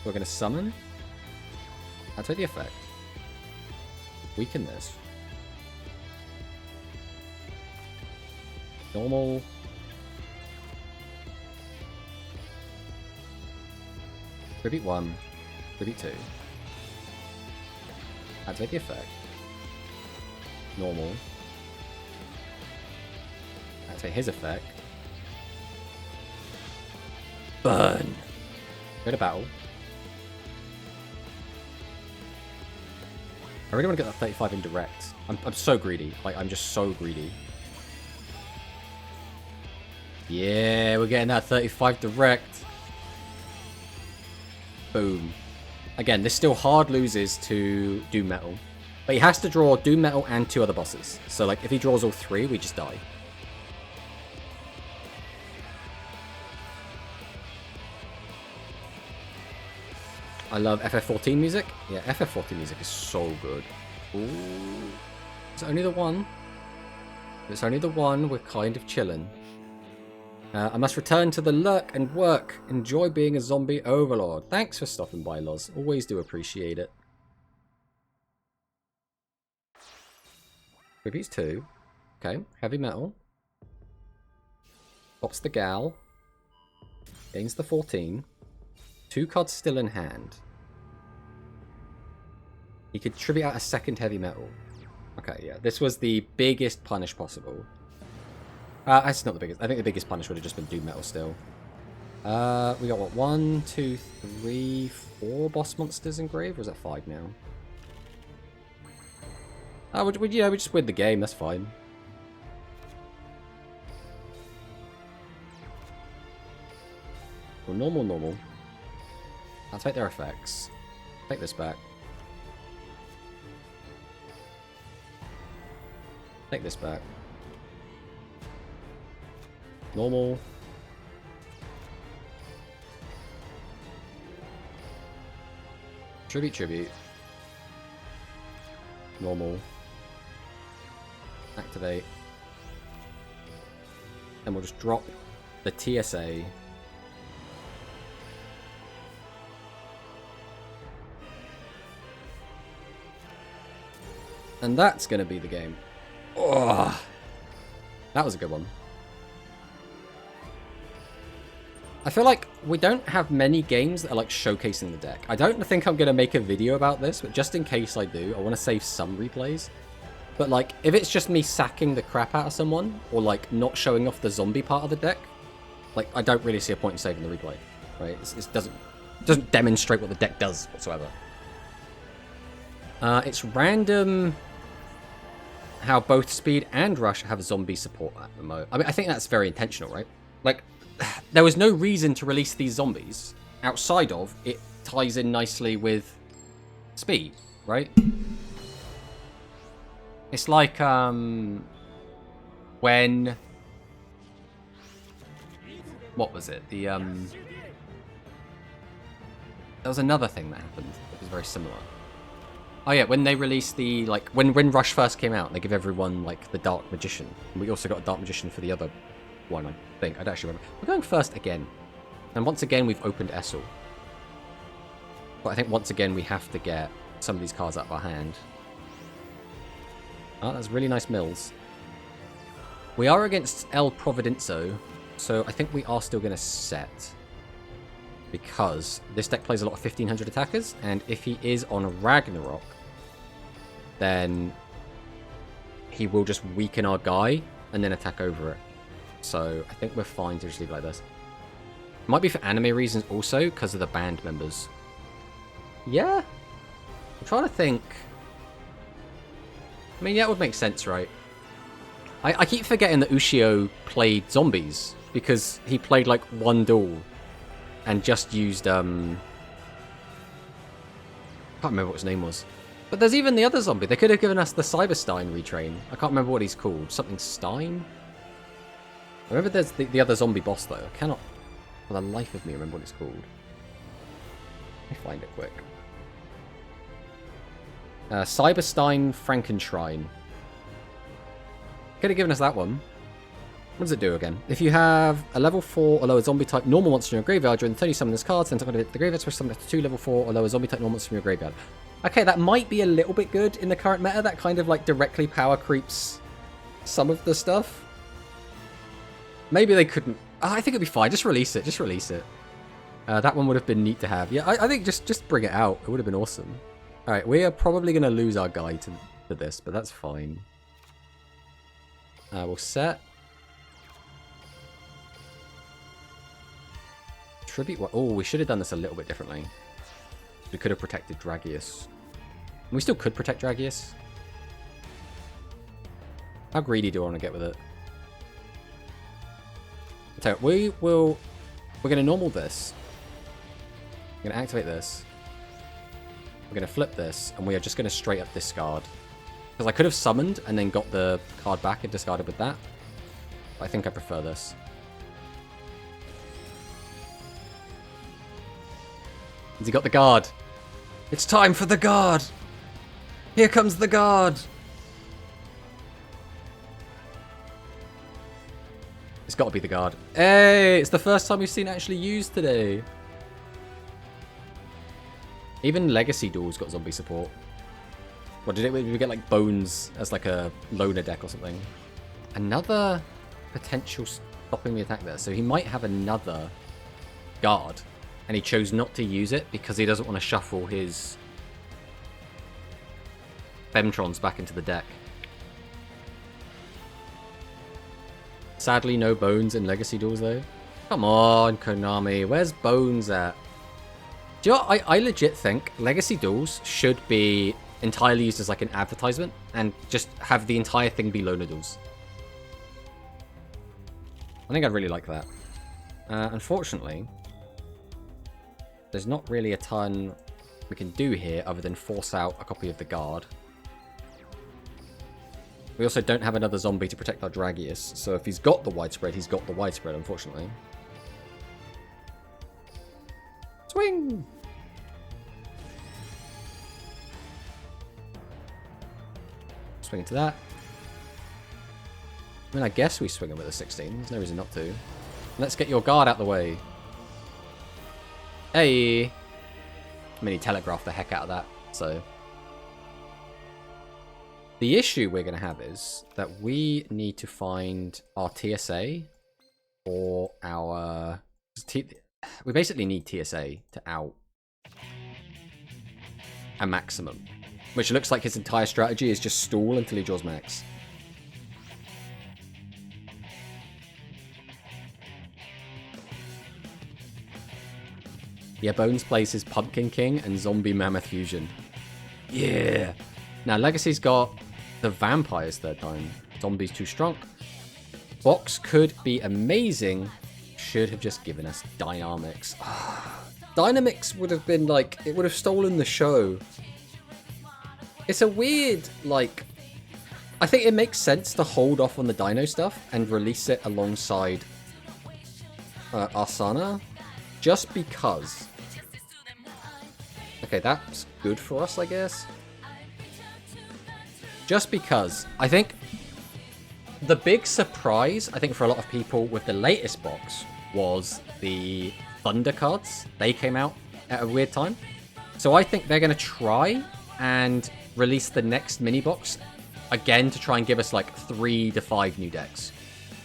We're going to summon. Activate the effect. Weaken this. Normal. Tribute 1. Tribute 2. Activate the effect. Normal. Activate his effect. Burn! Go to battle. I really want to get that 35 in direct. I'm so greedy. Like, I'm just so greedy. Yeah, we're getting that 35 direct. Boom. Again, this still hard loses to Doom Metal. But he has to draw Doom Metal and 2 other bosses. So, like, if he draws all 3, we just die. I love FF14 music. Yeah, FF14 music is so good. Ooh. It's only the one. It's only the one. We're kind of chilling. I must return to the lurk and work. Enjoy being a zombie overlord. Thanks for stopping by, Loz. Always do appreciate it. Tributes 2. Okay, heavy metal. Pops the gal. Gains the 14. 2 cards still in hand. He could tribute out a second heavy metal. Okay, yeah. This was the biggest punish possible. It's not the biggest. I think the biggest punish would have just been Doom Metal still. We got what? 1, 2, 3, 4 boss monsters in grave? Or is that 5 now? We just win the game. That's fine. Well, normal. I'll take their effects. Take this back. Take this back. Normal. Tribute. Normal. Activate. And we'll just drop the TSA. And that's going to be the game. Oh, that was a good one. I feel like we don't have many games that are like showcasing the deck. I don't think I'm going to make a video about this, but just in case I do, I want to save some replays. But like, if it's just me sacking the crap out of someone, or like not showing off the zombie part of the deck, like I don't really see a point in saving the replay, right? It doesn't demonstrate what the deck does whatsoever. It's random how both speed and rush have zombie support at the moment. I mean, I think that's very intentional, right? Like, there was no reason to release these zombies outside of it ties in nicely with speed, right? It's like when what was it? There was another thing that happened that was very similar. Oh yeah, when they released the, like, when Rush first came out, they give everyone, like, the Dark Magician. And we also got a Dark Magician for the other one, I think. I don't actually remember. We're going first again. And once again, we've opened Essel. But I think once again, we have to get some of these cards out of our hand. Oh, that's really nice mills. We are against El Providenzo, so I think we are still going to set. Because this deck plays a lot of 1500 attackers, and if he is on Ragnarok, then he will just weaken our guy and then attack over it. So I think we're fine to just leave it like this. Might be for anime reasons also, because of the band members. Yeah? I'm trying to think. I mean, yeah, it would make sense, right? I keep forgetting that Ushio played zombies, because he played like one duel. And just used, can't remember what his name was. But there's even the other zombie. They could have given us the Cyberstein retrain. I can't remember what he's called. Something Stein? I remember there's the other zombie boss, though. I cannot, for the life of me, remember what it's called. Let me find it quick. Cyberstein Frankenstein. Could have given us that one. What does it do again? If you have a level 4 or lower zombie type normal monster in your graveyard, during the turn you summon this card, then hit the graveyard, switch summon it to 2 level 4 or lower zombie type normal monsters from your graveyard. Okay, that might be a little bit good in the current meta. That kind of like directly power creeps some of the stuff. Maybe they couldn't. I think it'd be fine. Just release it. Just release it. That one would have been neat to have. Yeah, I think just bring it out. It would have been awesome. All right, we are probably going to lose our guy to this, but that's fine. We'll set. Tribute what? Oh, we should have done this a little bit differently. We could have protected Dragius. We still could protect Dragius. How greedy do I want to get with it? So we're going to normal this. We're going to activate this. We're going to flip this, and we are just going to straight up discard. Because I could have summoned and then got the card back and discarded with that. But I think I prefer this. Has he got the guard? It's time for the guard! Here comes the guard! It's got to be the guard. Hey! It's the first time we've seen it actually used today. Even Legacy Duel's got zombie support. What did we get, like Bones as like a loner deck or something? Another potential stopping the attack there. So he might have another guard. and he chose not to use it because he doesn't want to shuffle his Femtrons back into the deck. Sadly, no Bones in Legacy Duels, though. Come on, Konami. Where's Bones at? Do you know what? I legit think Legacy Duels should be entirely used as like an advertisement and just have the entire thing be loner duels. I think I'd really like that. Unfortunately, there's not really a ton we can do here other than force out a copy of the Guard. We also don't have another zombie to protect our Dragius, so if he's got the widespread, he's got the widespread, unfortunately. Swing! Swing into that. I mean, I guess we swing him with a 16. There's no reason not to. Let's get your Guard out the way. Hey! I mean, he telegraphed the heck out of that, so... The issue we're going to have is that we need to find our TSA or our... We basically need TSA to out a maximum, which looks like his entire strategy is just stall until he draws max. Yeah, Bones plays his Pumpkin King and Zombie Mammoth Fusion. Yeah! Now, Legacy's got the Vampires third time. Zombie's too strong. Box could be amazing. Should have just given us Dynamics. Dynamics would have been like... It would have stolen the show. It's a weird, like... I think it makes sense to hold off on the Dino stuff and release it alongside Arsana. Just because. Okay, that's good for us, I guess. Just because. I think the big surprise, I think for a lot of people with the latest box, was the Thunder cards. They came out at a weird time. So I think they're going to try and release the next mini box again to try and give us like 3 to 5 new decks.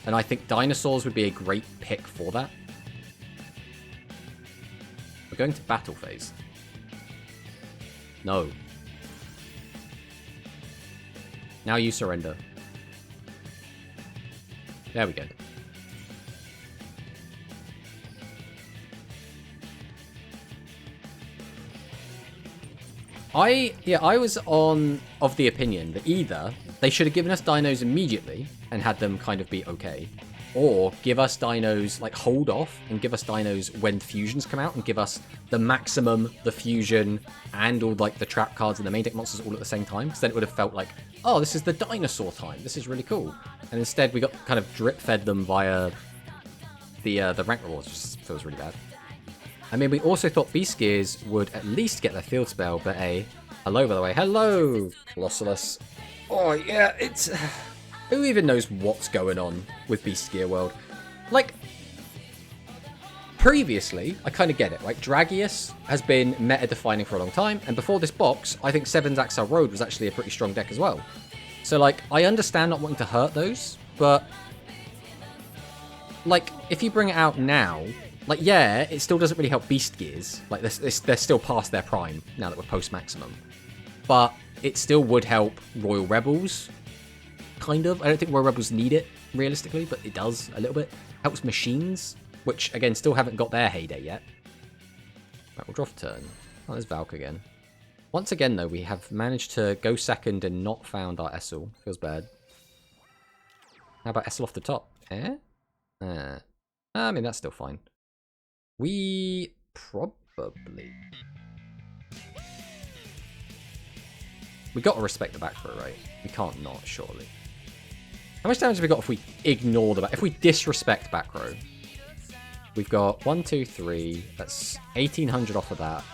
And I think Dinosaurs would be a great pick for that. We're going to battle phase. No. Now you surrender. There we go. I was of the opinion that either they should have given us dinos immediately and had them kind of be okay, or give us dinos, like hold off and give us dinos when fusions come out and give us the maximum, the fusion, and all like the trap cards and the main deck monsters all at the same time, because then it would have felt like, oh, this is the dinosaur time, this is really cool. And instead we got kind of drip fed them via the rank rewards, which just feels really bad. I mean, we also thought Beast Gears would at least get their field spell, but hello, by the way. Hello, Colossalus. Oh, yeah, it's... Who even knows what's going on with Beast Gear World? Like, previously, I kind of get it, right? Dragius has been meta-defining for a long time, and before this box, I think Seven's Axel Road was actually a pretty strong deck as well. So, like, I understand not wanting to hurt those, but... Like, if you bring it out now... Like, yeah, it still doesn't really help Beast Gears. Like, they're still past their prime now that we're post-maximum. But it still would help Royal Rebels, kind of. I don't think Royal Rebels need it, realistically, but it does a little bit. Helps Machines, which, again, still haven't got their heyday yet. Right, we'll draw for turn. Oh, there's Valk again. Once again, though, we have managed to go second and not found our Essel. Feels bad. How about Essel off the top? I mean, that's still fine. We probably... We got to respect the back row, right? We can't not, surely. How much damage have we got if we ignore the back... If we disrespect back row? We've got 1, 2, 3. That's 1,800 off of that.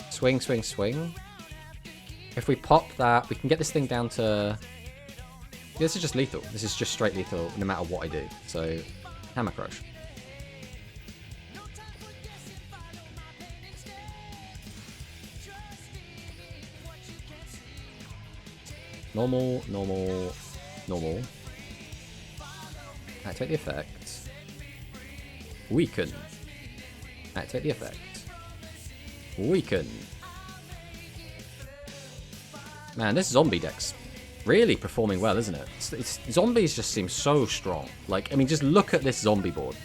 Swing, swing, swing. If we pop that, we can get this thing down to... This is just lethal. This is just straight lethal no matter what I do. So, Hammer Crush. Normal, normal, normal. Activate the effect. Weaken. Activate the effect. Weaken. Man, this zombie deck's really performing well, isn't it? Zombies just seem so strong. Like, I mean, just look at this zombie board.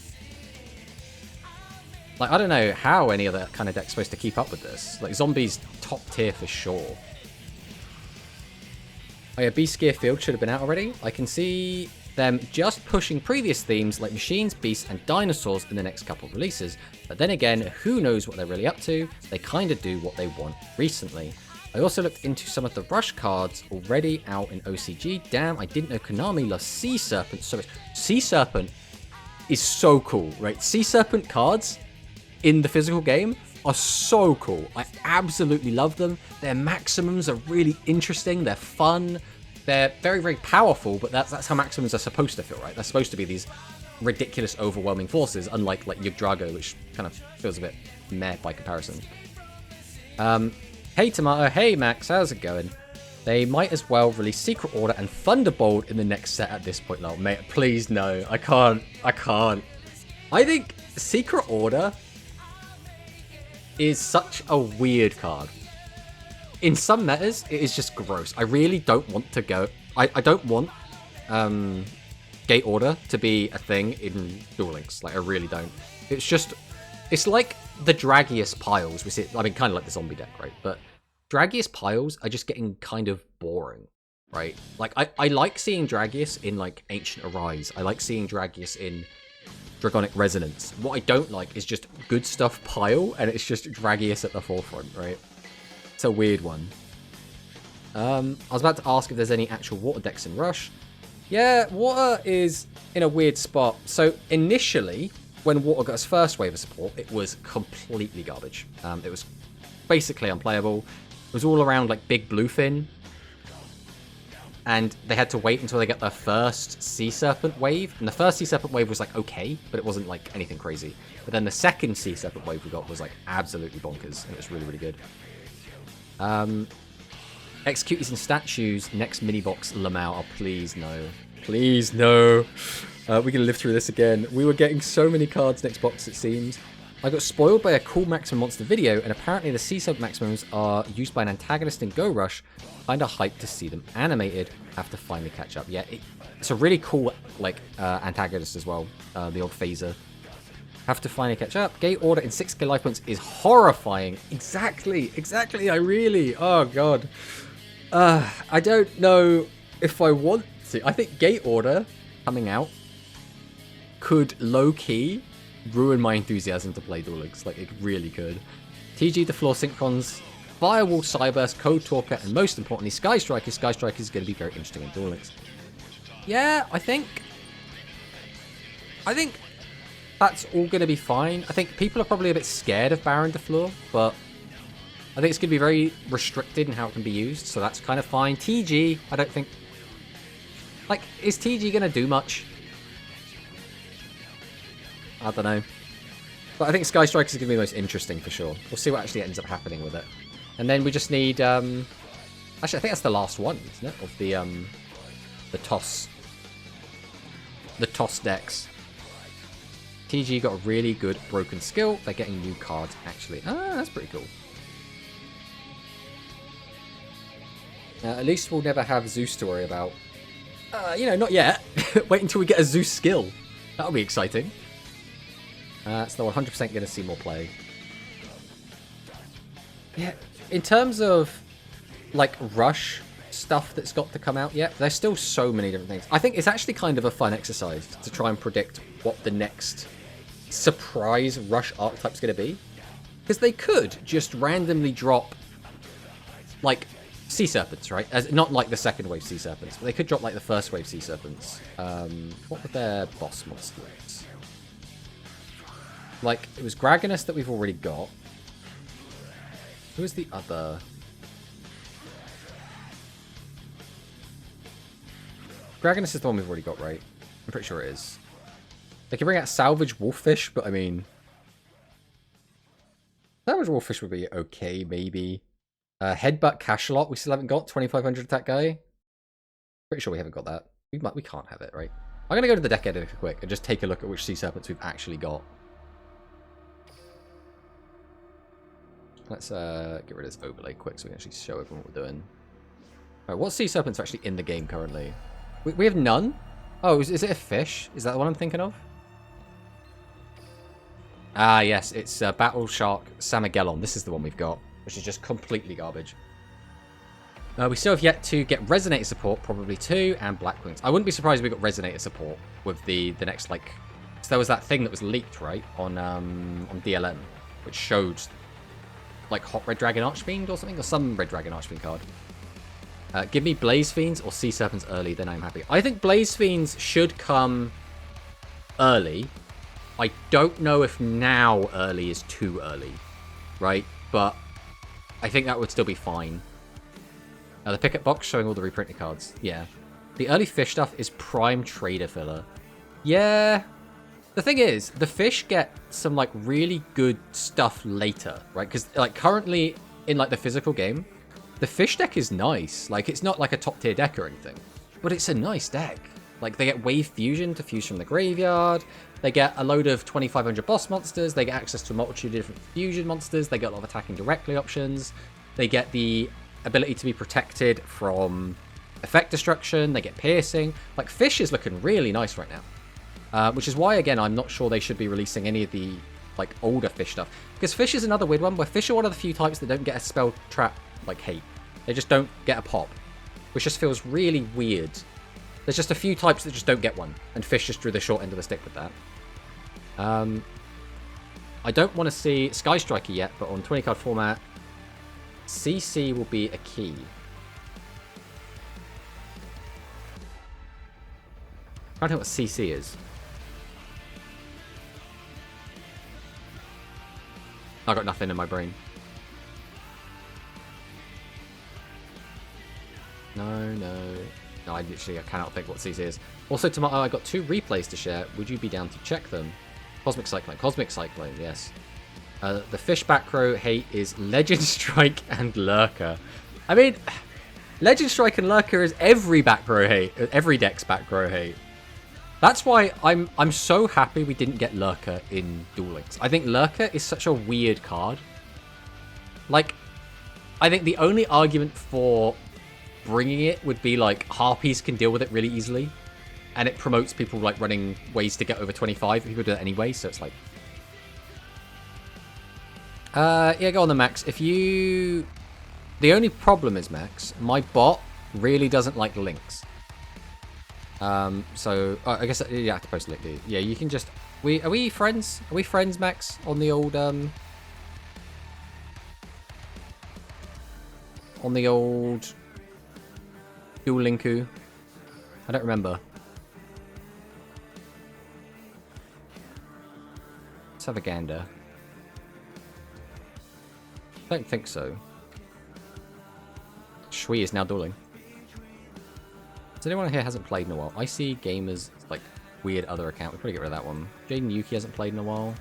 Like, I don't know how any other kind of deck's supposed to keep up with this. Like, zombies top tier for sure. Oh yeah, Beast Gear Field should have been out already. I can see them just pushing previous themes like machines, beasts, and dinosaurs in the next couple of releases. But then again, who knows what they're really up to? They kind of do what they want recently. I also looked into some of the Rush cards already out in OCG. Damn, I didn't know Konami loves Sea Serpent so much. Sea Serpent is so cool, right? Sea Serpent cards in the physical game are so cool. I absolutely love them. Their maximums are really interesting. They're fun. They're very, very powerful, but that's how maximums are supposed to feel, right? They're supposed to be these ridiculous, overwhelming forces, unlike like Yggdrago, which kind of feels a bit meh by comparison. Hey Tomato, hey Max, how's it going? They might as well release Secret Order and Thunderbolt in the next set at this point. No, mate, please no. I can't. I think Secret Order is such a weird card. In some metas, it is just gross. I really don't want to go... I don't want Gate Order to be a thing in Duel Links. Like, I really don't. It's just... It's like the Dragius piles, which is, I mean, kind of like the zombie deck, right? But Dragius piles are just getting kind of boring, right? Like, I like seeing Dragius in, like, Ancient Arise. I like seeing Dragius in Dragonic Resonance. What I don't like is just good stuff pile, and it's just Dragius at the forefront, right? It's a weird one. I was about to ask if there's any actual water decks in Rush. Yeah, water is in a weird spot. So, initially, when water got its first wave of support, it was completely garbage. It was basically unplayable. It was all around like Big Bluefin. And they had to wait until they got their first Sea Serpent wave. And the first Sea Serpent wave was like okay, but it wasn't like anything crazy. But then the second Sea Serpent wave we got was like absolutely bonkers. And it was really, really good. Executives and statues, next mini box Lamau. Oh, please no. Please no. We're going to live through this again. We were getting so many cards next box, it seems. I got spoiled by a cool Maximum Monster video, and apparently the Sea Serpent Maximums are used by an antagonist in Go Rush. Kinda hyped to see them animated. Have to finally catch up. Yeah, it's a really cool like antagonist as well. The old phaser. Have to finally catch up. Gate Order in 6k life points is horrifying. Exactly. I really... Oh, God. I don't know if I want to. I think Gate Order coming out could low-key ruin my enthusiasm to play Duel Links. Like, it really could. TG, the Floor Synchrons, Firewall, Cyburst, Code Talker, and most importantly, Sky Striker. Sky Striker is going to be very interesting in Duel Links. Yeah, I think that's all going to be fine. I think people are probably a bit scared of Baron de Fleur, but I think it's going to be very restricted in how it can be used, so that's kind of fine. TG, I don't think... Like, is TG going to do much? I don't know. But I think Sky Strikers is going to be the most interesting for sure. We'll see what actually ends up happening with it. And then we just need... Actually, I think that's the last one, isn't it? Of the toss. The toss decks. TG got a really good broken skill. They're getting new cards, actually. Ah, that's pretty cool. At least we'll never have Zeus to worry about. You know, not yet. Wait until we get a Zeus skill. That'll be exciting. So 100% going to see more play. Yeah, in terms of, like, Rush stuff that's got to come out yet, there's still so many different things. I think it's actually kind of a fun exercise to try and predict what the next surprise Rush archetype is going to be. Because they could just randomly drop, like, Sea Serpents, right? Not like the second wave Sea Serpents, but they could drop, like, the first wave Sea Serpents. What were their boss monsters? Like, it was Graganus that we've already got. Who is the other? Graganus is the one we've already got, right? I'm pretty sure it is. They can bring out Salvage Wolffish, but I mean... Salvage Wolffish would be okay, maybe. Headbutt Cachalot, we still haven't got. 2500 attack guy. Pretty sure we haven't got that. We can't have it, right? I'm going to go to the deck editor quick and just take a look at which Sea Serpents we've actually got. Let's get rid of this overlay quick so we can actually show everyone what we're doing. Alright, what sea serpents are actually in the game currently? We have none? Oh, is it a fish? Is that the one I'm thinking of? Ah, yes, it's Battle Shark Samagellon. This is the one we've got, which is just completely garbage. We still have yet to get Resonator support, probably 2, and Blackwings. I wouldn't be surprised if we got Resonator support with the next, like... So there was that thing that was leaked, right, on DLM, which showed, like, Hot Red Dragon Archfiend or something, or some Red Dragon Archfiend card. Give me Blaze Fiends or Sea Serpents early, then I'm happy. I think Blaze Fiends should come early. I don't know if now early is too early, right? But I think that would still be fine. The pickup box showing all the reprinted cards. Yeah. The early fish stuff is prime trader filler. Yeah. The thing is, the fish get some, like, really good stuff later, right? Because, like, currently in, like, the physical game, the fish deck is nice. Like, it's not, like, a top-tier deck or anything. But it's a nice deck. Like, they get Wave Fusion to fuse from the graveyard. They get a load of 2,500 boss monsters. They get access to a multitude of different fusion monsters. They get a lot of attacking directly options. They get the ability to be protected from effect destruction. They get piercing. Like, fish is looking really nice right now. Which is why, again, I'm not sure they should be releasing any of the, like, older fish stuff. Because fish is another weird one, where fish are one of the few types that don't get a spell trap, like, hate. They just don't get a pop. Which just feels really weird. There's just a few types that just don't get one. And fish just drew the short end of the stick with that. I don't want to see Sky Striker yet, but on 20 card format, CC will be a key. I don't know what CC is. I got nothing in my brain. No, I cannot think what CC is. Also, Tomato, I got 2 replays to share. Would you be down to check them? Cosmic Cyclone, yes. The fish back row hate is Legend Strike and Lurker. I mean, Legend Strike and Lurker is every back row hate, every deck's back row hate. That's why I'm so happy we didn't get Lurker in Duel Links. I think Lurker is such a weird card. Like, I think the only argument for bringing it would be, like, Harpies can deal with it really easily. And it promotes people, like, running ways to get over 25. People do that anyway, so it's like... yeah, go on then, Max. If you... The only problem is, Max, my bot really doesn't like links. So, I guess you have to post a link, dude. Yeah, you can just... Are we friends? Are we friends, Max? On the old, On the old... Duel Linku? I don't remember. Let's have a gander. I don't think so. Shui is now dueling. Does anyone here hasn't played in a while? I see gamers, like, weird other account. We'll probably get rid of that one. Jaden Yuki hasn't played in a while.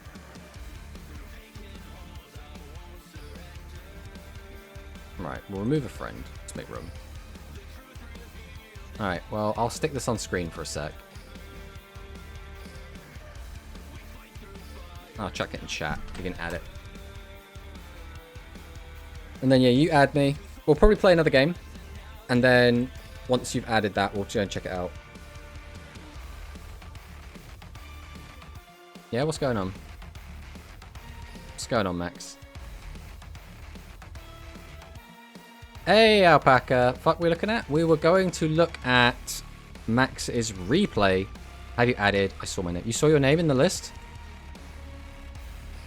Right, we'll remove a friend. Let's make room. Alright, well, I'll stick this on screen for a sec. I'll chuck it in chat. You can add it. And then, yeah, you add me. We'll probably play another game. And then, once you've added that, we'll go and check it out. Yeah, what's going on? What's going on, Max? Hey, Alpaca. Fuck, we're looking at? We were going to look at Max's replay. Have you added? I saw my name. You saw your name in the list?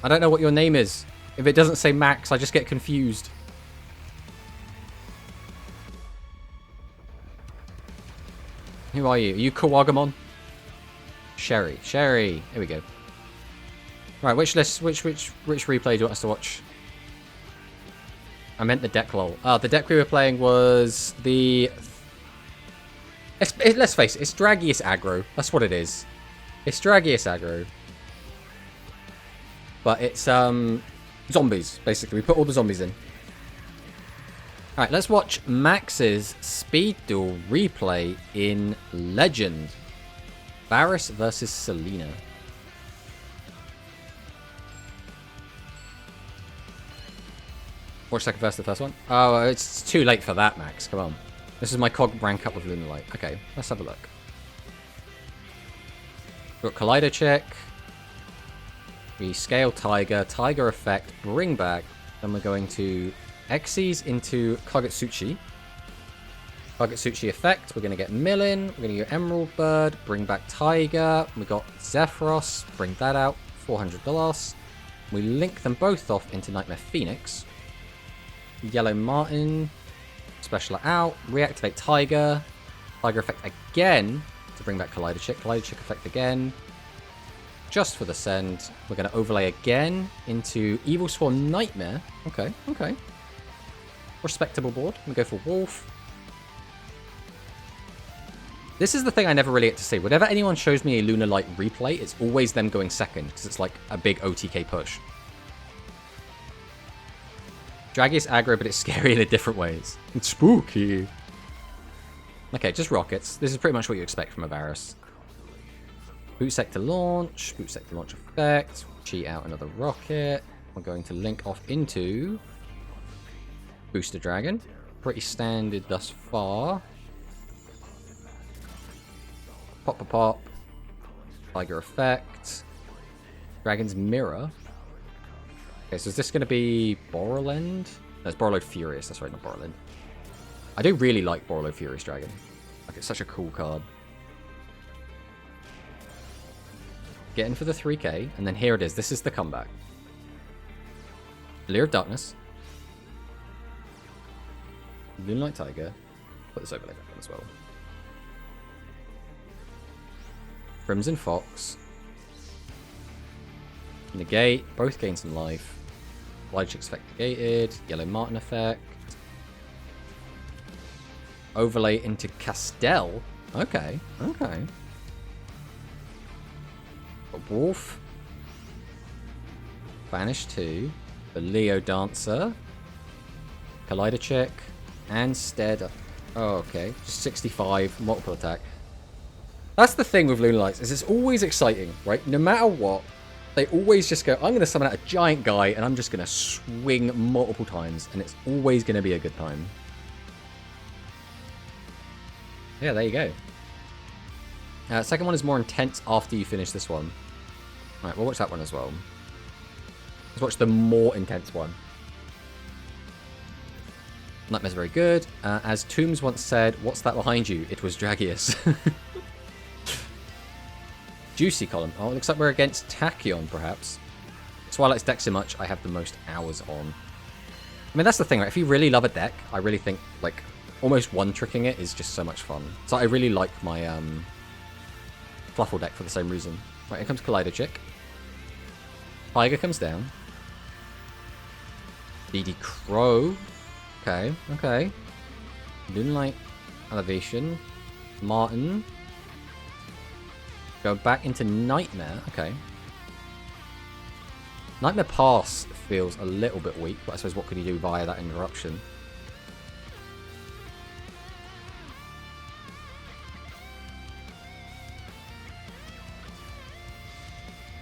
I don't know what your name is. If it doesn't say Max, I just get confused. Who are you? Are you Kawagamon? Sherry. Sherry. Here we go. Right, which replay do you want us to watch? I meant the deck lol. Oh, the deck we were playing was the... let's face it, it's Dragius aggro. That's what it is. It's Dragius aggro. But it's zombies, basically. We put all the zombies in. Alright, let's watch Max's Speed Duel replay in Legend. Varus versus Selena. Watch second first, the first one. Oh, it's too late for that, Max. Come on. This is my cog rank up with Lunalight. Okay, let's have a look. We've got Collider check. We scale Tiger. Tiger effect. Bring back. Then we're going to Xyz into Kagutsuchi. Kagutsuchi effect. We're going to get Millin. We're going to go Emerald Bird. Bring back Tiger. We got Zephyros. Bring that out. $400. We link them both off into Nightmare Phoenix. Yellow Martin. Special out. Reactivate Tiger. Tiger effect again to bring back Collider Chick. Collider Chick effect again. Just for the send. We're going to overlay again into Evil Swarm Nightmare. Okay, okay. Respectable board. We go for Wolf. This is the thing I never really get to see. Whenever anyone shows me a Lunalight replay, it's always them going second, because it's like a big OTK push. Draggy is aggro, but it's scary in a different ways. It's spooky. Okay, just rockets. This is pretty much what you expect from a Varus. Boot sector launch. Boot sector launch effect. Cheat out another rocket. We're going to link off into Booster Dragon. Pretty standard thus far. Pop, pop, pop. Tiger effect. Dragon's Mirror. Okay, so is this going to be Borrowland? No, it's Borrowload Furious. That's right, not Borrowland. I do really like Borrowload Furious Dragon. Like, it's such a cool card. Get in for the 3k, and then here it is. This is the comeback. Leer of Darkness. Moonlight Tiger. Put this overlay back on as well. Crimson Fox. Negate. Both gain some life. Light Chick's effect negated. Yellow Martin effect. Overlay into Castell. Okay, okay. Got Wolf. Banish 2. The Leo Dancer. Collider Check. And Stead. Oh, okay. Just 65. Multiple attack. That's the thing with Lunalights, is it's always exciting, right? No matter what, they always just go, I'm going to summon out a giant guy, and I'm just going to swing multiple times, and it's always going to be a good time. Yeah, there you go. Second one is more intense after you finish this one. Alright, we'll watch that one as well. Let's watch the more intense one. Nightmare's very good. As Tombs once said, what's that behind you? It was Dragius. Juicy column. Oh, it looks like we're against Tachyon, perhaps. Twilight's deck so much, I have the most hours on. I mean, that's the thing, right? If you really love a deck, I really think, like, almost one-tricking it is just so much fun. So I really like my Fluffle deck for the same reason. Right, here comes Collider Chick. Tiger comes down. DD Crow. Okay, okay. Moonlight Elevation. Martin. Go back into Nightmare. Okay. Nightmare Pass feels a little bit weak, but I suppose what could he do via that interruption?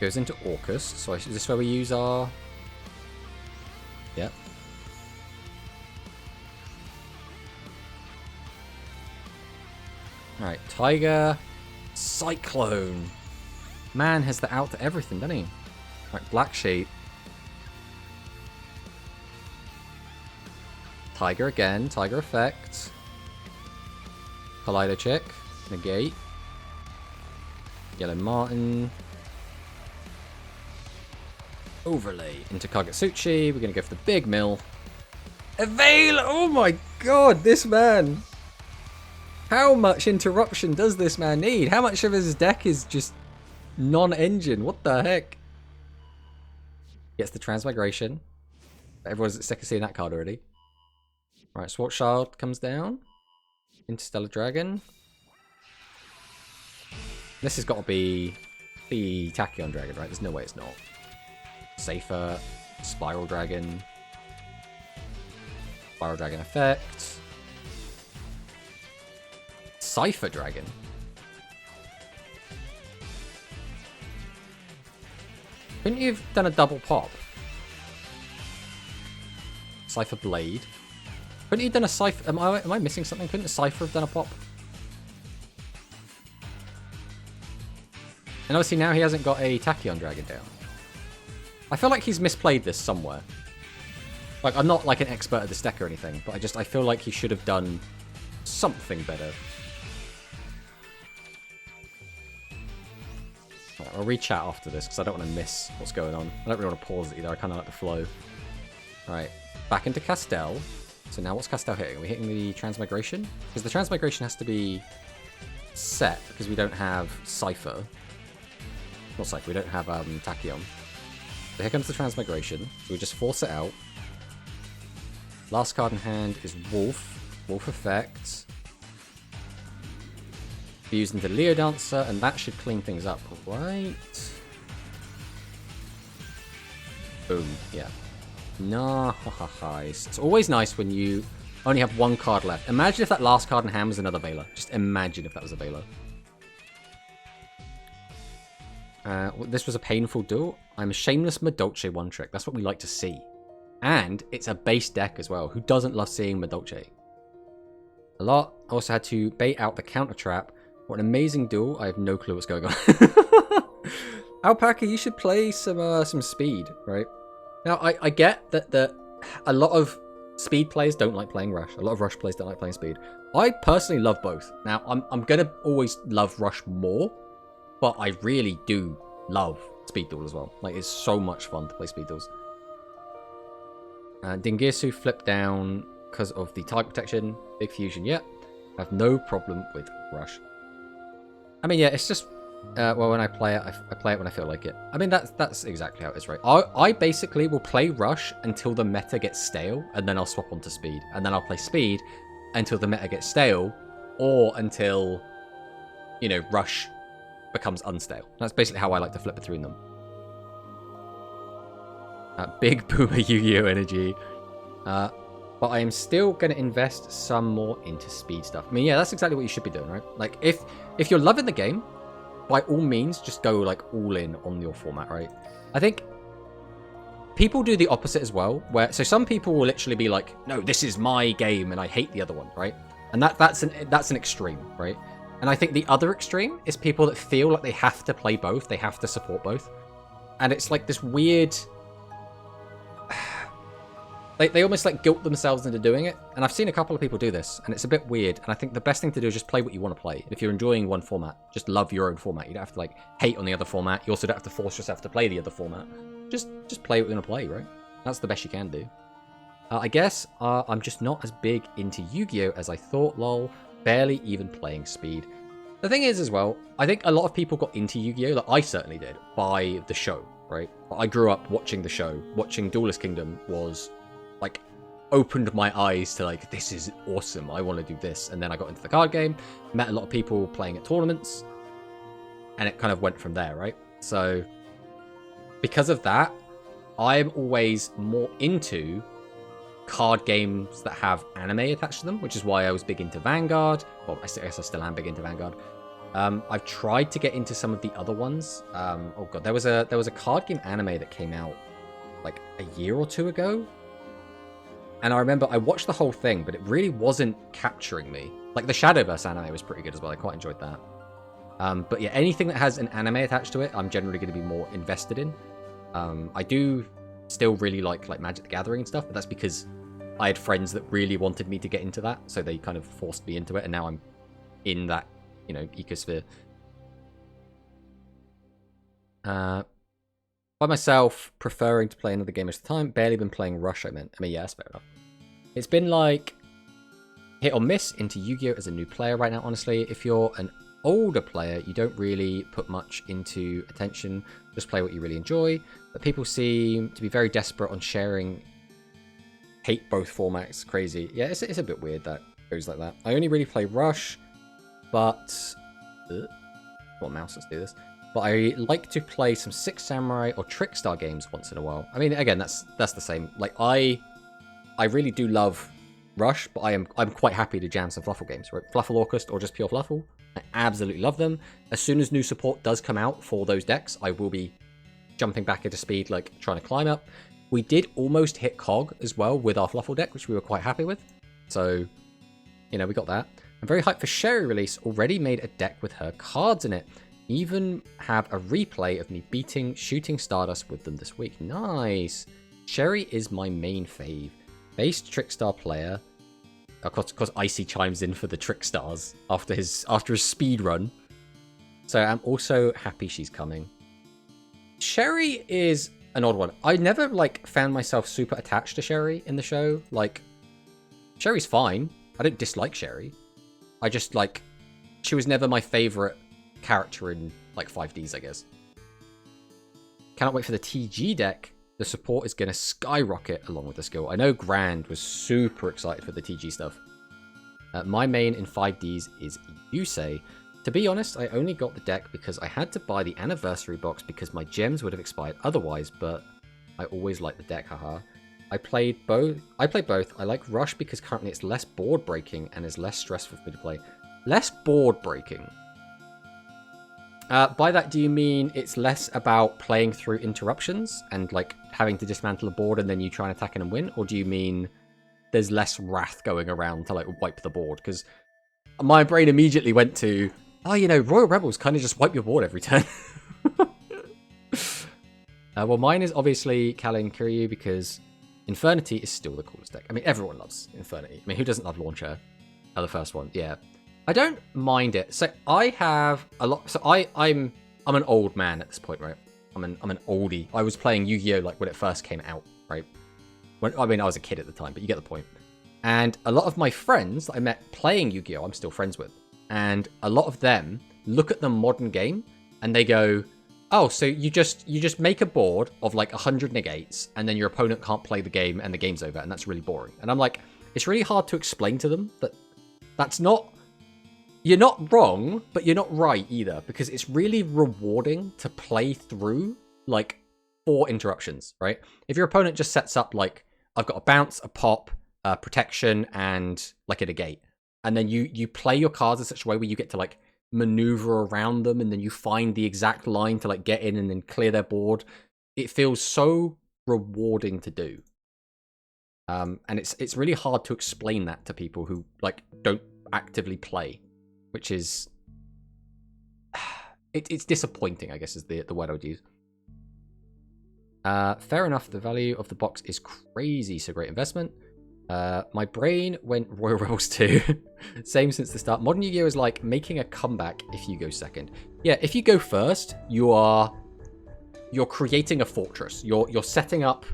Goes into Orcus. So is this where we use our... Yep. Alright, Tiger... Cyclone. Man has the out to everything, doesn't he? Right, Black Sheep. Tiger again. Tiger effect. Collider Check. Negate. Yellow Martin. Overlay into Kagutsuchi. We're going to go for the big mill. Avail! Oh my god, this man! How much interruption does this man need? How much of his deck is just non-engine? What the heck? Gets the Transmigration. Everyone's sick of seeing that card already. Right, Swart Shard comes down. Interstellar Dragon. This has got to be the Tachyon Dragon, right? There's no way it's not. Safer. Spiral Dragon. Spiral Dragon effect. Cypher Dragon. Couldn't you have done a double pop? Cypher Blade. Couldn't he have done a Cypher? Am I missing something? Couldn't a Cypher have done a pop? And obviously now he hasn't got a Tachyon Dragon down. I feel like he's misplayed this somewhere. Like, I'm not like an expert at this deck or anything, but I feel like he should have done something better. Right, I'll re-chat after this because I don't want to miss what's going on. I don't really want to pause it either. I kind of like the flow. Alright, back into Castel. So now what's Castel hitting? Are we hitting the Transmigration? Because the Transmigration has to be set because we don't have Cypher. Not Cypher, we don't have Tachyon. So here comes the Transmigration. So we just force it out. Last card in hand is Wolf. Wolf effect. Be used into Leo Dancer, and that should clean things up, right? Boom, yeah. Nice. It's always nice when you only have one card left. Imagine if that last card in hand was another Veiler. Just imagine if that was a Veiler. This was a painful duel. I'm a shameless Madolche one-trick. That's what we like to see. And it's a base deck as well. Who doesn't love seeing Madolche? A lot. Also had to bait out the counter trap. What an amazing duel. I have no clue what's going on. Alpaca, you should play some speed, right? Now, I get that a lot of speed players don't like playing Rush. A lot of Rush players don't like playing speed. I personally love both. Now, I'm going to always love Rush more, but I really do love speed duel as well. Like, it's so much fun to play speed duels. Dingirsu flipped down because of the target protection. Big fusion, yeah. I have no problem with Rush. I mean, yeah, it's just... well, when I play it, I play it when I feel like it. I mean, that's exactly how it is, right? I basically will play Rush until the meta gets stale, and then I'll swap onto Speed. And then I'll play Speed until the meta gets stale, or until, you know, Rush becomes unstale. That's basically how I like to flip between them. Big boomer Yu-Gi-Oh energy. But I am still going to invest some more into speed stuff. I mean, yeah, that's exactly what you should be doing, right? Like, if you're loving the game, by all means, just go, like, all in on your format, right? I think people do the opposite as well, where... So some people will literally be like, no, this is my game, and I hate the other one, right? And that's an extreme, right? And I think the other extreme is people that feel like they have to play both, they have to support both. And it's like this weird... They almost like guilt themselves into doing it. And I've seen a couple of people do this, and it's a bit weird. And I think the best thing to do is just play what you want to play. If you're enjoying one format, just love your own format. You don't have to like hate on the other format. You also don't have to force yourself to play the other format. Just play what you're going to play, right? That's the best you can do. I guess I'm just not as big into Yu-Gi-Oh! As I thought, lol. Barely even playing Speed. The thing is as well, I think a lot of people got into Yu-Gi-Oh! Like I certainly did, by the show, right? I grew up watching the show. Watching Duelist Kingdom was... like, opened my eyes to, like, this is awesome, I want to do this. And then I got into the card game, met a lot of people playing at tournaments, and it kind of went from there, right? So, because of that, I'm always more into card games that have anime attached to them, which is why I was big into Vanguard. Well, I guess I still am big into Vanguard. I've tried to get into some of the other ones. Oh god, there was a card game anime that came out, like, a year or two ago. And I remember I watched the whole thing, but it really wasn't capturing me. Like, the Shadowverse anime was pretty good as well. I quite enjoyed that. But yeah, anything that has an anime attached to it, I'm generally going to be more invested in. I do still really like Magic the Gathering and stuff, but that's because I had friends that really wanted me to get into that, so they kind of forced me into it, and now I'm in that, you know, ecosphere. By myself, preferring to play another game at a time. Barely been playing Rush, I mean, yeah, that's fair enough. It's been like hit or miss into Yu-Gi-Oh! As a new player right now, honestly. If you're an older player, you don't really put much into attention. Just play what you really enjoy. But people seem to be very desperate on sharing. Hate both formats. Crazy. Yeah, it's a bit weird that it goes like that. I only really play Rush, but... Well, mouse, let's do this. But I like to play some Six Samurai or Trickstar games once in a while. I mean, again, that's the same. Like, I really do love Rush, but I'm quite happy to jam some Fluffle games, right? Fluffle Orchest or just pure Fluffle. I absolutely love them. As soon as new support does come out for those decks, I will be jumping back into Speed, like, trying to climb up. We did almost hit Cog as well with our Fluffle deck, which we were quite happy with. So, you know, we got that. I'm very hyped for Sherry release. Already made a deck with her cards in it. Even have a replay of me beating Shooting Stardust with them this week. Nice. Sherry is my main fave. Based Trickstar player. Of course, Icy chimes in for the Trickstars after his speed run. So I'm also happy she's coming. Sherry is an odd one. I never like found myself super attached to Sherry in the show. Like, Sherry's fine. I don't dislike Sherry. I just like, she was never my favorite character in like 5Ds, I guess. Cannot wait for the TG deck. The support is going to skyrocket along with the skill. I know Grand was super excited for the TG stuff. My main in 5Ds is Yusei. To be honest, I only got the deck because I had to buy the anniversary box because my gems would have expired otherwise, but I always liked the deck, haha. I play both. I like Rush because currently it's less board breaking and is less stressful for me to play. Less board breaking. By that, do you mean it's less about playing through interruptions and like having to dismantle a board and then you try and attack and win? Or do you mean there's less wrath going around to like wipe the board? Because my brain immediately went to, oh, you know, Royal Rebels kind of just wipe your board every turn. Well, mine is obviously Kalin Kiryu because Infernity is still the coolest deck. I mean, everyone loves Infernity. I mean, who doesn't love Launcher? The first one, yeah. I don't mind it. So I have a lot. So I'm an old man at this point, right? I'm an oldie. I was playing Yu-Gi-Oh like when it first came out, right? I mean, I was a kid at the time, but you get the point. And a lot of my friends that I met playing Yu-Gi-Oh, I'm still friends with. And a lot of them look at the modern game and they go, oh, so you just make a board of like 100 negates and then your opponent can't play the game and the game's over, and that's really boring. And I'm like, it's really hard to explain to them that that's not... You're not wrong, but you're not right either, because it's really rewarding to play through like 4 interruptions, right? If your opponent just sets up like, I've got a bounce, a pop, protection, and like a negate, and then you play your cards in such a way where you get to like maneuver around them, and then you find the exact line to like get in and then clear their board. It feels so rewarding to do. And it's really hard to explain that to people who like don't actively play. Which is... It's disappointing, I guess, is the word I would use. Fair enough, the value of the box is crazy, so great investment. My brain went Royal Rebels 2. Same since the start. Modern Yu-Gi-Oh! Is like making a comeback if you go second. Yeah, if you go first, you're creating a fortress. You're setting up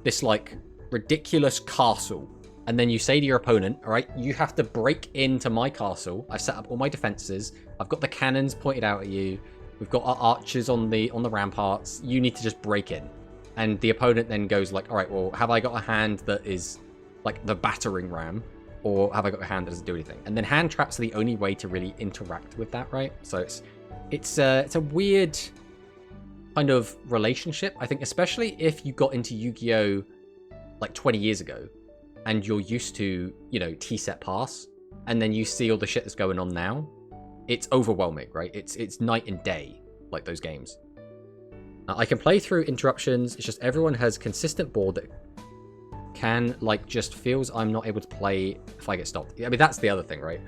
this, like, ridiculous castle. And then you say to your opponent, all right, you have to break into my castle. I've set up all my defenses. I've got the cannons pointed out at you. We've got our archers on the ramparts. You need to just break in. And the opponent then goes like, all right, well, have I got a hand that is like the battering ram? Or have I got a hand that doesn't do anything? And then hand traps are the only way to really interact with that, right? So it's a weird kind of relationship. I think especially if you got into Yu-Gi-Oh! Like 20 years ago. And you're used to, you know, T-set pass, and then you see all the shit that's going on now, it's overwhelming, right? It's night and day, like those games. I can play through interruptions, it's just everyone has consistent board that can, like, just feels I'm not able to play if I get stopped. I mean, that's the other thing, right?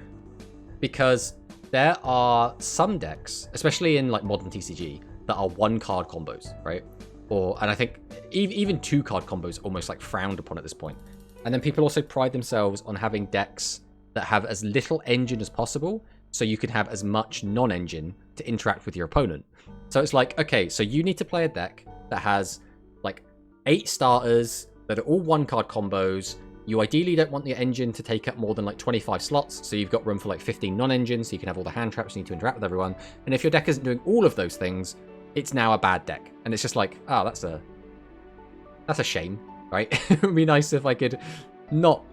Because there are some decks, especially in, like, modern TCG, that are 1-card combos, right? And I think even 2-card combos almost, like, frowned upon at this point. And then people also pride themselves on having decks that have as little engine as possible, so you can have as much non-engine to interact with your opponent. So it's like, okay, so you need to play a deck that has like 8 starters that are all 1-card combos. You ideally don't want the engine to take up more than like 25 slots, so you've got room for like 15 non-engine, so you can have all the hand traps you need to interact with everyone. And if your deck isn't doing all of those things, it's now a bad deck. And it's just like, oh, that's a shame. Right? It would be nice if I could not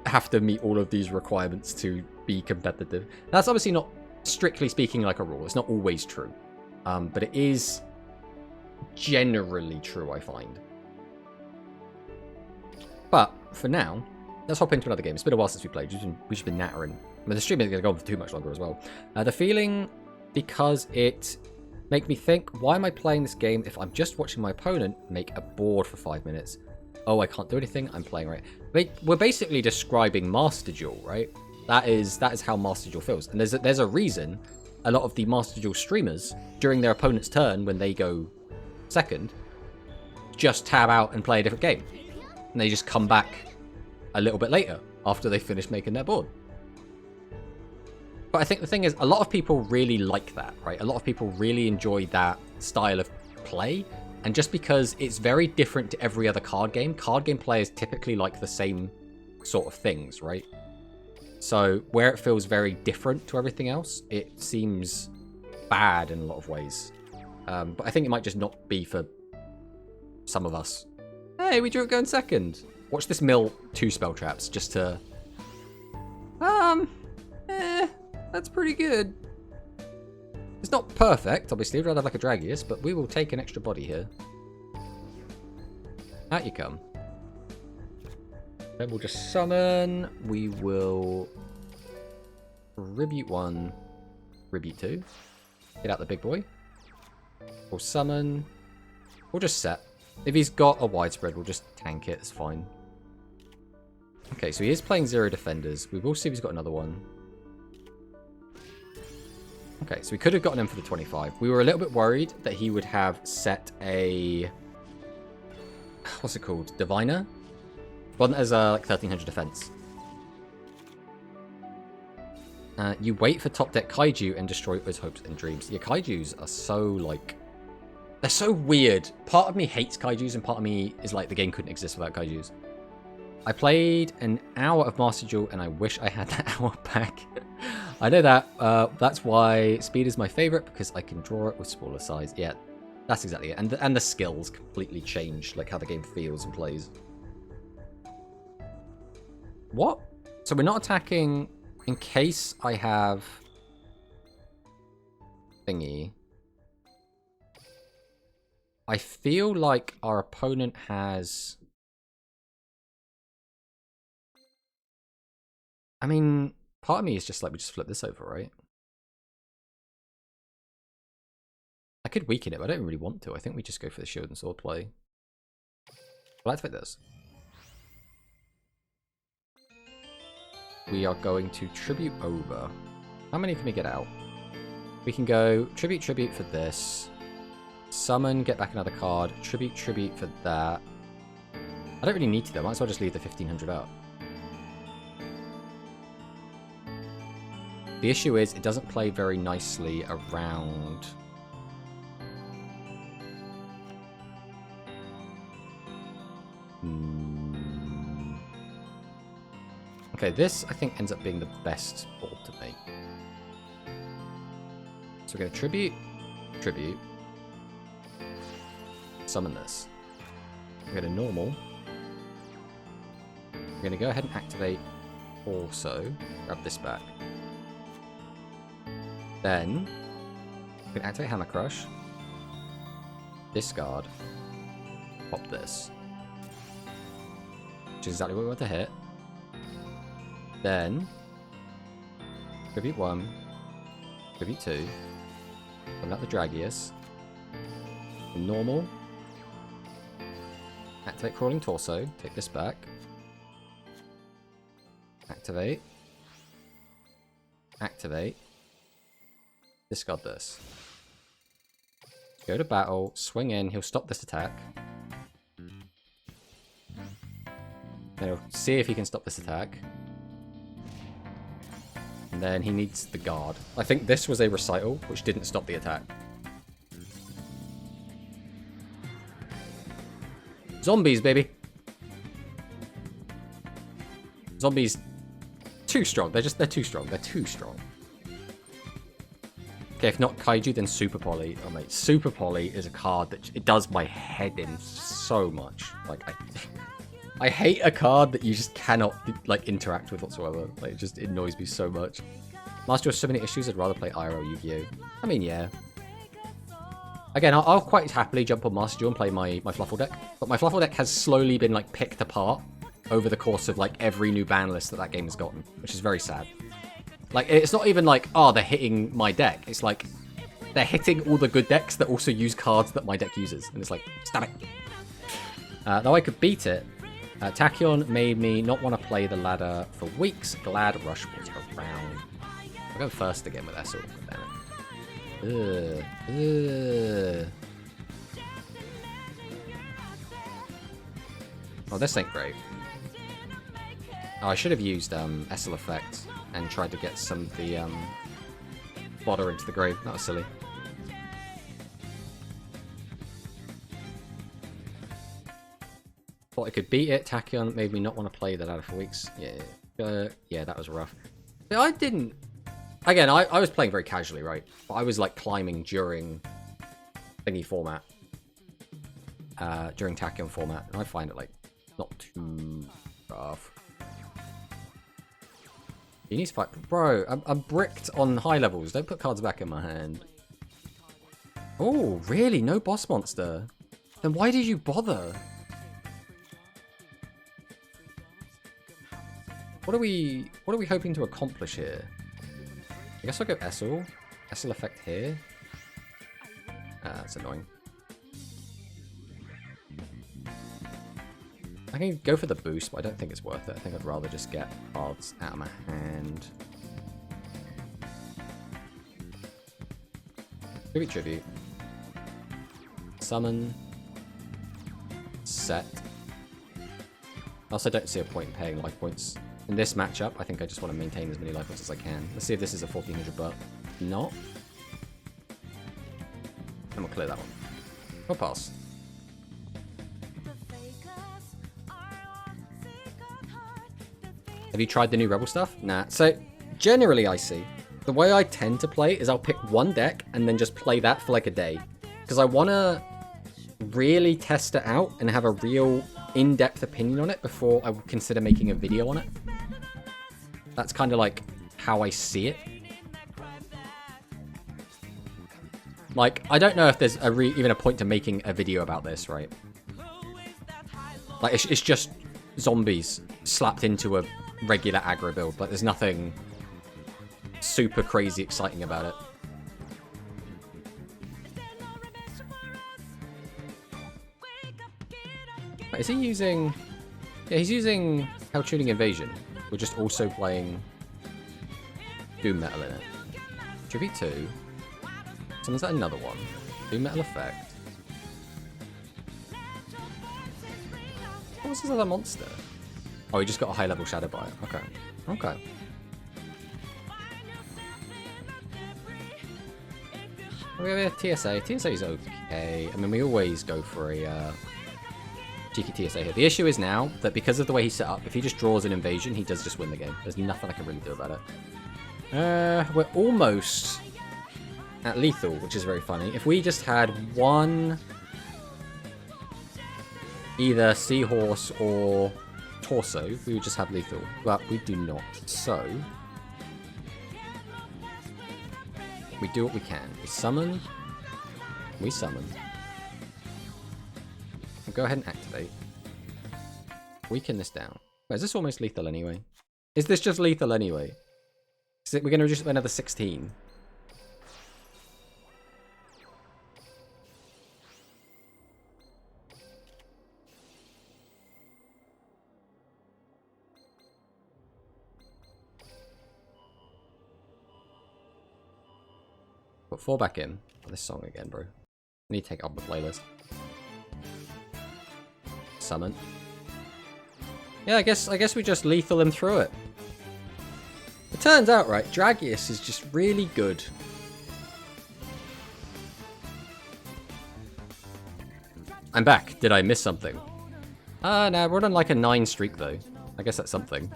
have to meet all of these requirements to be competitive. That's obviously not, strictly speaking, like a rule. It's not always true. But it is generally true, I find. But for now, let's hop into another game. It's been a while since we played. We've just been nattering. I mean, the stream isn't going to go on for too much longer as well. The feeling, because it make me think, why am I playing this game if I'm just watching my opponent make a board for 5 minutes? Oh, I can't do anything, I'm playing right. We're basically describing Master Duel, right? That is how Master Duel feels. And there's a reason a lot of the Master Duel streamers, during their opponent's turn, when they go second, just tab out and play a different game. And they just come back a little bit later, after they finish making their board. But I think the thing is, a lot of people really like that, right? A lot of people really enjoy that style of play. And just because it's very different to every other card game players typically like the same sort of things, right? So where it feels very different to everything else, it seems bad in a lot of ways. But I think it might just not be for some of us. Hey, we drew it going second. Watch this mill 2 spell traps just to... that's pretty good. It's not perfect, obviously. We'd rather have like a Dragius, but we will take an extra body here. Out you come. Then we'll just summon. We will Tribute 1, Tribute 2. Get out the big boy. We'll summon. We'll just set. If he's got a widespread, we'll just tank it. It's fine. Okay, so he is playing 0 defenders. We will see if he's got another one. Okay, so we could have gotten him for the 25. We were a little bit worried that he would have set a... What's it called? Diviner? One that has like 1300 defense. You wait for top deck Kaiju and destroy it with hopes and dreams. Yeah, Kaijus are so like... They're so weird. Part of me hates Kaijus and part of me is like the game couldn't exist without Kaijus. I played an hour of Master Duel and I wish I had that hour back. I know that. That's why speed is my favorite, because I can draw it with smaller size. Yeah, that's exactly it. And the skills completely change, like how the game feels and plays. What? So we're not attacking in case I have thingy. I feel like our opponent has... I mean, part of me is just like, we just flip this over, right? I could weaken it, but I don't really want to. I think we just go for the shield and sword play. I'll activate this. We are going to tribute over. How many can we get out? We can go tribute for this. Summon, get back another card. Tribute for that. I don't really need to though. Might as well just leave the 1500 out. The issue is it doesn't play very nicely around... Okay, this I think ends up being the best board to make. So we're going to tribute, summon this. We're going to normal. We're going to go ahead and activate also. Grab this back. Then, we can activate Hammer Crush, discard, pop this, which is exactly what we want to hit. Then, Tribute 1, Tribute 2, pull out the Dragius, normal, activate Crawling Torso, take this back, activate, discard this. Go to battle, swing in, he'll stop this attack. Then he'll see if he can stop this attack. And then he needs the guard. I think this was a recital, which didn't stop the attack. Zombies, baby! Zombies, too strong. They're too strong. They're too strong. Okay, if not Kaiju, then Super Poly. Oh, mate, Super Poly is a card that it does my head in so much. Like, I hate a card that you just cannot, like, interact with whatsoever. Like, it just annoys me so much. Master has so many issues, I'd rather play IRL Yu-Gi-Oh! I mean, yeah. Again, I'll quite happily jump on Master Duel and play my Fluffle deck. But my Fluffle deck has slowly been, like, picked apart over the course of, like, every new ban list that game has gotten. Which is very sad. Like, it's not even like, oh, they're hitting my deck. It's like, they're hitting all the good decks that also use cards that my deck uses. And it's like, stop it. Though I could beat it, Tachyon made me not want to play the ladder for weeks. Glad Rush was around. I'll go first again with Essel. Oh, this ain't great. Oh, I should have used Essel Effect and tried to get some of the fodder into the grave. That was silly. Thought I could beat it. Tachyon made me not want to play the ladder for weeks. Yeah, yeah, that was rough. But I didn't... Again, I was playing very casually, right? But I was, like, climbing during thingy format. During Tachyon format. And I find it, like, not too rough. You need to fight... Bro, I'm bricked on high levels. Don't put cards back in my hand. Oh, really? No boss monster? Then why did you bother? What are we hoping to accomplish here? I guess I'll go Essel. Essel Effect here. That's annoying. I can go for the boost, but I don't think it's worth it. I think I'd rather just get cards out of my hand. Tribute. Summon. Set. I also don't see a point in paying life points. In this matchup, I think I just want to maintain as many life points as I can. Let's see if this is a 1400 butt. Not. And we'll clear that one. We'll pass. Have you tried the new Rebel stuff? Nah. So, generally I see. The way I tend to play is I'll pick one deck and then just play that for like a day. Because I want to really test it out and have a real in-depth opinion on it before I would consider making a video on it. That's kind of like how I see it. Like, I don't know if there's even a point to making a video about this, right? Like, it's just zombies slapped into a regular aggro build, but there's nothing super crazy exciting about it. Wait, is he using... Yeah, he's using Hell Tuning Invasion. We're just also playing Doom Metal in it. Tribute 2. Someone's that another one. Doom Metal Effect. What was this other monster? Oh, he just got a high level Shadow Bite. Okay. Okay. We have a TSA. TSA's okay. I mean, we always go for a cheeky TSA here. The issue is now that because of the way he's set up, if he just draws an invasion, he does just win the game. There's nothing I can really do about it. We're almost at lethal, which is very funny. If we just had one either Seahorse or Torso, we would just have lethal. But we do not. So we do what we can. We summon. We summon. We'll go ahead and activate. Weaken this down. Wait, is this almost lethal anyway? Is this just lethal anyway? We're going to reduce it by another 16. Put 4 back in. Oh, this song again, bro. I need to take it off the playlist. Summon. Yeah, I guess we just lethal him through it. It turns out, right, Dragius is just really good. I'm back. Did I miss something? No, we're on like a 9 streak though. I guess that's something.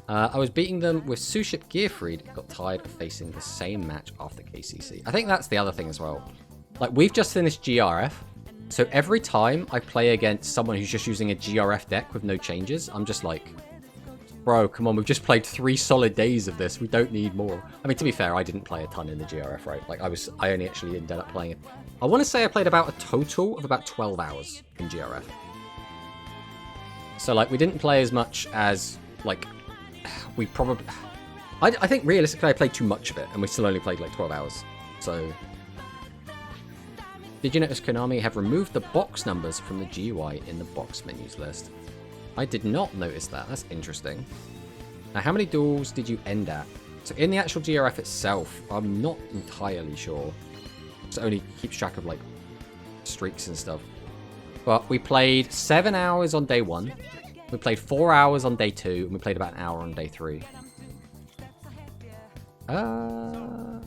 I was beating them with Suship Gearfried. Got tired of facing the same match after KCC. I think that's the other thing as well. Like, we've just finished GRF. So every time I play against someone who's just using a GRF deck with no changes, I'm just like, bro, come on, we've just played 3 solid days of this. We don't need more. I mean, to be fair, I didn't play a ton in the GRF, right? Like, I only actually ended up playing it. I want to say I played about a total of about 12 hours in GRF. So, like, we didn't play as much as, like, we probably... I think realistically I played too much of it, and we still only played like 12 hours. So, Did you notice Konami have removed the box numbers from the GUI in the box menus list? I did not notice that. That's interesting. Now, how many duels did you end at? So in the actual GRF itself, I'm not entirely sure. It only keeps track of, like, streaks and stuff. But we played 7 hours on day 1. We played 4 hours on day 2. And we played about an hour on day 3. A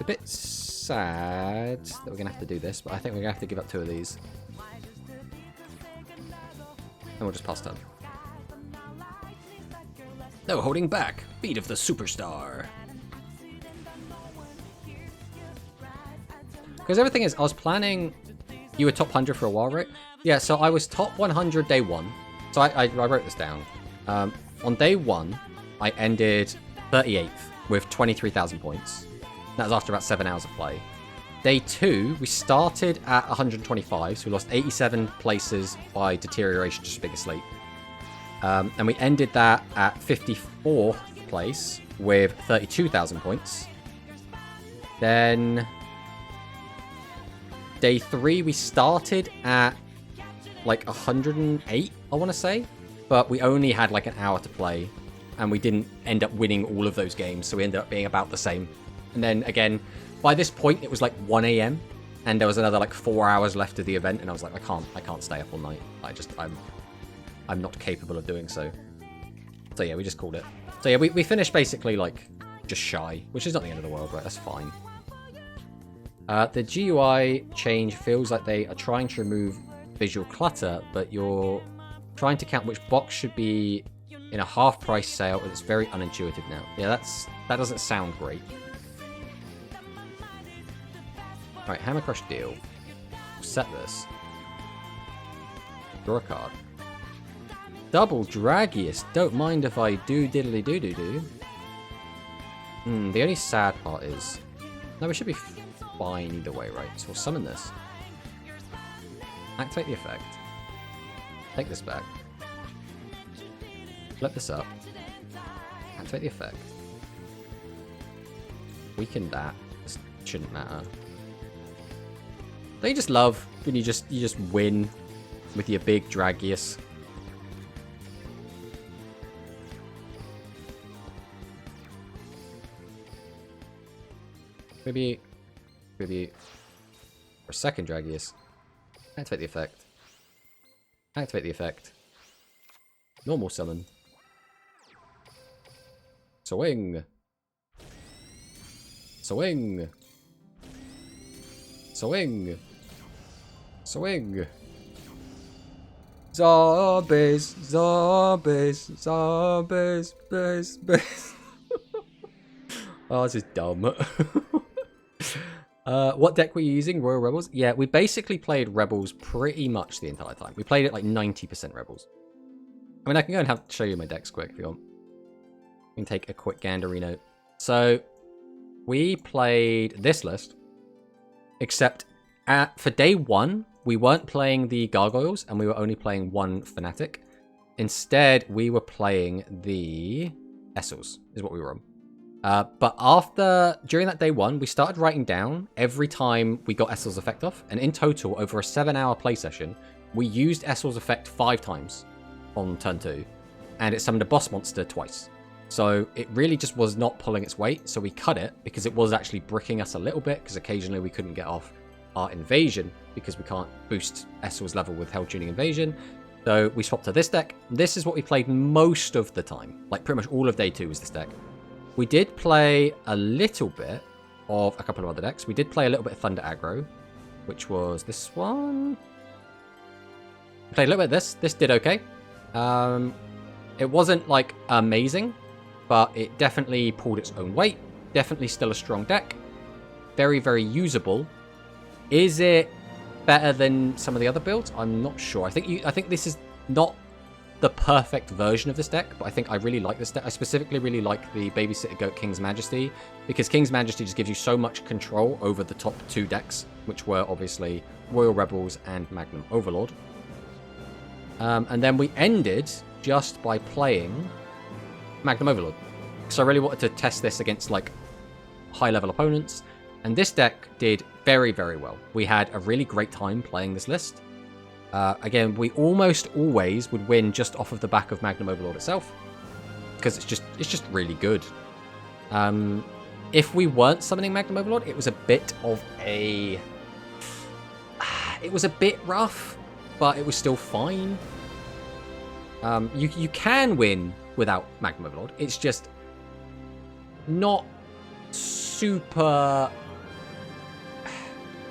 bit sad that we're going to have to do this, but I think we're going to have to give up 2 of these. And we'll just pass turn. No holding back. Beat of the superstar. Because everything is, I was planning... You were top 100 for a while, right? Yeah, so I was top 100 day 1. So I wrote this down. On day 1, I ended 38th with 23,000 points. That was after about 7 hours of play. Day 2, we started at 125, so we lost 87 places by deterioration, just being asleep. And we ended that at 54th place with 32,000 points. Then day 3, we started at like 108, I want to say. But we only had like an hour to play. And we didn't end up winning all of those games, so we ended up being about the same. And then again, by this point, it was like 1 a.m. and there was another like 4 hours left of the event, and I was like, I can't stay up all night. I'm not capable of doing so. So yeah, we just called it. So yeah, we finished basically like just shy, which is not the end of the world, right? That's fine. The GUI change feels like they are trying to remove visual clutter, but you're trying to count which box should be in a half-price sale, and it's very unintuitive now. Yeah, that doesn't sound great. Alright, Hammer Crush deal. Set this. Draw a card. Double Dragius. Don't mind if I do diddly doo doo doo. The only sad part is... No, we should be fine either way, right? So we'll summon this. Activate the effect. Take this back. Flip this up. Activate the effect. Weaken that. This shouldn't matter. Don't you just love when you just win with your big Dragius? Maybe for a second Dragius. Activate the effect. Activate the effect. Normal summon. Swing. Swing. Swing. Swing. Zombies. Zombies. Zombies. Base. Oh, this is dumb. What deck were you using? Royal Rebels? Yeah, we basically played Rebels pretty much the entire time. We played it like 90% Rebels. I mean, I can go and show you my decks quick if you want. You can take a quick gandery note. So, we played this list, except for day 1, we weren't playing the Gargoyles, and we were only playing one Fanatic. Instead, we were playing the Essels, is what we were on. But during that day 1, we started writing down every time we got Essel's effect off, and in total, over a 7-hour play session, we used Essel's effect 5 times on turn 2, and it summoned a boss monster twice. So it really just was not pulling its weight, so we cut it, because it was actually bricking us a little bit, because occasionally we couldn't get off our invasion, because we can't boost Essel's level with Hell Tuning Invasion. So we swapped to this deck. This is what we played most of the time. Like, pretty much all of day 2 was this deck. We did play a little bit of a couple of other decks. We did play a little bit of Thunder Aggro, which was this one. We played a little bit of this. This did okay. It wasn't, like, amazing, but it definitely pulled its own weight. Definitely still a strong deck. Very, very usable. Is it better than some of the other builds? I'm not sure. I think this is not the perfect version of this deck, but I think I really like this deck. I specifically really like the Babysitter Goat King's Majesty, because King's Majesty just gives you so much control over the top 2 decks, which were obviously Royal Rebels and Magnum Overlord. And then we ended just by playing Magnum Overlord. So I really wanted to test this against like high-level opponents. And this deck did very, very well. We had a really great time playing this list. Again, we almost always would win just off of the back of Magnum Overlord itself, because it's just really good. If we weren't summoning Magnum Overlord, it was a bit of a... It was a bit rough, but it was still fine. You can win without Magnum Overlord. It's just not super...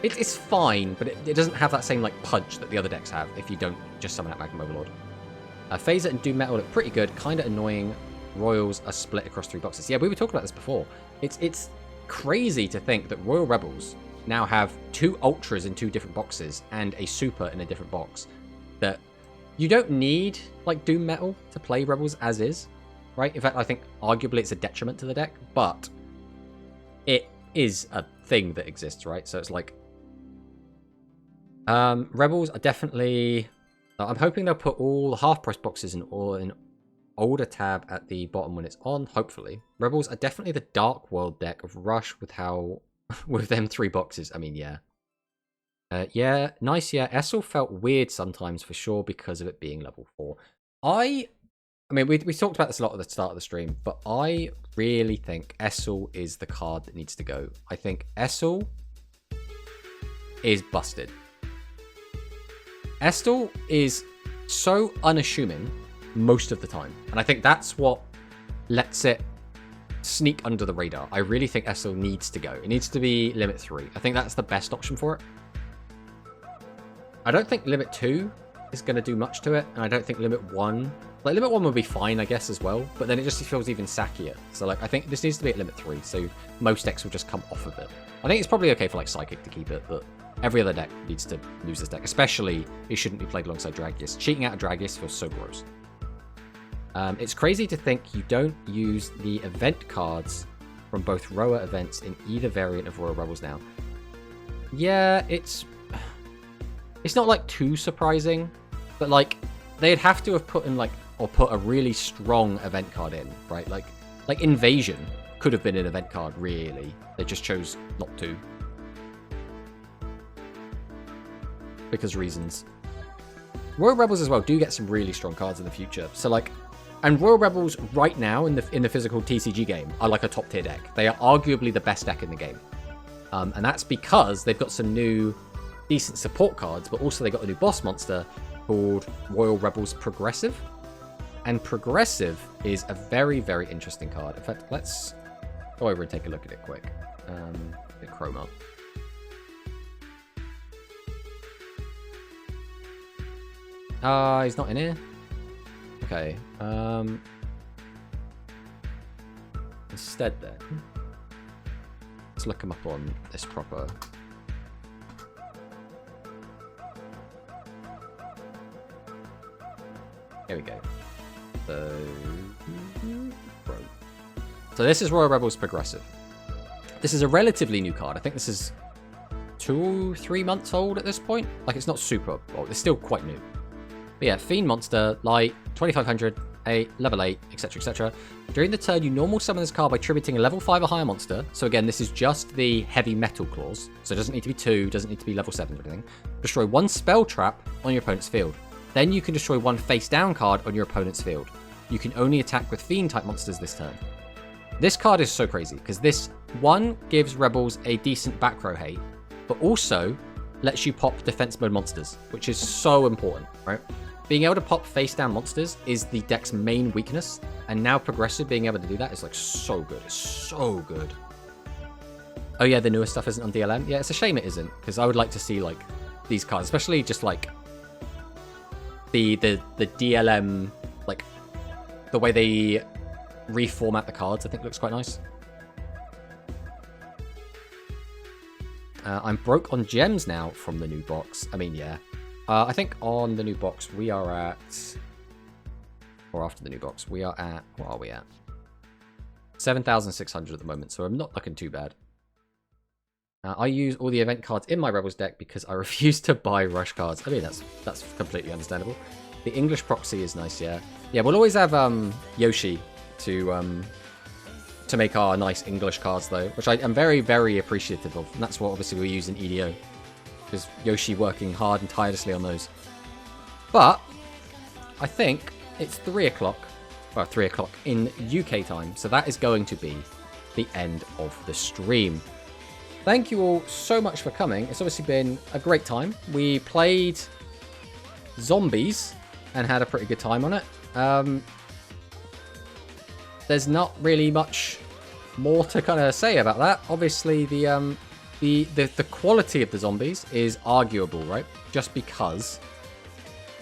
It's fine, but it doesn't have that same like punch that the other decks have if you don't just summon out Magnum Overlord. Phaser and Doom Metal look pretty good, kind of annoying. Royals are split across 3 boxes. Yeah, we were talking about this before. It's crazy to think that Royal Rebels now have 2 Ultras in 2 different boxes and a Super in a different box. That you don't need like Doom Metal to play Rebels as is, right? In fact, I think arguably it's a detriment to the deck, but it is a thing that exists, right? So it's like Rebels are definitely... I'm hoping they'll put all the half-price boxes in older tab at the bottom when it's on, hopefully. Rebels are definitely the Dark World deck of Rush with how... with them 3 boxes. I mean, yeah. Yeah, nice, yeah. Essel felt weird sometimes, for sure, because of it being level 4. I mean, we talked about this a lot at the start of the stream, but I really think Essel is the card that needs to go. I think Essel is busted. Estel is so unassuming most of the time. And I think that's what lets it sneak under the radar. I really think Estel needs to go. It needs to be limit 3. I think that's the best option for it. I don't think limit 2 is going to do much to it. And I don't think limit 1... Like, limit 1 will be fine, I guess, as well. But then it just feels even sackier. So, like, I think this needs to be at limit 3. So most decks will just come off of it. I think it's probably okay for, like, Psychic to keep it, but... Every other deck needs to lose this deck. Especially, it shouldn't be played alongside Dragius. Cheating out of Dragius feels so gross. It's crazy to think you don't use the event cards from both Roa events in either variant of Royal Rebels now. Yeah, it's not, like, too surprising. But, like, they'd have to have put in, like... Or put a really strong event card in, right? Like Invasion could have been an event card, really. They just chose not to. Because reasons. Royal Rebels as well do get some really strong cards in the future. So like, and Royal Rebels right now in the physical TCG game are like a top tier deck. They are arguably the best deck in the game. And that's because they've got some new decent support cards, but also they got a new boss monster called Royal Rebels Progressive. And Progressive is a very, very interesting card. In fact, let's go over and take a look at it quick. The Chroma. He's not in here. Okay. Instead then, let's look him up on this proper. Here we go. So this is Royal Rebels Progressive. This is a relatively new card. I think this is 2-3 months old at this point. Like, it's not super old. It's still quite new. But yeah, Fiend Monster, Light, 2500, 8, level 8, etc, etc. During the turn, you normal summon this card by tributing a level 5 or higher monster. So again, this is just the heavy metal clause. So it doesn't need to be 2, doesn't need to be level 7 or anything. Destroy 1 spell trap on your opponent's field. Then you can destroy 1 face down card on your opponent's field. You can only attack with Fiend type monsters this turn. This card is so crazy, because this, 1, gives Rebels a decent back row hate, but also lets you pop defense mode monsters, which is so important, right? Being able to pop face-down monsters is the deck's main weakness, and now Progressive being able to do that is, like, so good. It's so good. Oh yeah, the newer stuff isn't on DLM? Yeah, it's a shame it isn't, because I would like to see, like, these cards, especially just, like, the DLM, like, the way they reformat the cards, I think looks quite nice. I'm broke on gems now from the new box. I mean, yeah. I think on the new box we are at... Or after the new box, we are at... What are we at? 7,600 at the moment, so I'm not looking too bad. I use all the event cards in my Rebels deck because I refuse to buy rush cards. I mean, that's completely understandable. The English proxy is nice, yeah. Yeah, we'll always have Yoshi to to make our nice English cards, though, which I am very, very appreciative of. And that's what obviously we use in EDO. Because Yoshi working hard and tirelessly on those. But I think it's 3 o'clock. Well, 3 o'clock in UK time. So that is going to be the end of the stream. Thank you all so much for coming. It's obviously been a great time. We played Zombies and had a pretty good time on it. There's not really much more to kind of say about that. Obviously, the quality of the zombies is arguable, right? Just because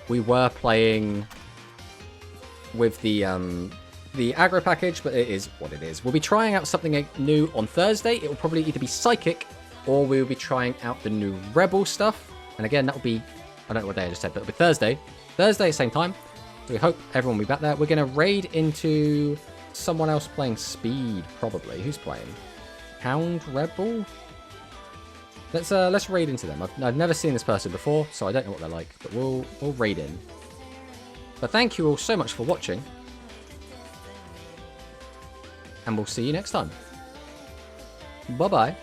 we were playing with the aggro package, but it is what it is. We'll be trying out something new on Thursday. It will probably either be Psychic or we'll be trying out the new Rebel stuff. And again, that will be, I don't know what day I just said, but it'll be Thursday. Thursday, same time. So we hope everyone will be back there. We're going to raid into someone else playing Speed, probably. Who's playing? Hound Rebel? Let's raid into them. I've never seen this person before, so I don't know what they're like, but we'll raid in. But thank you all so much for watching, and we'll see you next time. Bye-bye.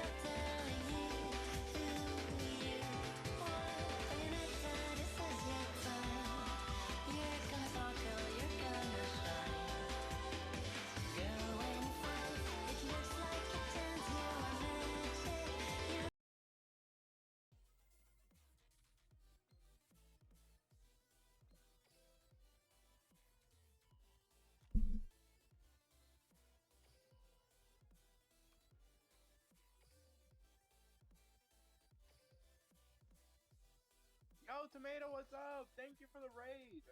Yo, Tomato, what's up? Thank you for the raid.